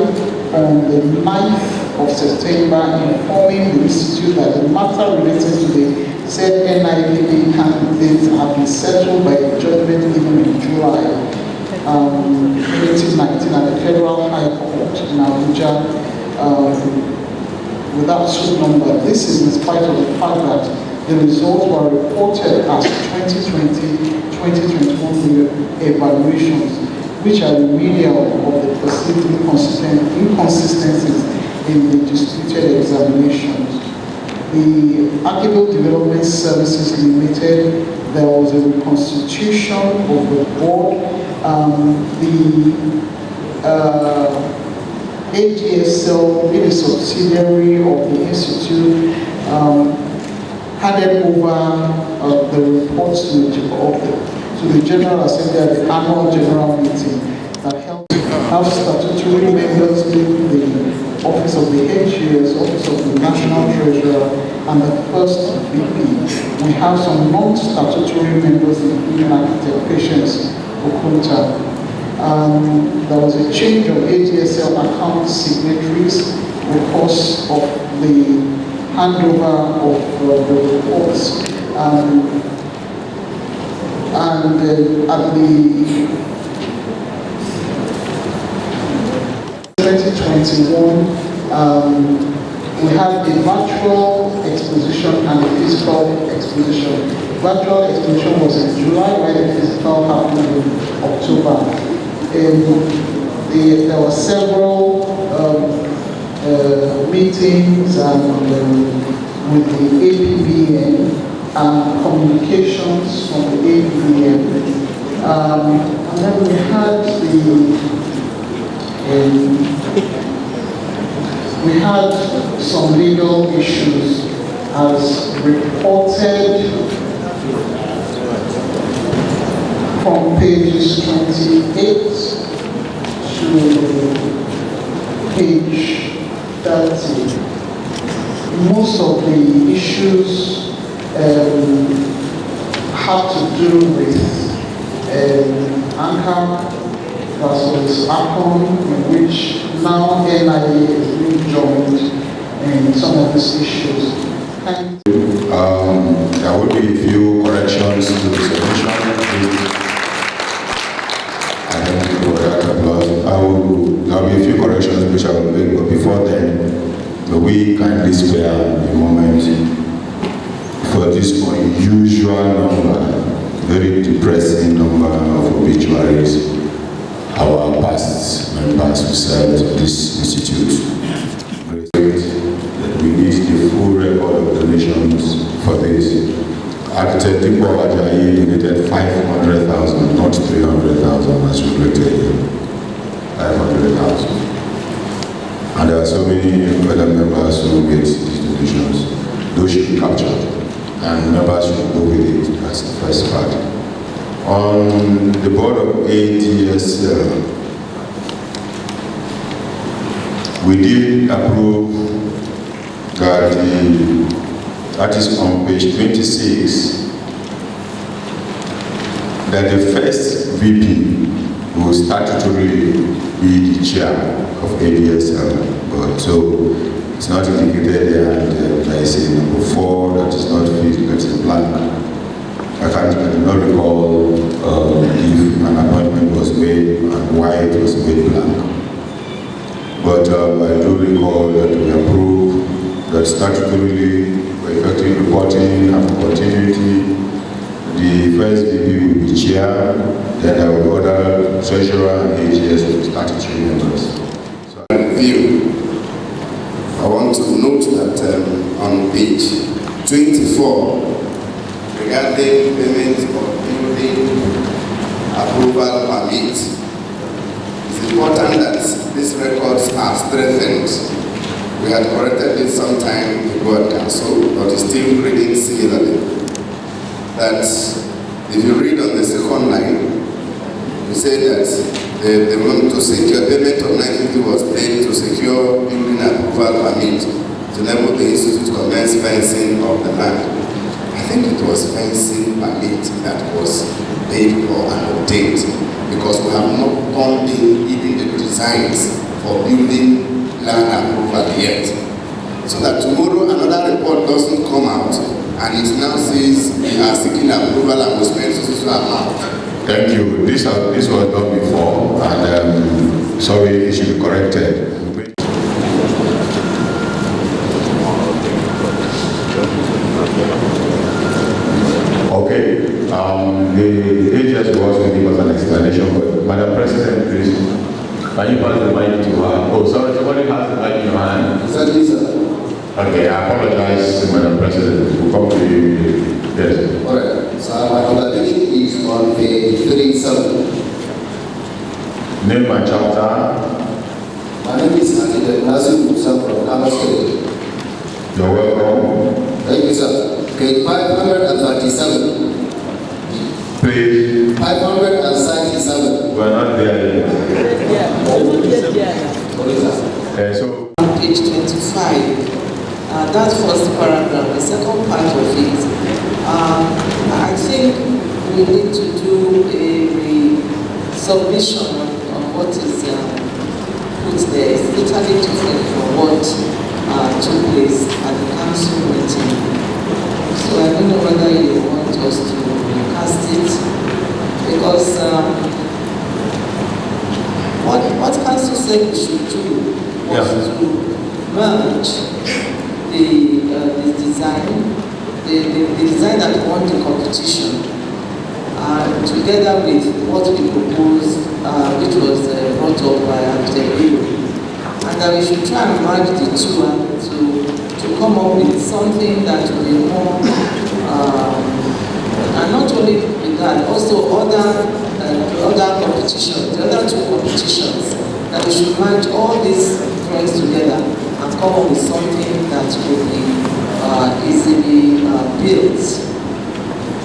Speaker 1: on the 9th of September informing the Institute that the matter related to the said NIPP candidates have been settled by a judgment given in July. 2019 at the Federal High Court in Abuja without suit number. This is in spite of the fact that the results were reported as 2020-2021 evaluations, which are remedial of the perceived inconsistencies in the disputed examinations. The Architectural Development Services Limited, there was a reconstitution of the board. The AGSL, being a subsidiary of the institute, handed over the reports to the General Assembly at the annual general meeting that helped have statutory members in the Office of the HGS, Office of the National Treasurer, and the first VP. We have some non-statutory members, including Architect Patience Okunta. There was a change of AGSL account signatories because of the handover of the reports. At the 2021, we had a virtual exposition and a physical exposition. Virtual exposition was in July, while the physical happened in October. There were several meetings with the APBN and communications from the APBN. And then we had some legal issues as reported from pages 28 to page 30. Most of the issues have to do with ANCA versus ACON, in which now NIA is being joined in some of these issues.
Speaker 2: There will be a few corrections to the submission. I thank you for that applause. There will be a few corrections which I will make, but before then, we kindly spare a moment for this unusual number, very depressing number of obituaries. Our past members who served this institute. We need the full record of donations for this. Architect Tikpo Ajayi donated 500,000, not 300,000 as reflected here. 500,000. And there are so many other members who get these donations. Those should be captured. And members should go with it. That's the first part. On the board of ADSL, we did approve that that is on page 26, that the first VP will statutorily be the chair of ADSL. But so it's not indicated there, and there is a number 4 that is not filled, that's a blank. I do not recall if an appointment was made and why it was made blank. But I do recall that we approved that statutorily, for effective reporting and for continuity, the first VP will be chair, then there will be other treasurer and AGS will be statutory members. So,
Speaker 13: review. I want to note that on page 24, regarding payment of building approval permit, it's important that these records are strengthened. We had corrected it sometime ago at council, but it's still reading similarly. That if you read on the second line, you say that the want to secure payment of 950 was paid to secure building approval permit to enable the institute to commence fencing of the land. I think it was fencing permit that was paid for and obtained, because we have not done even the designs for building land approval yet. So that tomorrow another report doesn't come out and it now says we are seeking approval and we spend so amount.
Speaker 2: Thank you. This was done before, and sorry, it should be corrected. Okay. The AGS was going to give us an explanation, but Madam President, please, can you pass the mic to her? Oh, sorry, somebody has the mic in your hand. Okay, I apologize, Madam President. We'll come to you. Yes.
Speaker 13: All right. So my obligation is on page 37.
Speaker 2: Name and chapter.
Speaker 13: My name is Nazir Musa from Kano State.
Speaker 2: You're welcome.
Speaker 13: Thank you, sir. Page 537.
Speaker 2: Page
Speaker 13: 537.
Speaker 2: We are not there yet. So
Speaker 8: page 25. That first paragraph, the second part of it, I think we need to do a submission on what is put there. It's totally different from what took place at the council meeting. So I don't know whether you want us to recast it, because what council said we should do was to merge the design, the design that won the competition, together with what we proposed, which was brought up by Architect Bill, and that we should try and merge the two and to come up with something that will be more, and not only with that, also other competitions, the other two competitions, that we should merge all these drawings together and come up with something that will be easily built.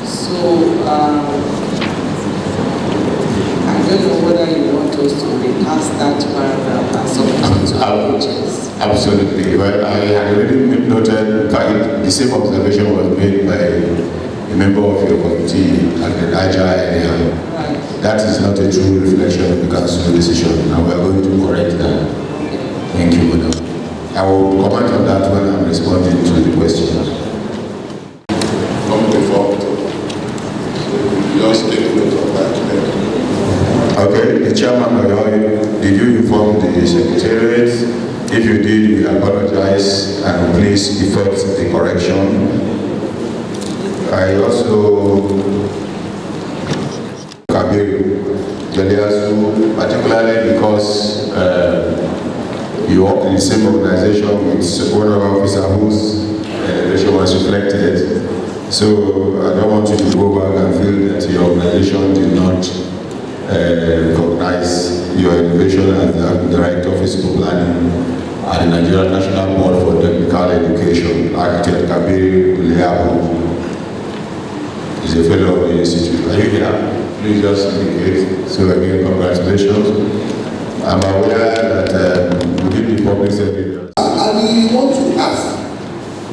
Speaker 8: So I don't know whether you want us to recast that paragraph and submit it to our pages.
Speaker 2: Absolutely. Well, I had already noted that the same observation was made by a member of your committee at the NIGERIAN. That is not a true reflection of the council decision, and we are going to correct that. Thank you, madam. I will comment on that when I'm responding to the questions. Come before, just take note of that. Okay, the chairman, did you inform the secretariat? If you did, we apologize and please effect the correction. I also particularly because you work in the same organization with one of our officers whose elevation was reflected. So I don't want you to go back and feel that your organization did not recognize your elevation as the Director of Physical Planning at the Nigerian National Board for Technical Education. Architect Kabir Uliabu is a fellow of the institute. Are you here? Please just indicate. So again, congratulations. I'm aware that within the public sector.
Speaker 3: And we want to ask,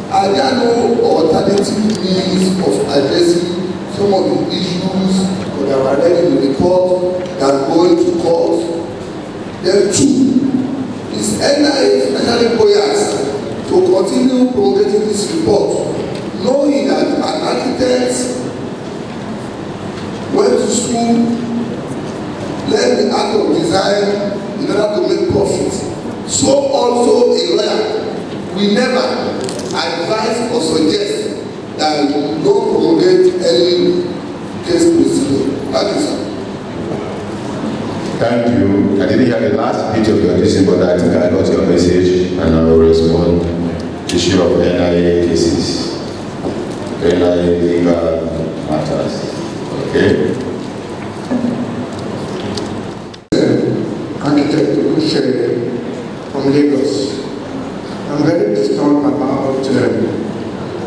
Speaker 3: are there no alternative means of addressing some of the issues that are already in the report than going to court? Then two, is NIA especially buoyant to continue promulgating this report, knowing that an architect went to school, learned the art of design in order to make profit. So also a lawyer will never advise or suggest that you don't promulgate any case procedure. Thank you, sir.
Speaker 2: Thank you. I didn't hear the last bit of your decision, but I think I got your message and I will respond. Issue of NIA cases, NIA legal matters. Okay.
Speaker 3: Architect from Lagos. I'm very disturbed about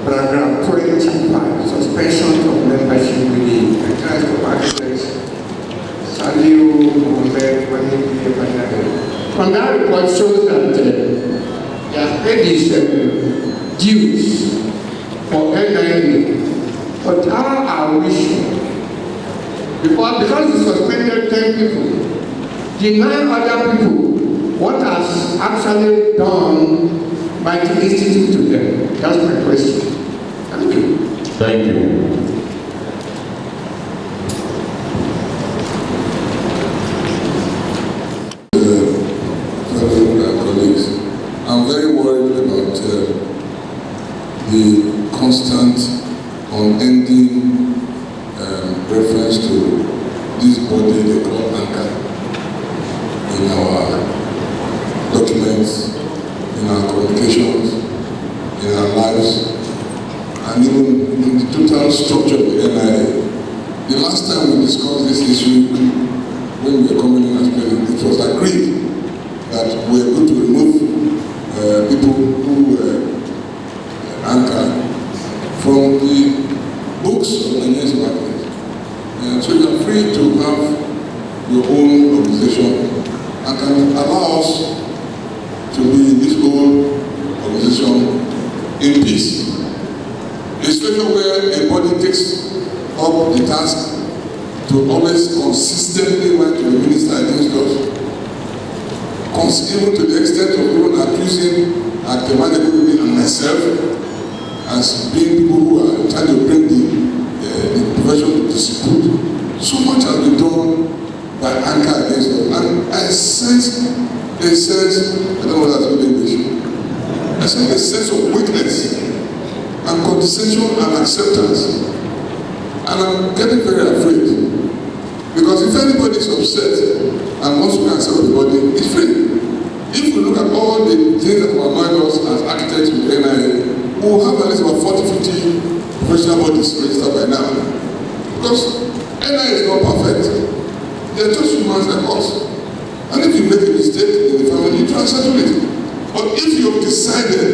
Speaker 3: paragraph 25, suspension of membership with the Enterprise of Architects, Sadio Mohamed Wani. From that report shows that they have paid his dues for NIA. But how are we sure? Because he suspended 10 people, the 9 other people, what has actually done by the institute to them? That's my question. Thank you.
Speaker 2: Thank you.
Speaker 10: thing they call anchor in our documents, in our communications, in our lives, and even in the total structure of the NIA. The last time we discussed this issue, when we were coming in as president, it was agreed that we are going to remove people who anchor from the books of the Nigerian market. So you are free to have your own organization and can allow us to be in this whole organization in peace. A situation where a body takes up the task to always consistently write to the minister against us, even to the extent of even accusing Akemade and myself as being people who are trying to bring the profession to dispute. So much has been done by anchor against us. And I sense a sense, I don't know what that's good English, I sense a sense of weakness and condescension and acceptance. And I'm getting very afraid. Because if anybody is upset and wants to accept the body, it's free. If we look at all the things that will annoy us as architects with NIA, we will have at least about 40-50 professional bodies registered by now. Because NIA is not perfect. They are just humans like us. And if you make a mistake in the family, you try to settle it. But if you have decided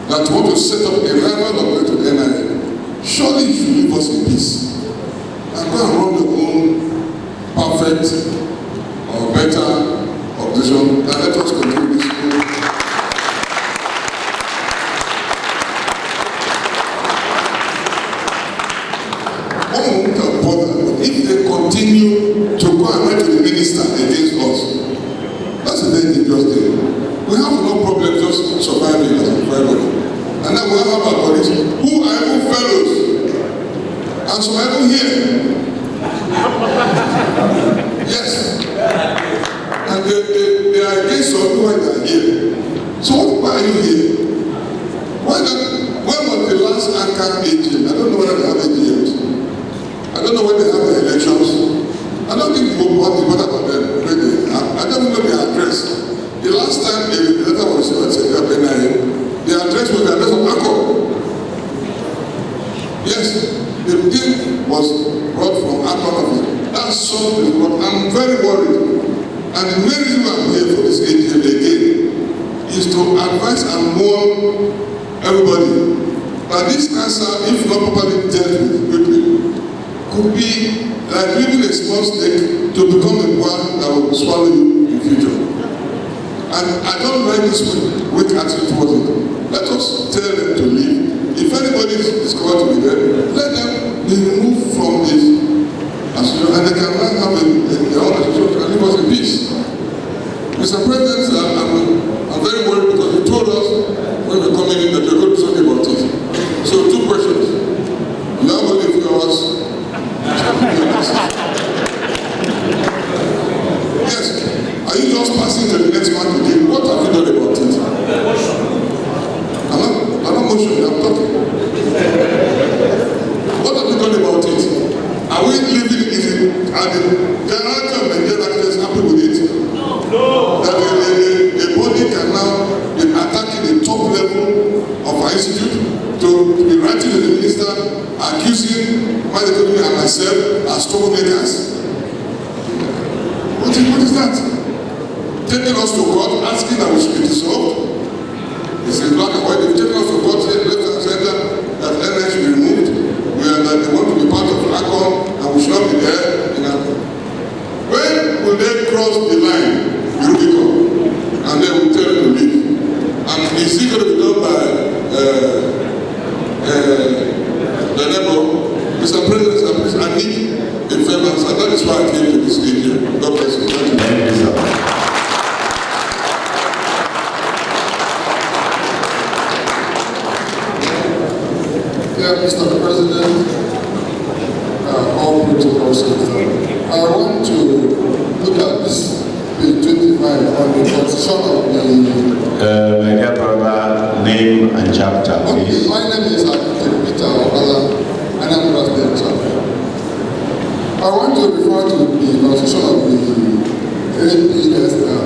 Speaker 10: that you want to set up a rival of to NIA, surely you should leave us in peace. And go and run your own perfect or better organization and let us continue this school. One won't have bothered, but if they continue to go and write to the minister against us, that's a very dangerous thing. We have no problem just surviving as a everybody. And then we have our bodies who are even fellows and surviving here. Yes. And they are against us when they are here. So why are you here? When was the last anchor AGM? I don't know whether they have AGMs. I don't know when they have the elections. I don't think we want to bother about them. I don't know their address. The last time the letter was sent to NIA, the address was the address of ACO. Yes, the thing was brought from ACO office. That's something, but I'm very worried. And the main reason I'm here for this AGM again is to advise and warn everybody that this cancer, if not properly dealt with quickly, could be like leaving a small snake to become a one that will swallow you in the future. And I don't like this weak attitude towards it. Let us tell them to leave. If anybody is discovered to be there, let them be removed from this. And they can have their own association and leave us in peace. Mr. President, I'm very worried because you told us when we were coming in that you're going to do something about it. So 2 questions. You have only a few hours. Yes. Are you just passing to the next man today? What have you done about it? I'm not motioning, I'm talking. What have you done about it? Are we living in it? Are the generality of Nigerian architects happy with it? No. That the body can now be attacking the top level of our institute to be writing to the minister, accusing Madekoni and myself as troublemakers. What is that? Taking us to court, asking that we should be dissolved. It's in black and white. They've taken us to court, saying left and center that NIA should be removed. That they want to be part of ACON and we should not be there. When will they cross the line, Rubicon, and then we'll tell them to leave? And is it going to be done by the neighbor? Mr. President, please, I need a fair answer. That is why I came to this meeting. God bless you. Thank you, sir. Mr. President, all protocols, I want to look at this page 25 on the constitution of the...
Speaker 15: my dear brother, name and chapter, please.
Speaker 10: Okay, my name is Architect Peter Okala, and I'm President. want to refer to the constitution of the APSL.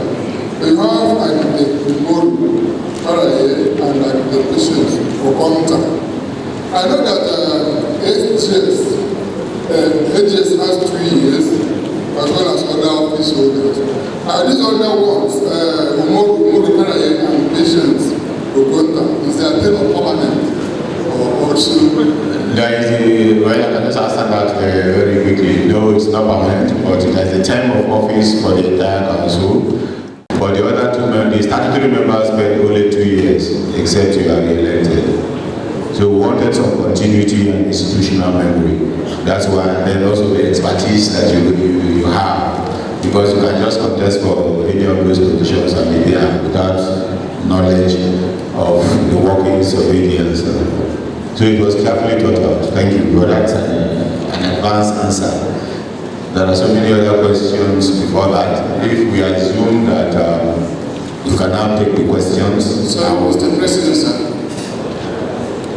Speaker 10: You have architect Moro, and architect Patience for contact. I know that AGS has 2 years, as well as other office holders. These other ones, Moro and Patience for contact, is there a term of permanent or also?
Speaker 15: There is well, I can just answer that very quickly. No, it's not permanent, but there's a term of office for the entire council. For the other 2 members, the statutory members spend only 2 years, except you are re-elected. So we wanted some continuity and institutional memory. That's why, and then also the expertise that you have, because you can just contest for any of those positions and be there without knowledge of the workings of Indians. So it was carefully thought out. Thank you, but that's an advanced answer. There are so many other questions before that. If we assume that you can now take the questions.
Speaker 3: So, Mr. President, sir.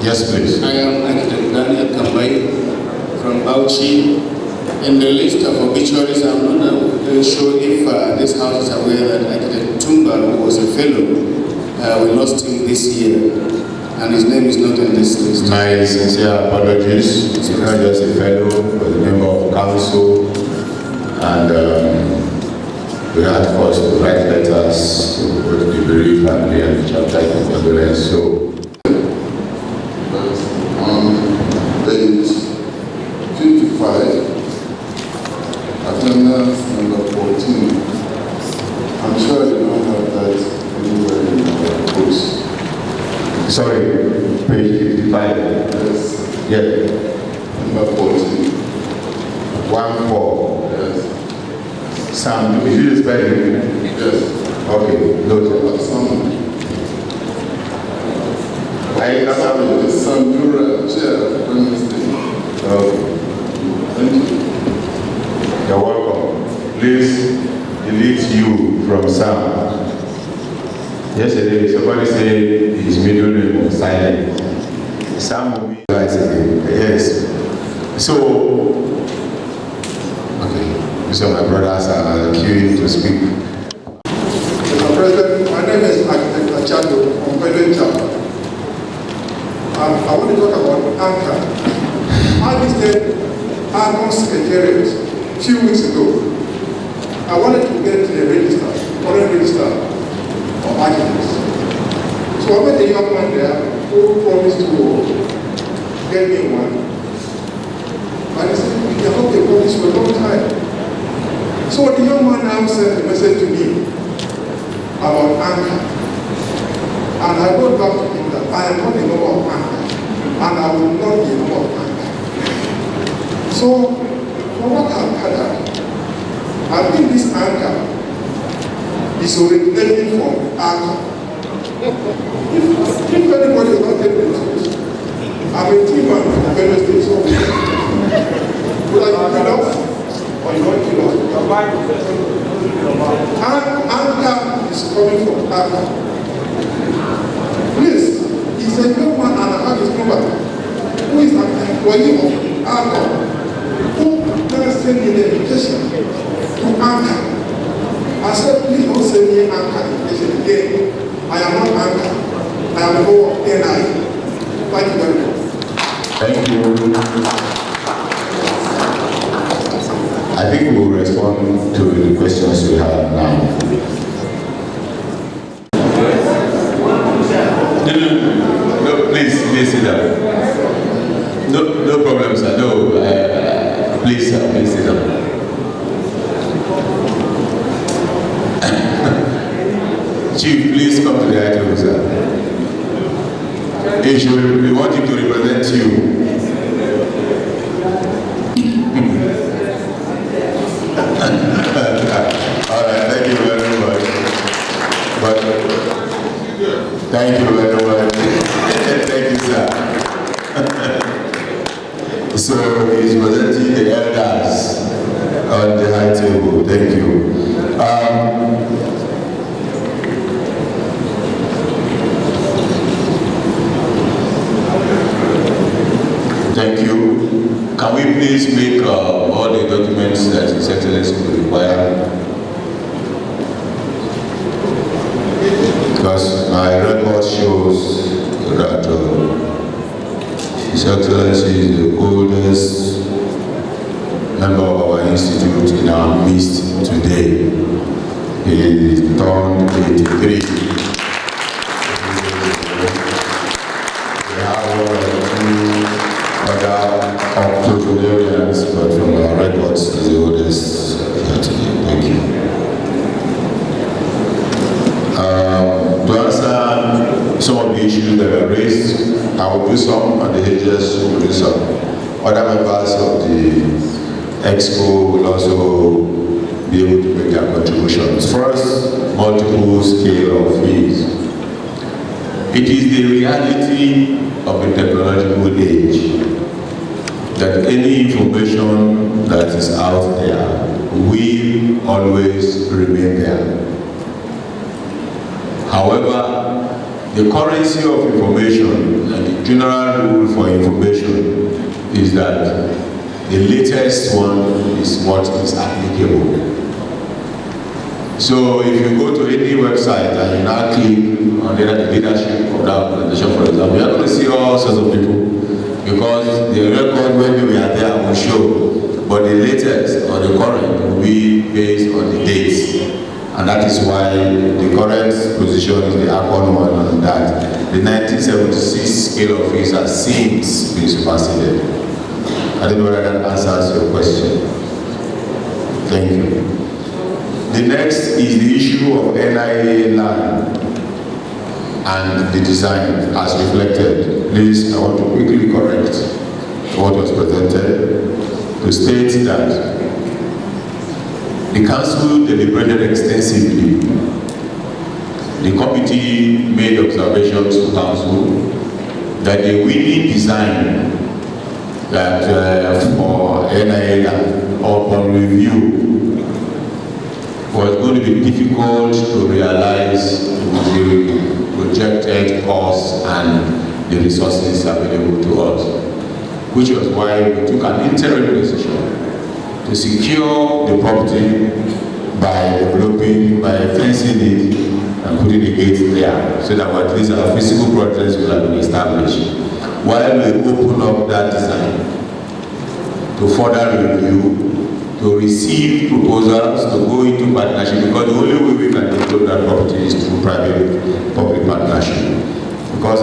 Speaker 15: Yes, please.
Speaker 3: I am Architect Daniel Kambai from Bauchi. In the list of obituaries, I'm not sure if this house is aware that Architect Tumba, who was a fellow, we lost him this year, and his name is not in this list.
Speaker 15: My sincere apologies. He's not just a fellow, but a member of council, and we had first to write letters to both the bereaved family and the chapter condolence. So,
Speaker 10: Page 55, attendance number 14. I'm sure you don't have that anywhere in our books.
Speaker 15: Sorry, page 55.
Speaker 10: Yes.
Speaker 15: Yeah.
Speaker 10: Number 14.
Speaker 15: 1-4.
Speaker 10: Yes.
Speaker 15: Sam, is it the spelling?
Speaker 10: Yes.
Speaker 15: Okay, noted.
Speaker 10: Sam.
Speaker 15: Sam
Speaker 10: Sandura, Chair, Wednesday.
Speaker 15: Okay.
Speaker 10: Thank you.
Speaker 15: You're welcome. Please delete you from Sam. Yesterday, somebody said his middle name was silent. Sam will be right again. Yes. So, okay. So my brothers are queuing to speak.
Speaker 10: Mr. President, my name is Architect Achado from Untitled Chapter. I want to talk about Anchor. I visited Argon's Secretariat a few weeks ago. I wanted to get a register, foreign register of architects. So I met a young man there who promised to get me one. And he said, we have not got this for a long time. So the young man now sent a message to me about Anchor. And I wrote back to him that I am not a member of Anchor, and I will not be a member of Anchor. So, from what I've gathered, I think this Anchor is originating from Anchor. If anybody is not taking the truth, I'm a team man from Benue State, so will I kill us or you won't kill us? Anchor is coming from Anchor. Please, he's a young man and I have his number, who is an employee of Anchor, who can send me the invitation to Anchor. I said, please don't send me Anchor invitation again. I am not Anchor. I am a member of NI. Thank you very much.
Speaker 15: Thank you. I think we will respond to the questions we have now. No, please sit down. No problem, sir. No, please, sir, please sit down. Chief, please come to the item, sir. We want him to represent you. All right, thank you very much. Thank you very much. Thank you, sir. So he's presenting the elders on the high table. Thank you. Thank you. can we please make all the documents that His Excellency will require? Because my record shows that His Excellency is the oldest member of our institute in our midst today. He turned 83. We have one or two other octogenarians, but from our records, he's the oldest today. Thank you. To answer some of the issues that were raised, I will do some, and the ages will do some. Other members of the Expo will also be able to make their contributions. First, multiple scale of fees. It is the reality of the technological age that any information that is out there will always remain there. However, the currency of information and the general rule for information is that the latest one is what is applicable. So if you go to any website and you now click on the leadership of that organization, for example, you're going to see all sorts of people because the record when we are there will show, but the latest or the current will be based on the dates. And that is why the current position is the Accord one on that. The 1976 scale of fees has since been superseded. I don't know whether that answers your question. Thank you. The next is the issue of NIA land and the design as reflected. Please, I want to quickly correct what was presented to state that the council deliberated extensively. The committee made observations to council that the winning design that for NIA upon review was going to be difficult to realize with the projected costs and the resources available to us, which was why we took an interim decision to secure the property by developing, by fencing it and putting the gates there so that at least our physical progress will have been established. While we open up that design to further review, to receive proposals, to go into partnership, because the only way we can develop that property is through private-public partnership. Because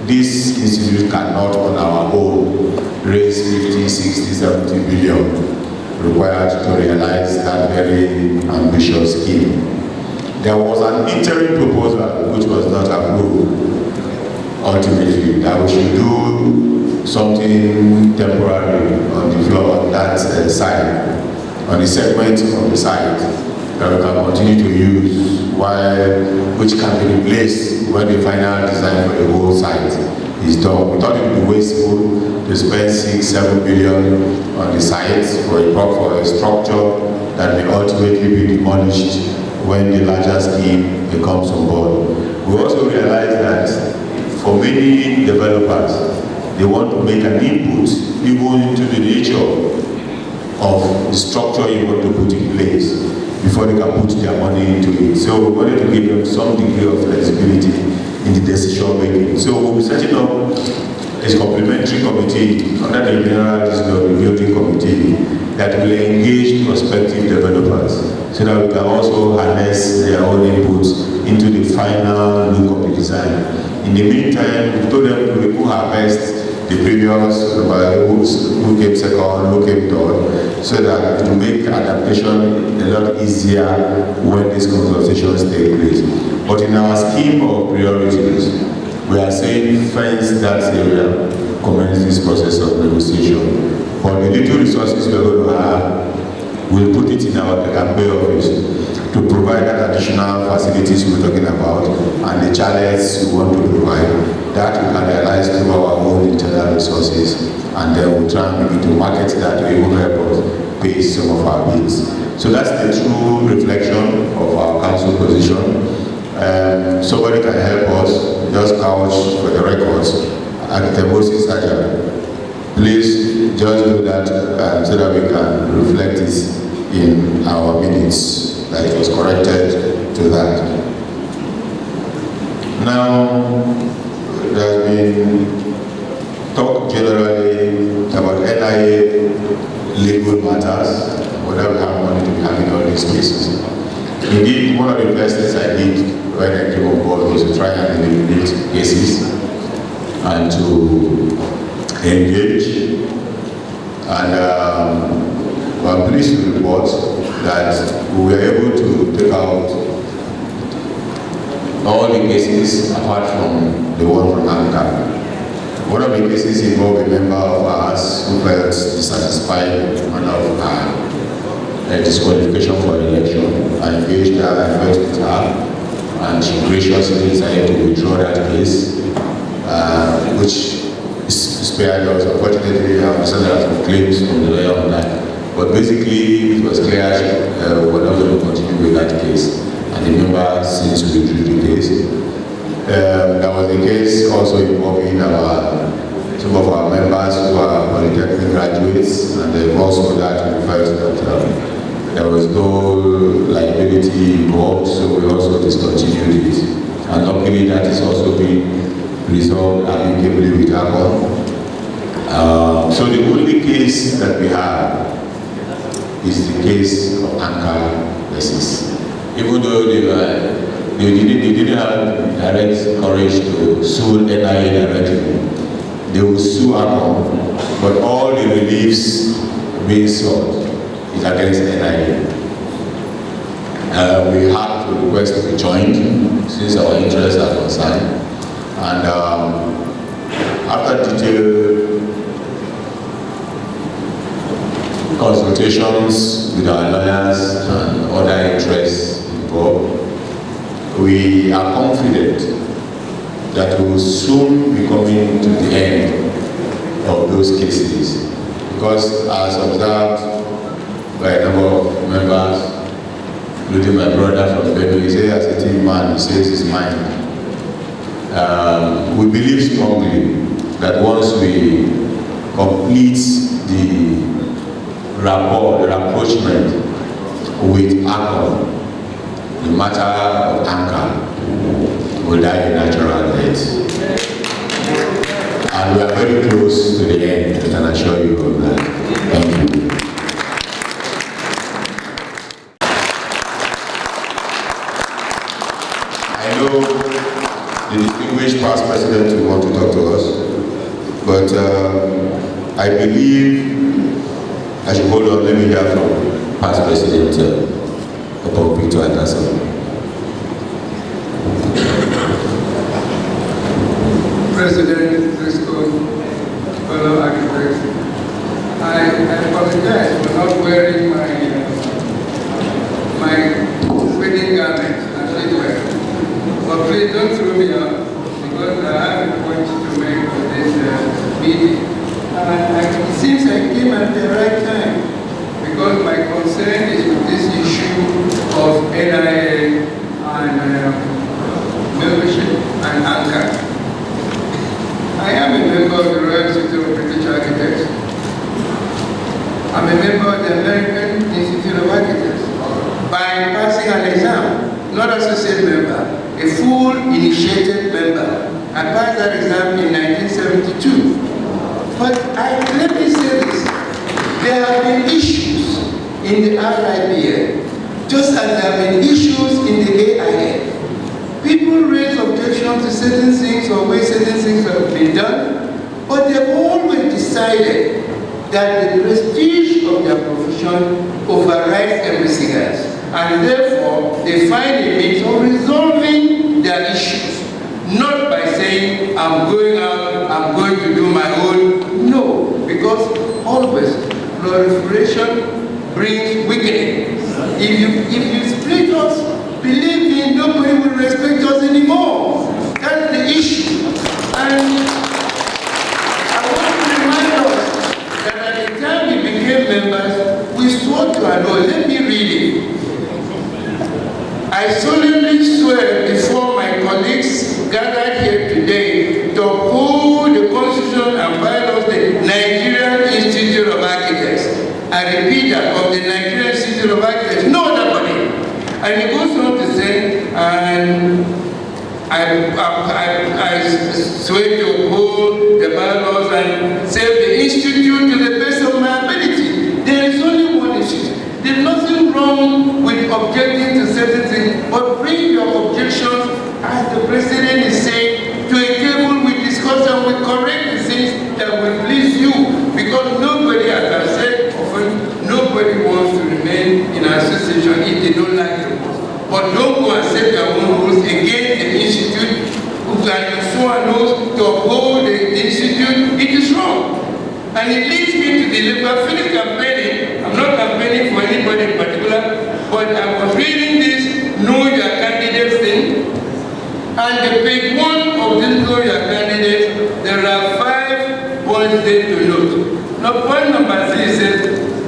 Speaker 15: this institute cannot on our own raise 50, 60, 70 billion required to realize that very ambitious scheme. There was an interim proposal which was not approved ultimately, that we should do something temporary on the floor on that side, on the segment of the site that we can continue to use, which can be replaced when the final design for the whole site is done. We thought it would be wasteful to spend 6-7 billion on the site for a structure that may ultimately be demolished when the larger scheme comes on board. We also realize that for many developers, they want to make an input even into the nature of the structure you want to put in place before they can put their money into it. So we wanted to give them some degree of flexibility in the decision making. So we'll be setting up a supplementary committee under the General Rebuilding Committee that will engage prospective developers so that we can also harness their own inputs into the final look of the design. In the meantime, we told them who harvest the previous, who came second, who came third, so that to make adaptation a lot easier when these consultations take place. But in our scheme of priorities, we are saying fence that area, commence this process of negotiation. But the little resources we are going to have, we'll put it in our campaign office to provide that additional facilities we're talking about and the challenges we want to provide, that we can realize through our own internal resources, and then we'll try and begin to market that to even help us pay some of our bills. So that's the true reflection of our council position. Somebody can help us, just couch for the records, at the Moses Aja. Please just do that so that we can reflect it in our minutes, that it was corrected to that. Now, there's been talk generally about NIA legal matters, whether we have money to be having all these cases. Indeed, one of the first things I did when I came on board was to try and eliminate cases and to engage. And I'm pleased to report that we were able to take out all the cases apart from the one from Anka. One of the cases involved a member of ours who felt dissatisfied with one of her disqualification for election. I engaged her, I met with her, and she graciously decided to withdraw that case, which spared us. Unfortunately, I understand there are some claims from the lawyer on that. But basically, it was clear we're not going to continue with that case. And the member since withdrew the case. There was a case also involving some of our members who are polytechnic graduates, and also that we felt that there was no liability involved, so we also discontinued it. And luckily that is also being resolved amicably with ACON. So the only case that we have is the case of Anka versus. Even though they didn't have direct courage to sue NIA directly, they will sue ACON, but all the reliefs being sought is against NIA. We have to request to be joined since our interests are concerned. And after detailed consultations with our lawyers and other interests involved, we are confident that we will soon be coming to the end of those cases. Because as observed by a number of members, including my brother from Benue, he says as a team man, he says his mind. We believe strongly that once we complete the rapport, the rapprochement with ACON, the matter of Anka will die a natural death. And we are very close to the end, I can assure you of that. Thank you. I know the distinguished past president will want to talk to us, but I believe I should hold on. Let me hear from past president Victor Anderson.
Speaker 16: President Briscoe, fellow architects, I apologize for not wearing my wedding garment as it were. But please don't throw me out, because I have a point to make for this meeting. It seems I came at the right time, because my concern is with this issue of NIA and membership and Anka. I am a member of the Royal Institute of British Architects. I'm a member of the American Institute of Architects by passing an exam, not associate member, a full initiated member. I passed that exam in 1972. But let me say this, there have been issues in the RIBA, just as there have been issues in the AIA. People raise objections to certain things or ways certain things have been done, but they've always decided that the prestige of their profession overrides everything else. And therefore, they find a means of resolving their issues, not by saying, I'm going out, I'm going to do my own. No, because always proliferation brings weakening. If you split us, believe me, nobody will respect us anymore. That's the issue. And I want to remind us that at the time we became members, we swore to an oath. Let me read it. I solemnly swear before my colleagues gathered here today to uphold the Constitution and bylaws of the Nigerian Institute a repeater of the Nigerian Institute of Architects, no other body. And he goes on to say, and I swear to uphold the bylaws and serve the institute to the best of my ability. There is only one issue. There's nothing wrong with objecting to certain things, but bring your objections, as the president is saying, to a table we discuss and we correct the things that will please you. Because nobody, as I said often, nobody wants to remain in an association if they don't like the rules. But don't go and set your own rules against the institute, and so on knows to uphold the institute. It is wrong. And it leads me to the Labour finish campaigning. I'm not campaigning for anybody in particular, but I was reading this Know Your Candidates thing. And the page 1 of this Know Your Candidates, there are 5 points there to note. Now, point number 3 says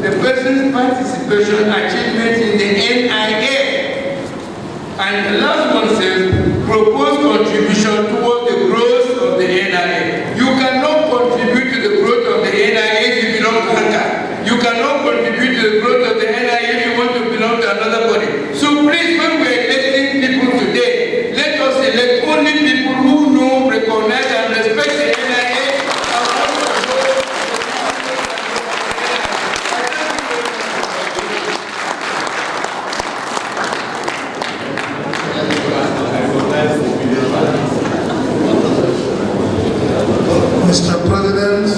Speaker 16: the person's participation achievements in the NIA. And the last one says proposed contribution towards the growth of the NIA. You cannot contribute to the growth of the NIA if you belong to ANCA. You cannot contribute to the growth of the NIA if you want to belong to another body. So please, when we're electing people today, let us elect only people who know, recognize, and respect the NIA.
Speaker 3: Mr. President,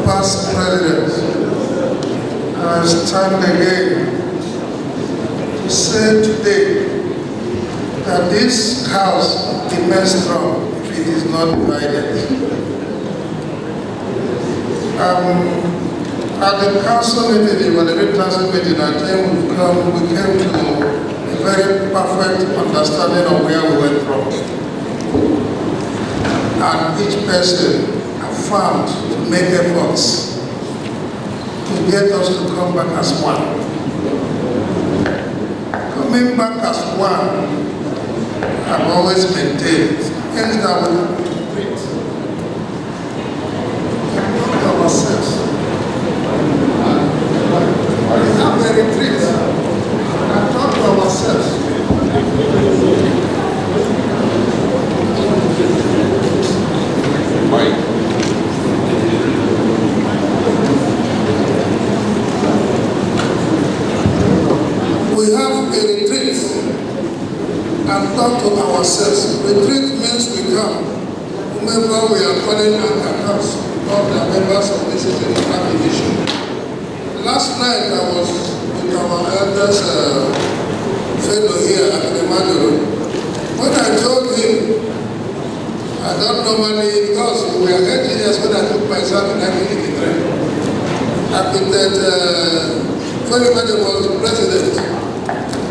Speaker 3: past presidents, I stand again to say today that this house remains strong if it is not divided. At the council meeting, the Evaluating Council meeting, I think we came to a very perfect understanding of where we went from. And each person affirmed to make efforts to get us to come back as one. Coming back as one, I've always maintained, hence that we retreat ourselves. We have a retreat and talk to ourselves. We have a retreat and talk to ourselves. Retreat means we come. Whomever we are calling and comes, all the members of this Photographic Competition. Last night I was with our elders fellow here at the Maduro. When I told him, I don't normally, because we were 8 years when I took myself in 1983. I been that everybody was the president.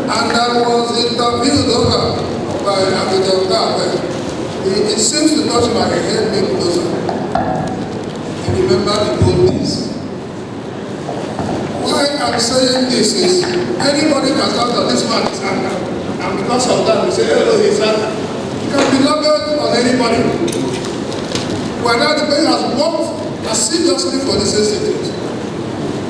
Speaker 3: And I was interviewed over by Abidjan Gabe. It seems to touch my head me closer. I remember the old days. Why I'm saying this is, anybody can start that this man is angry. And because of that, we say, hello, he's angry. It can be labeled on anybody. Whether the person has worked assiduously for this institute.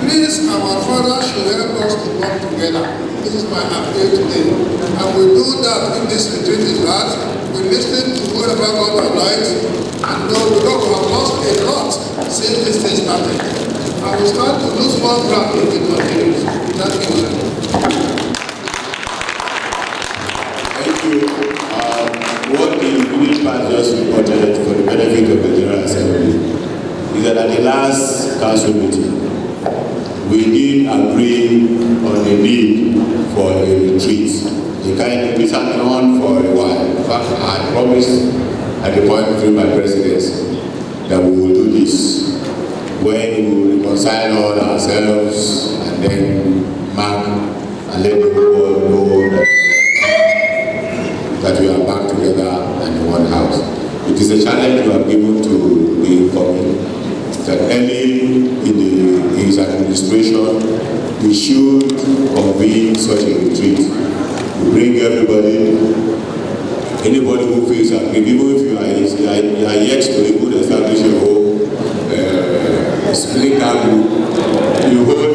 Speaker 3: Please, our Father should help us to work together. This is my appeal today. And we do that if this retreat is hard. We listen to whatever God anoints, and know because we have lost a lot since this thing started. And we start to lose more ground if it continues. Thank you.
Speaker 15: Thank you. What the British man just reported for the benefit of the General Assembly is that at the last council meeting, we did agree on the need for a retreat. The kind of it had been on for a while. In fact, I had promised at the point between my presidency that we will do this when we will reconcile all ourselves and then mark and let the whole world know that we are back together and in one house. It is a challenge you have given to the incoming, that early in his administration, we should convene such a retreat. We bring everybody, anybody who feels aggrieved, even if you are yet to even establish a whole splinter group, you hold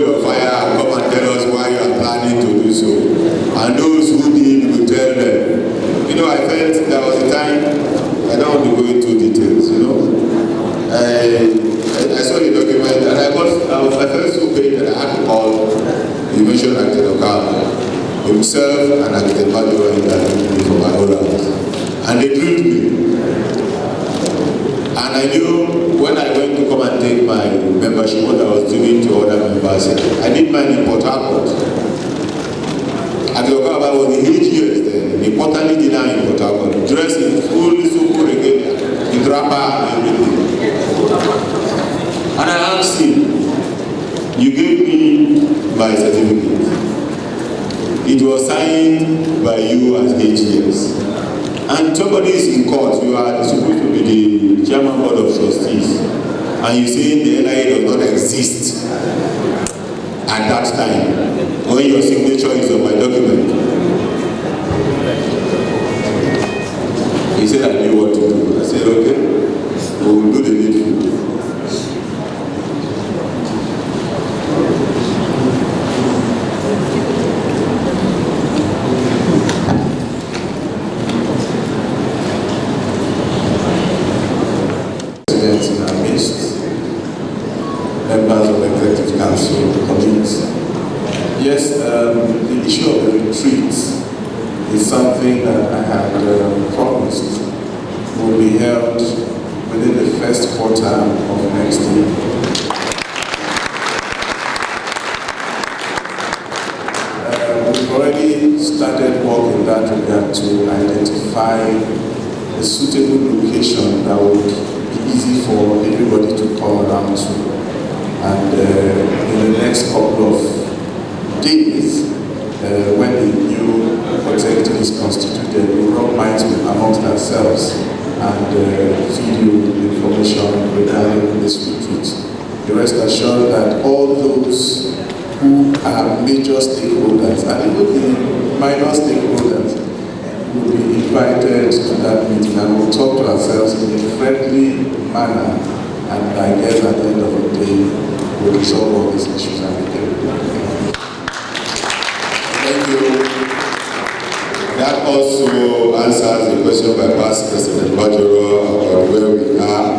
Speaker 15: I felt so paid that I had to call the mentioned Architect Okama, himself and Architect Majoro interviewed me for my own house. And they grilled me. And I knew when I went to come and take my membership, what I was doing to other members, I did mine in Port Harcourt. Architect Okama was in 8 years then, he quarterly dinner in Port Harcourt, dressed in full super regalia, with wrapper and everything. And I asked him, you gave me my certificate. It was signed by you as 8 years. And somebody is in court, you are supposed to be the chairman board of trustees, and you say the NIA does not exist at that time, when your signature is on my document. He said, I knew what to do. I said, okay, we will do the needful. In our midst, members of the Executive Council, colleagues. Yes, the issue of the retreat is something that I had promised will be held within the first quarter of next year. We've already started work in that regard to identify a suitable location that would easy for everybody to come around to. And in the next couple of days, when the new executive is constituted, we'll rub minds amongst ourselves and feed you information regarding this retreat. You rest assured that all those who are major stakeholders and even the minor stakeholders will be invited to that meeting, and we'll talk to ourselves in a friendly manner, and I guess at the end of the day we'll resolve all these issues and make it. Thank you. That also answers the question by past President Majoro about where we are.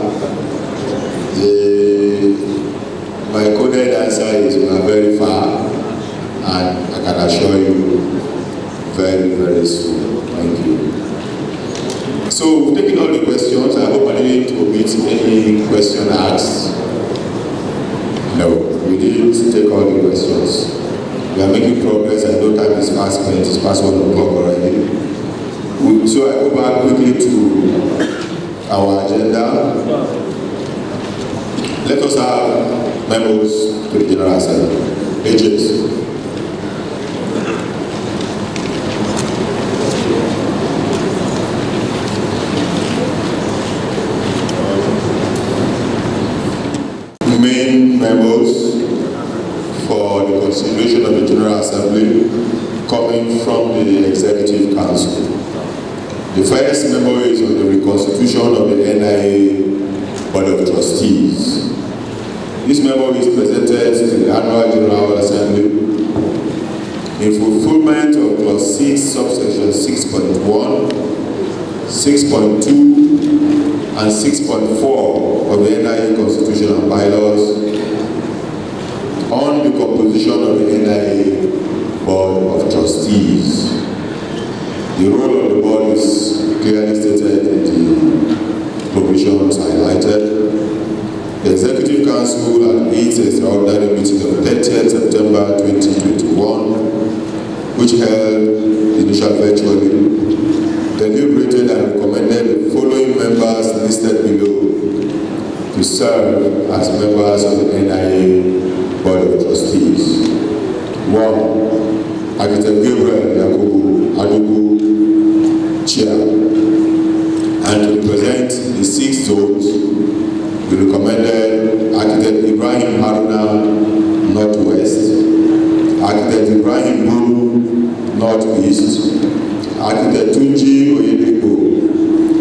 Speaker 15: My coded answer is we are very far, and I can assure you very, very soon. Thank you. So we've taken all the questions. I hope I didn't omit any question asked. No, we didn't take all the questions. We are making progress. I know time is fast spent. It's past 1 o'clock already. So I go back quickly to our agenda. Let us have memos to the General Assembly. Agents. Main memos for the consideration of the General Assembly coming from the Executive Council. The first memo is on the reconstitution of the NIA Board of Trustees. This memo is presented to the Annual General Assembly in fulfillment of Clause 6, subsection 6.1, 6.2, and 6.4 of the NIA Constitution and Bylaws on the composition of the NIA Board of Trustees. The role of the board is clearly stated in the provisions highlighted. The Executive Council at its extraordinary meeting of 30th September 2021, which held initial virtually, deliberated and recommended the following members listed below to serve as members of the NIA Board of Trustees. 1. Architect Gabriel Yakubu Adubu, Chair. And to represent the 6 zones, we recommended Architect Ibrahim Haruna, Northwest, Architect Ibrahim Buru, Northeast, Architect Tunji Oyedeko,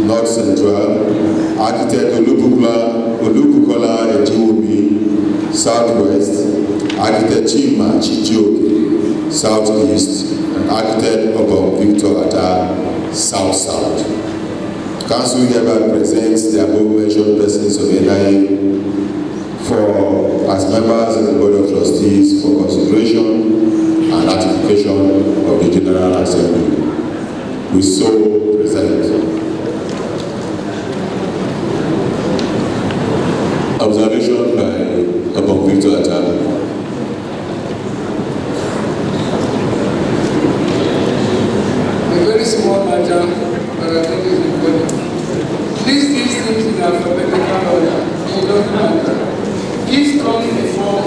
Speaker 15: North Central, Architect Olubukola Ejiwomi, Southwest, Architect Chima Chijioke, Southeast, and Architect Obon Victor Atta, South-South. Council hereby presents the above mentioned persons of NIA for as members of the Board of Trustees for consideration and ratification of the General Assembly. We so present. Observation by Dr. Victor Atta.
Speaker 16: A very small matter, but I think it's important. Please these things in alphabetical order. It doesn't matter. East comes before,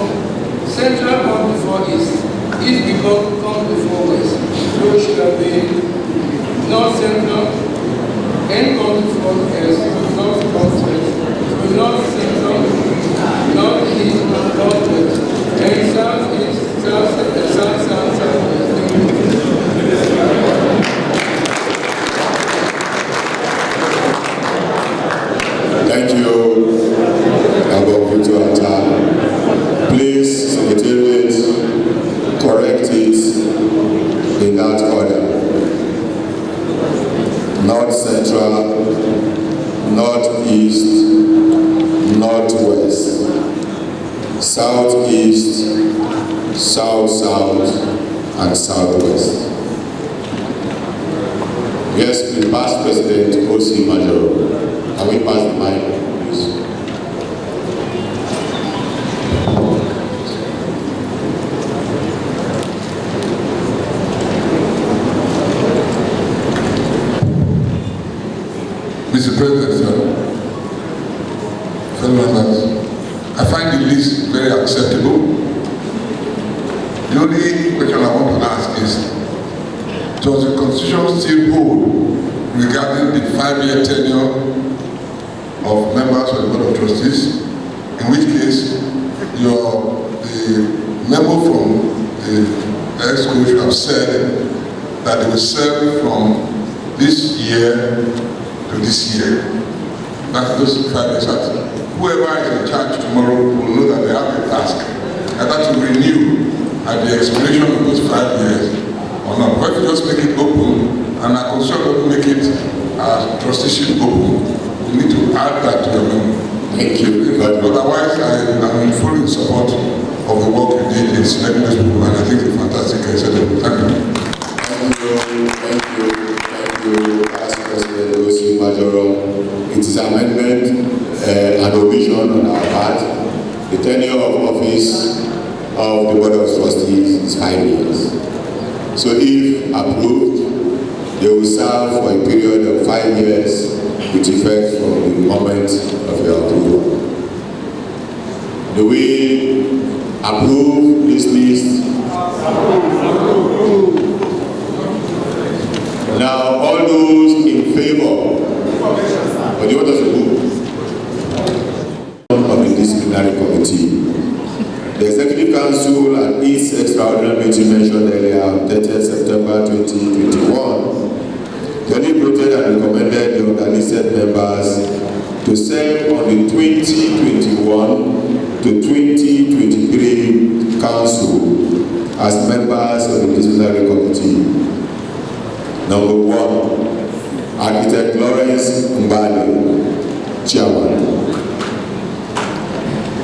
Speaker 16: Central comes before East. East comes before West. So it should have been North Central, N comes before West, North comes West. So North Central, North East, North West. And South East, South West.
Speaker 15: Thank you, Dr. Victor Atta. Please, Secretariat, correct it in that order. North Central, North East, Northwest, Southeast, South South, and Southwest. Yes, please, past President O.C. Major. Can we pass the mic, please?
Speaker 10: Mr. President, sir, fellow members, I find the list very acceptable. The only question I want to ask is, does the Constitution still hold regarding the 5-year tenure of members of the Board of Trustees? In which case, the member from the EXCO should have said that they will serve from this year to this year. That's those 5 years. Whoever is in charge tomorrow will know that they have a task, and that to renew at the expiration of those 5 years or not. But if you just make it open, and our concern make it trusteeship open, you need to add that to your memo.
Speaker 15: Thank you.
Speaker 10: Otherwise, I am fully in support of the work you did in selecting those people, and I think it's a fantastic initiative. Thank you.
Speaker 15: Thank you, Past President O.C. Majoro. It is amendment and omission on our part. The tenure of office of the Board of Trustees is 5 years. So if approved, they will serve for a period of 5 years with effect from the moment of your approval. Do we approve this list? Now, all those in favor, or do you want us to move? Of the disciplinary committee. The Executive Council at its extraordinary meeting mentioned earlier on 30th September 2021 deliberated and recommended the underlisted members to serve on the 2021 to 2023 Council as members of the disciplinary committee. Number 1, Architect Lawrence Mbale, Chairman.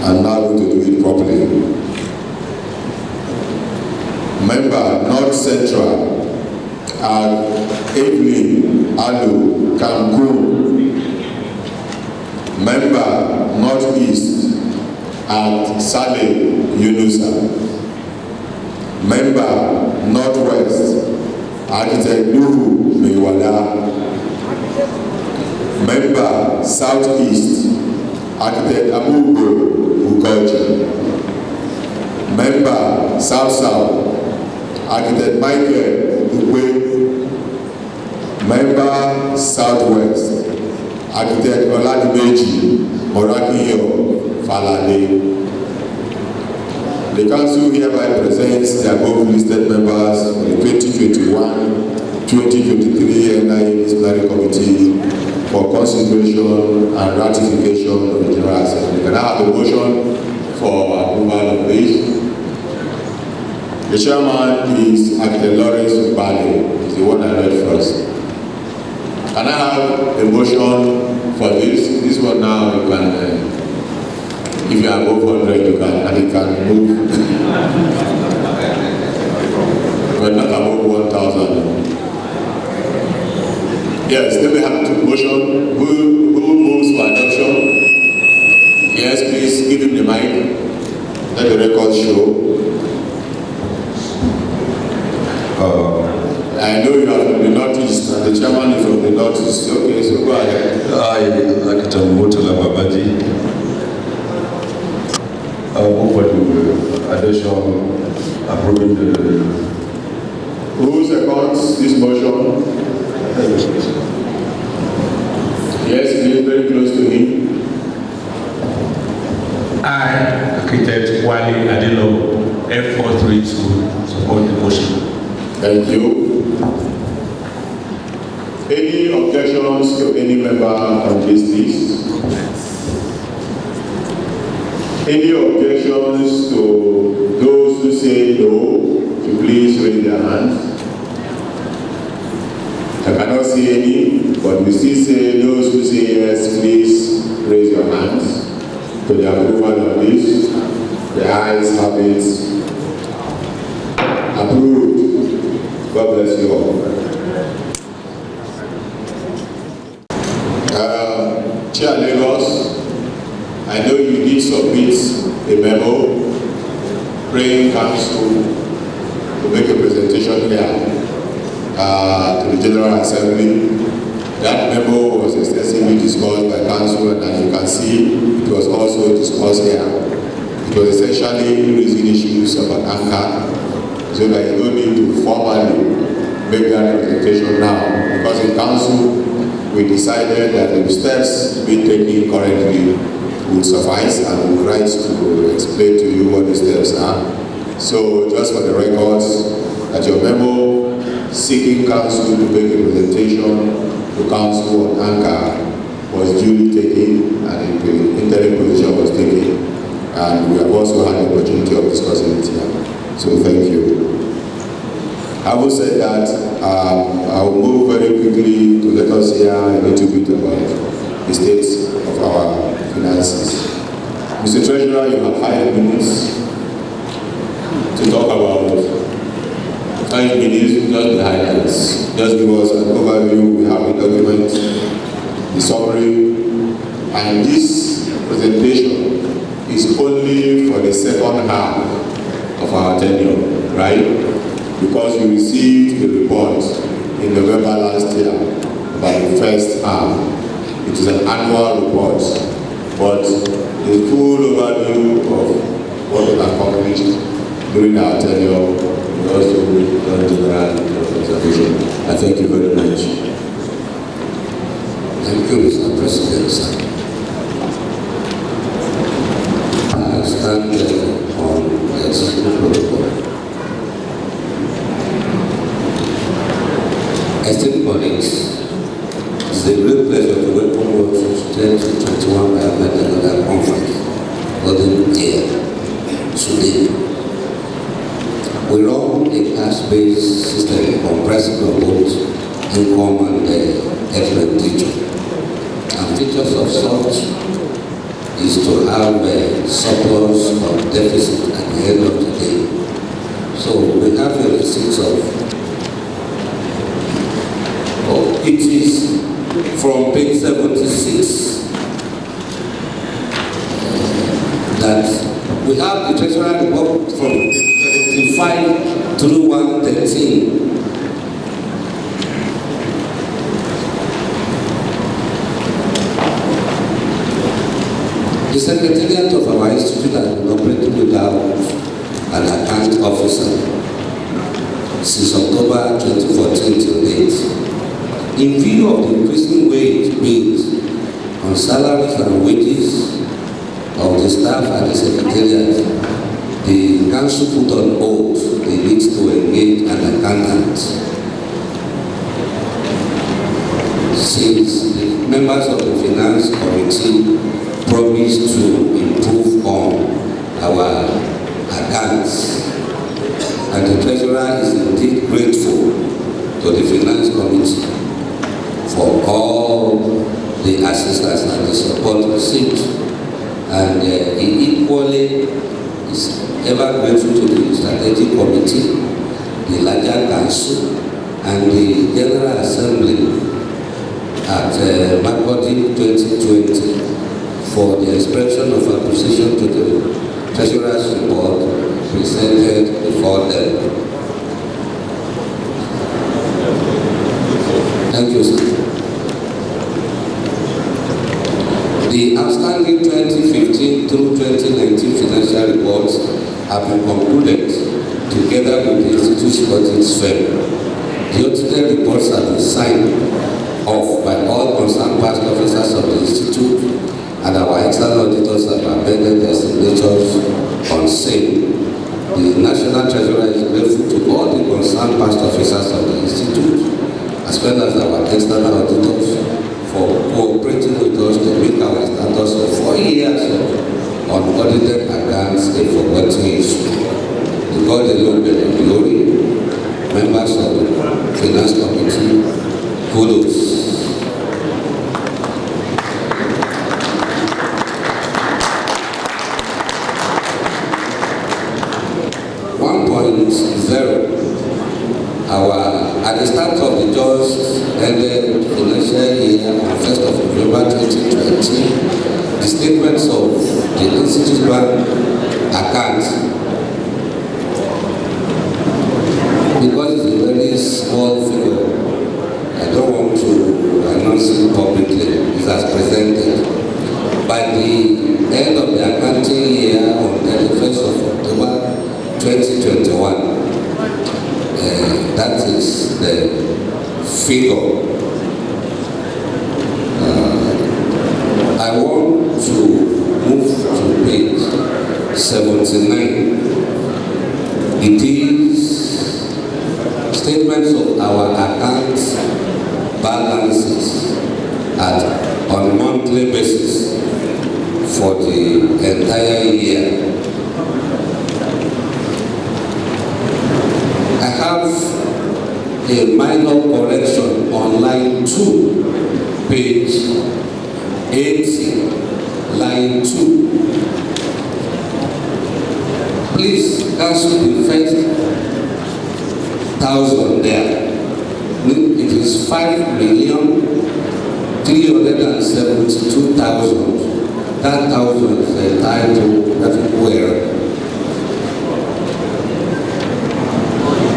Speaker 15: I'm now going to do it properly. Member North Central, Evelyn Alu Cancun. Member Northeast, Saleh Yunusa. Member Northwest, Architect Nuhu Mewada. Member Southeast, Architect Abugo Ugoji. Member South South, Architect Michael Ukwe. Member Southwest, Architect Oladimeji Morakiyo Falade. The Council hereby presents the above listed members of the 2021-2023 NIA Disciplinary Committee for consideration and ratification of the General Assembly. Can I have a motion for approval of this? The chairman is Architect Lawrence Mbale, is the one I read first. Can I have a motion for this? This one now you can If you are above 100, you can, and you can move. But not above 1,000. Yes, then we have to motion. Who moves for adoption? Yes, please give him the mic. Let the record show. I know you are from the Northeast, and the chairman is from the Northeast. Okay, so go ahead.
Speaker 17: I like to Mutala Babaji. I move for the adoption, approving the.
Speaker 15: Who seconds this motion? Yes, please, very close to him.
Speaker 17: I, architect Wale Adelo, F432, support the motion.
Speaker 15: Thank you. Any objections to any member on this list? Any objections to those who say no, to please raise their hands? I cannot see any, but we still say those who say yes, please raise your hands to the approval of this. The ayes have it. Approved. God bless you all. Chair Lagos, I know you did submit a memo praying council to make a presentation here to the General Assembly. That memo was extensively discussed by council, and as you can see, it was also discussed here. It was essentially raising issues about anchor, so that you don't need to formally make that presentation now, because in council we decided that the steps being taken currently would suffice, and we would write to explain to you what the steps are. So just for the records, that your memo seeking council to make a presentation to council on anchor was duly taken, and the interim position was taken, and we have also had the opportunity of discussing it here. So thank you. Having said that, I will move very quickly to let us hear a little bit about the state of our finances. Mr. Treasurer, you have 5 minutes to talk about 5 minutes, just the highlights. Just give us an overview. We have the document, the summary, and this presentation is only for the second half of our tenure, right? Because you received the report in November last year about the first half. It is an annual report, but the full overview of what was accomplished during our tenure we also done general observation. I thank you very much.
Speaker 19: Thank you, Mr. President. I stand on the executive protocol. Esteemed colleagues, it's a great pleasure to welcome you to 2021 Biomedical Conference, Golden Year, today. We run a cash-based system comprising of both income and expenditure. And features of such is to have a surplus or deficit at the end of the day. So we have a receipt of it is from page 76 that we have the treasury report from 75 through 113. The secretariat of our institute has been operating without an account officer since October 2014 till date. In view of the increasing wage bills on salaries and wages of the staff at the secretariat, the council put on hold the need to engage an accountant. Since the members of the finance committee promised to improve on our accounts, and the treasurer is indeed grateful to the finance committee for all the assistance and the support received. and he equally is ever grateful to the strategic committee, the larger council, and the General Assembly at Makodi 2020 for the expression of appreciation to the Treasurer's report presented before them. Thank you, sir. The outstanding 2015 through 2019 financial reports have been concluded together with the Institute's audit firm. The audited reports have been signed off by all concerned past officers of the Institute, and our external auditors have amended their signatures on same. The National Treasurer is grateful to all the concerned past officers of the Institute, as well as our external auditors, for cooperating with us to make our status of 4 years of unaudited accounts a forgotten issue. To God alone be the glory. Members of the Finance Committee, kudos. At the start of the just ended financial year on 1st of November 2020, the statements of the Institute Bank accounts, because it's a very small figure, I don't want to announce it publicly, is as presented. By the end of the accounting year on 31st of October 2021, that is the figure. I want to move to page 79. It is statements of our accounts balances on a monthly basis for the entire year. I have a minor correction on line 2, page 80, line 2. Please cancel the first 1,000 there. It is 5,372,000. That 1,000 is tied to graphical error.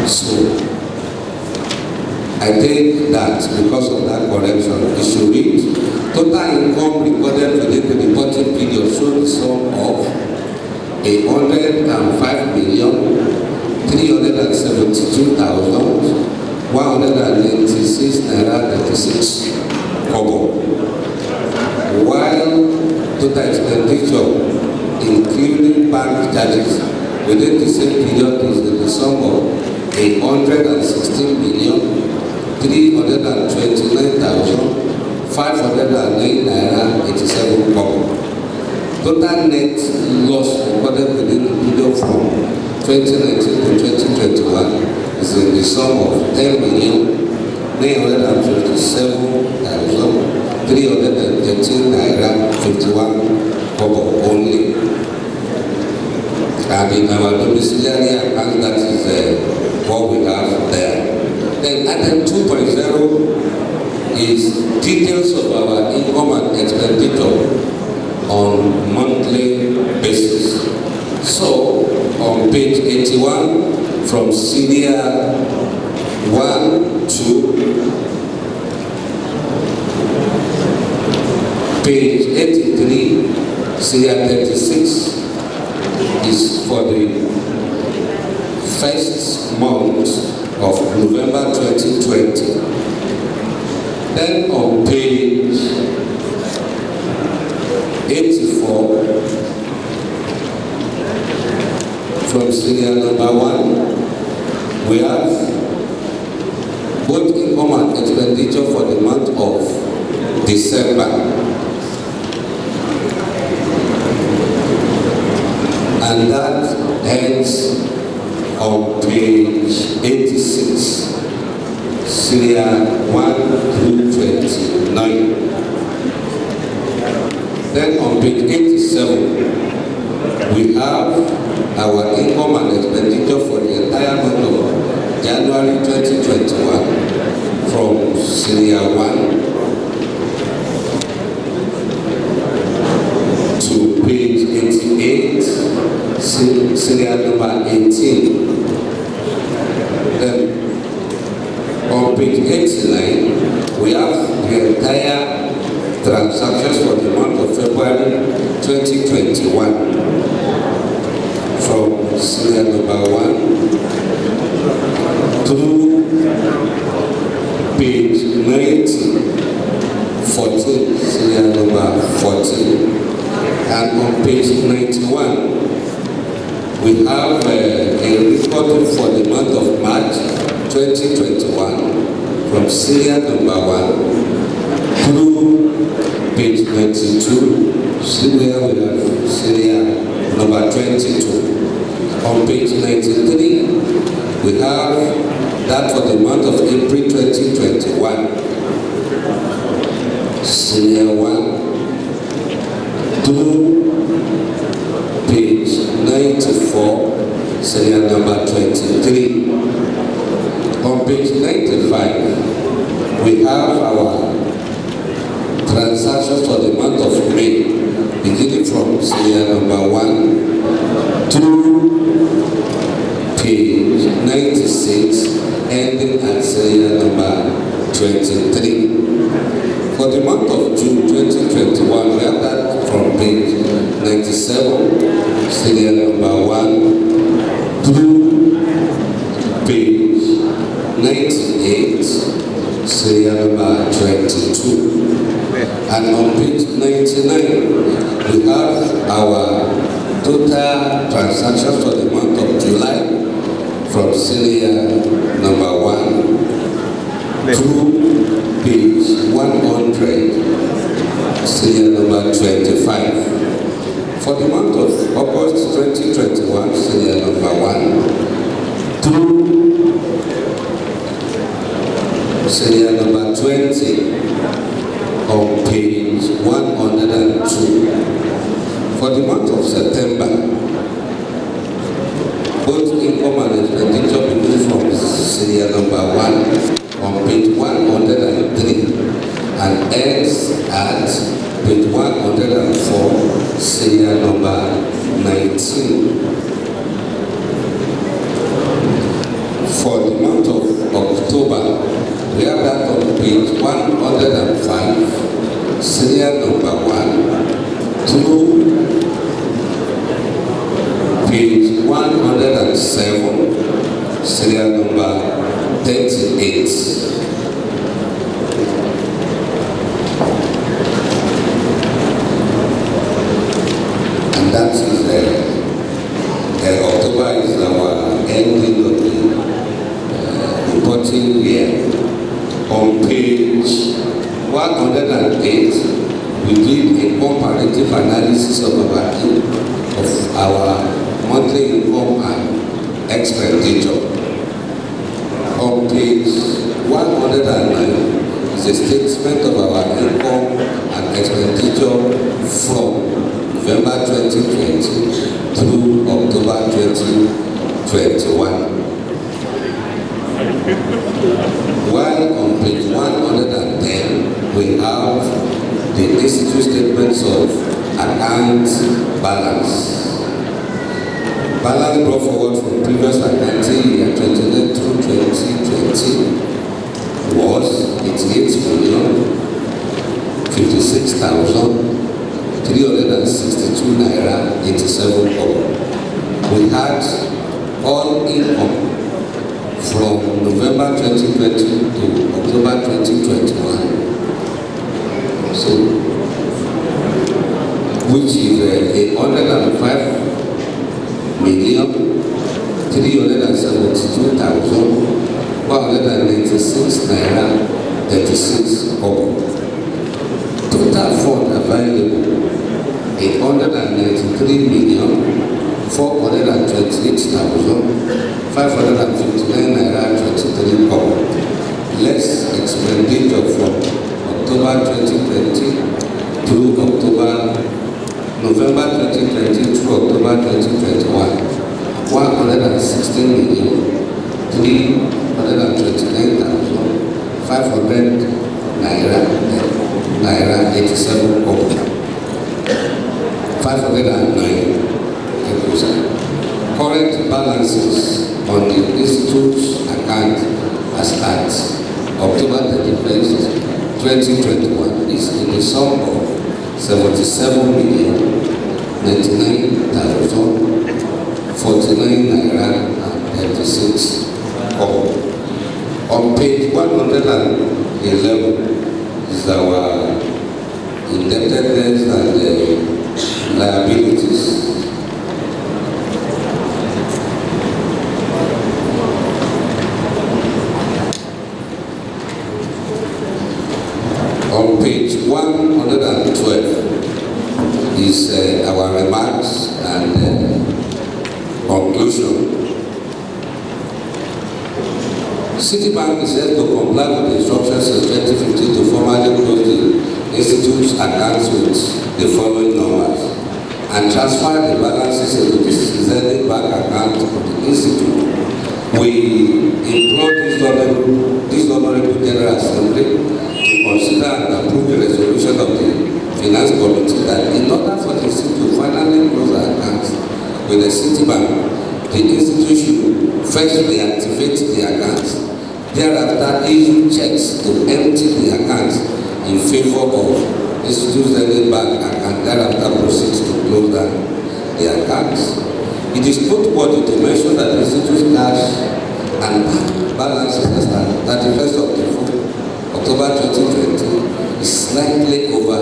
Speaker 19: So, I think that because of that correction, it should read total income recorded within the reporting period shows the sum of 105,372,196 naira 36 kobo, while total expenditure including bank charges within the same period is in the sum of 116,329,509 naira 87 kobo. Total net loss recorded within the period from 2019 to 2021 is in the sum of 10,957,313 naira 51 kobo only. And in our domiciliary account, that is what we have there. Then item 2.0 is details of our income and expenditure on monthly basis. So on page 81 from serial 1 to page 83, serial 36 is for the first month of November 2020. Then on page 84 from serial number 1, we have both income and expenditure for the month of December. And that ends on page 86, serial 1 through 29. Then on page 87, we have our income and expenditure for the entire month of January 2021 from Serial 1 to page 88, serial number 18. Then on page 89, we have the entire transactions for the month of February 2021 from serial number 1 through page 90, 14, serial number 14. And on page 91, we have a recording for the month of March 2021 from serial number 1 through page 92, serial number 22. On page 93, we have that for the month of April 2021, serial 1 through page 94, serial number 23. On page 95, we have our transactions for the month of May, beginning from serial number 1 through page 96, ending at serial number 23. For the month of June 2021, we have that from page 97, serial number 1 through page 98, serial number 22. And on page 99, we have our total transactions for the month of July from serial number 1 through page 100, serial number 25. For the month of August 2021, serial number 1 through serial number 20 on page 102. For the month of September, both income and expenditure begin from serial number 1 on page 103 and ends at page 104, serial number 19. For the month of October, we have that on page 105, serial number 1 through page 107, serial number 38. And that is October is our ending of the reporting year. On page 108, we did a comparative analysis of our monthly income and expenditure. On page 109 is a statement of our income and expenditure from November 2020 through October 2021. While on page 110, we have the institute statements of account balance. Balance brought forward from previous accounting year 2019 through 2020 was 88,056,362 naira 87 kobo. We had all income from November 2020 to October 2021. So, which is 105,372,196 naira 36 kobo. Total fund available 828,428,559 naira 23 kobo. Less expenditure from October 2020 through November 2020 through October 2021, 116,329,500 naira 87 kobo. 509. Current balances on the Institute's account as at October 31st, 2021 is in the sum of 77,099,049 naira and 36 kobo. On page 111 is our indebtedness and liabilities. On page 112 is our remarks and conclusion. Citibank is set to comply with the instructions in 2015 to formally close the Institute's accounts with the following numbers and transfer the balances into the Zenith Bank account of the Institute. We implore this honorable General Assembly to consider and approve the resolution of the Finance Committee that in order for the Institute to finally close the accounts with the Citibank, the Institute should first reactivate the accounts, thereafter issue checks to empty the accounts in favor of Institute's Zenith Bank and thereafter proceed to close down the accounts. It is noteworthy to mention that the Institute's cash and balances as at 31st of October 2020 is slightly over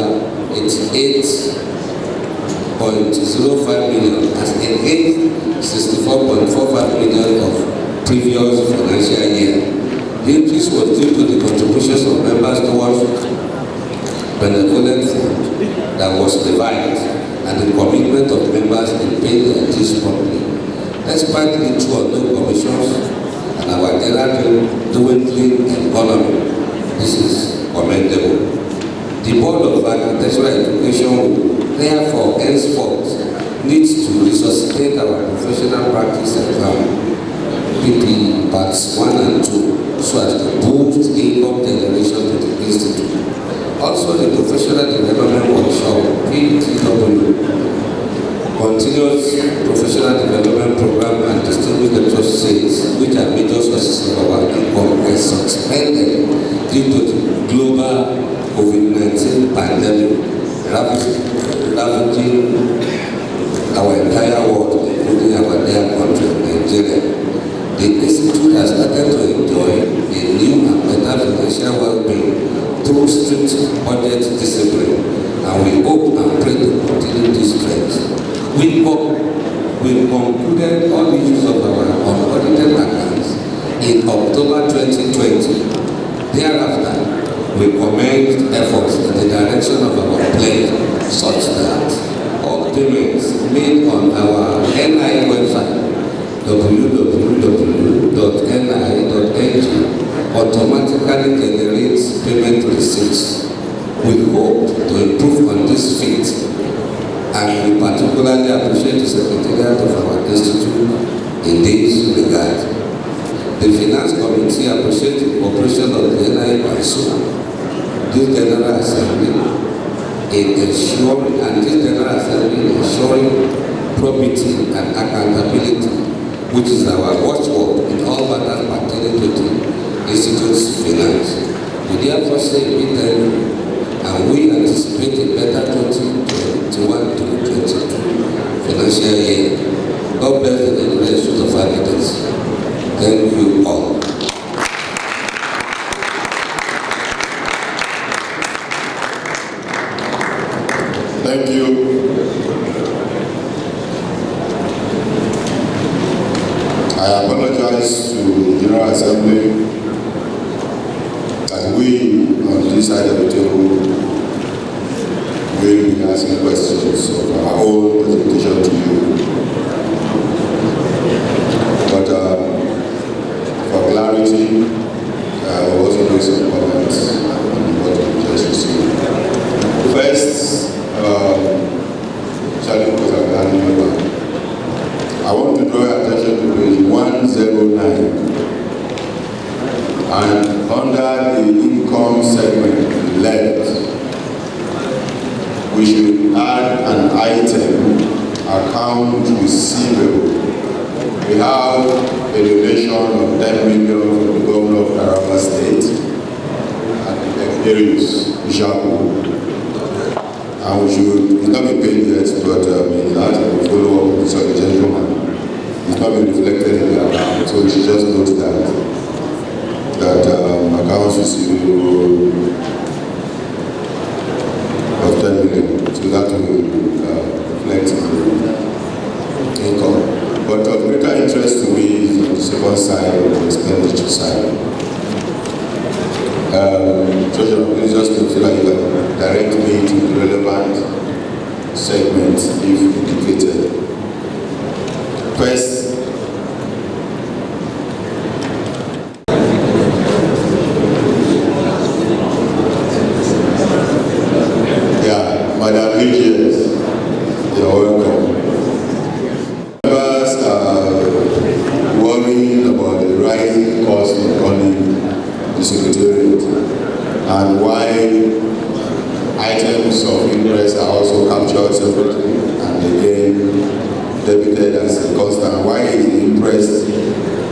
Speaker 19: 88.05 million as against 64.45 million of previous financial year. The increase was due to the contributions of members towards benevolent fund that was revived and the commitment of members in paying their dues promptly. Despite the two or no commissions and our general dwindling economy, this is commendable. The Board of Architectural Education will therefore henceforth needs to resuscitate our professional practice exam, PP Parts 1 and 2, so as to boost income generation to the Institute. Also, the Professional Development Workshop, PTW, Continuous Professional Development Program and Distinguished Lecture Series, which are major sources of our income, were suspended due to the global COVID-19 pandemic ravaging our entire world, including our dear country, Nigeria. The Institute has started to enjoy a new and better financial well-being through strict budget discipline, and we hope and pray to continue this trend. We concluded all the issues of our unaudited accounts in October 2020. Thereafter, we commenced efforts in the direction of our pledge such that all payments made on our NI website, www.ni.ng, automatically generates payment receipts. We hope to improve on this feat, and we particularly appreciate the Secretariat of our Institute in this regard. The Finance Committee appreciates the cooperation of the NI Council, this General Assembly in ensuring probity and accountability, which is our watchword in all matters pertaining to the Institute's finance. We therefore say we thank you, and we anticipate a better 2021-2022 financial year. God bless the Institute of Architects. Thank you all.
Speaker 2: Thank you. I apologize to the General Assembly that we on this side of the table will be asking questions of our own presentation to you. But for clarity, I will also make some comments on what we just received. First,
Speaker 10: 109. And under the income segment left, we should add an item, account receivable. We have a donation of 10 million from the governor of Taraba State and the Nigerians, Ishaku. And we should, it's not been paid yet, but it has to follow up with the gentleman. It's not been reflected in the account, so we should just note that accounts receivable of 10 million, so that will reflect the income. But of greater interest to me is on the second side of the expenditure side. Treasurer, please just note so that you can direct me to the relevant segments if indicated. First, Madam Ligiers, you're welcome. Members are worrying about the rising cost of running the Secretariat and why items of interest are also captured separately and again debited as a constant. Why is the interest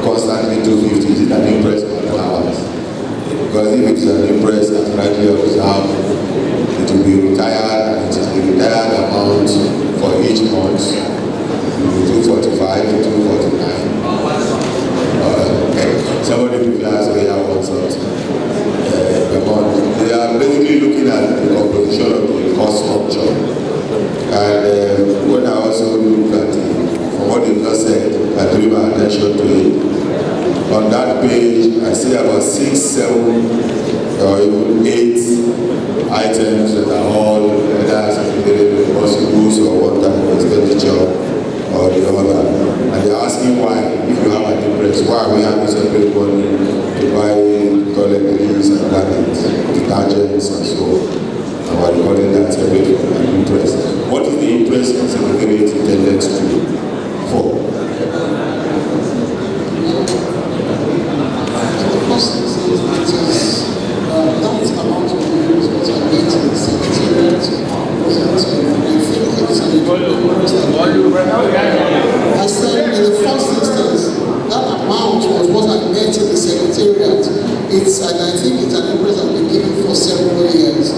Speaker 10: constantly 250? Is it an interest on allowance? Because if it is an interest as rightly observed, it will be retired, and it is the retired amount for each month, 245 to 249. Somebody prefers to hear one something per month. They are basically looking at the composition of the cost structure. And when I also look at from what you just said, I drew my attention to it. On that page, I see about 6, 7, or even 8 items that are all either associated with possibles or one type of expenditure or the other. And they're asking why, if you have an interest, why are we having separate money to buy toiletries and blankets, detergents and so on. And we're recording that separate from an interest. What is the interest of Secretariat intended to do for?
Speaker 1: That amount of money is what I get in the Secretariat. I said in the first instance, that amount was what I met in the Secretariat. And I think it's an interest I've been given for several years.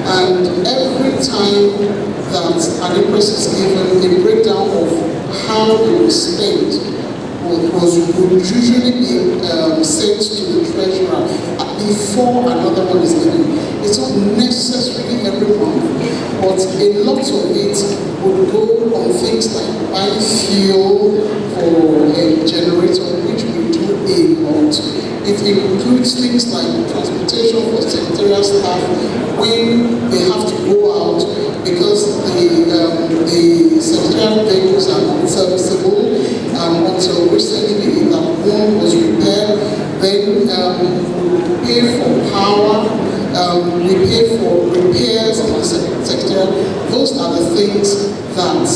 Speaker 1: And every time that an interest is given, a breakdown of how it was spent would usually be sent to the treasurer before another one is given. It's not necessarily every month, but a lot of it would go on things like buying fuel for a generator, which we do a lot. It includes things like transportation for secretarial staff when they have to go out because the secretarial vehicles are not serviceable. Until recently, that one was repaired. Then we pay for power, we pay for repairs in the secretariat. Those are the things that has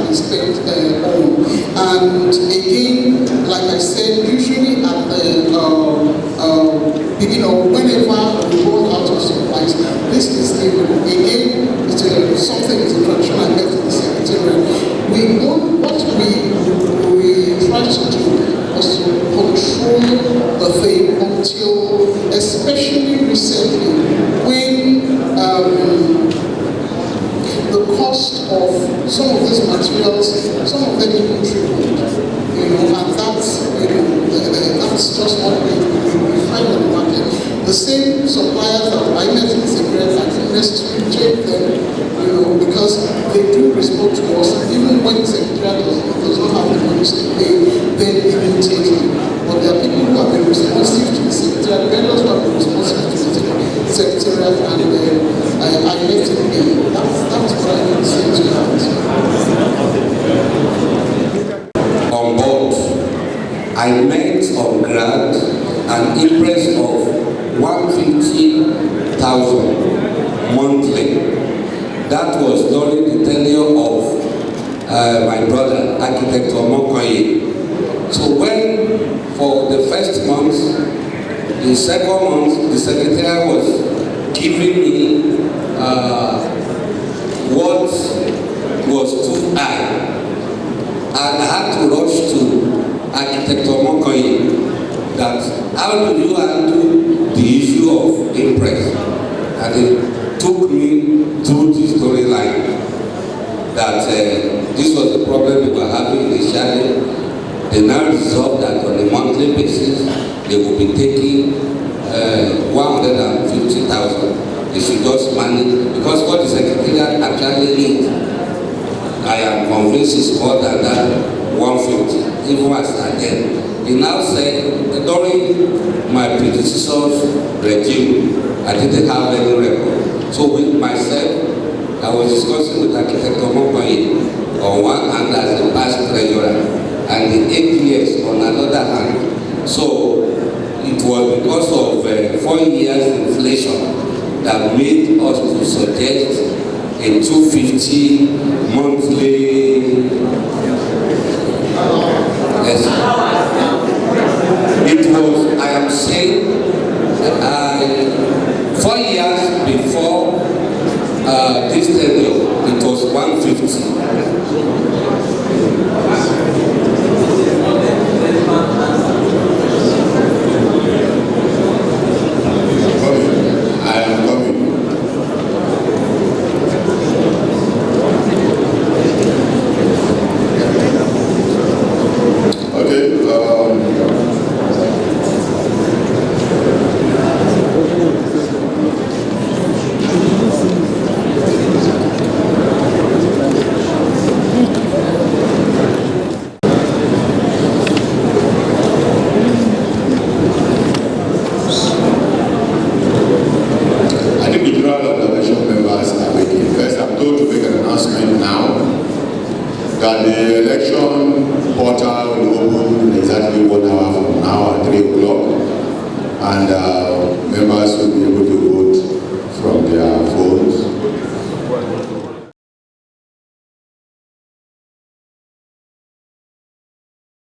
Speaker 1: been spent on. And again, like I said, usually at the whenever we go out of supplies, this is again, it's something is a tradition I met in the secretariat. What we try to do was to control the thing until, especially recently, when the cost of some of these materials, some of them even tripled, and that's just what we find on the market. The same suppliers that I met in the secret, I didn't necessarily check them, because they do respond to us, even when the secretariat does not have the money to pay them immediately. But there are people who have been responsive to the secretariat, vendors who have been responsive to the secretariat, and I let it be. That's what I can say to that.
Speaker 19: On board, I met on grant an interest of 150,000 monthly. That was during the tenure of my brother, architect Omokoye. So when, for the first month, the second month, the secretary was giving me what was too high. And I had to rush to architect Omokoye that how do you handle the issue of impress? And it took me through the storyline that this was the problem we were having initially. They now resolved that on a monthly basis they will be taking 150,000. They should just manage, because what the secretariat actually needs, I am convinced is more than that 150, even as I then. He now said, during my predecessor's regime, I didn't have any record. So with myself, I was discussing with architect Omokoye on one hand as the past treasurer, and the APS on another hand. So it was because of 4 years inflation that made us to suggest a 250 monthly. Yes. It was, I am saying, 4 years before this tenure, it was 150.
Speaker 10: I am coming. That the election portal will open exactly 1 hour from now at 3 o'clock, and members will be able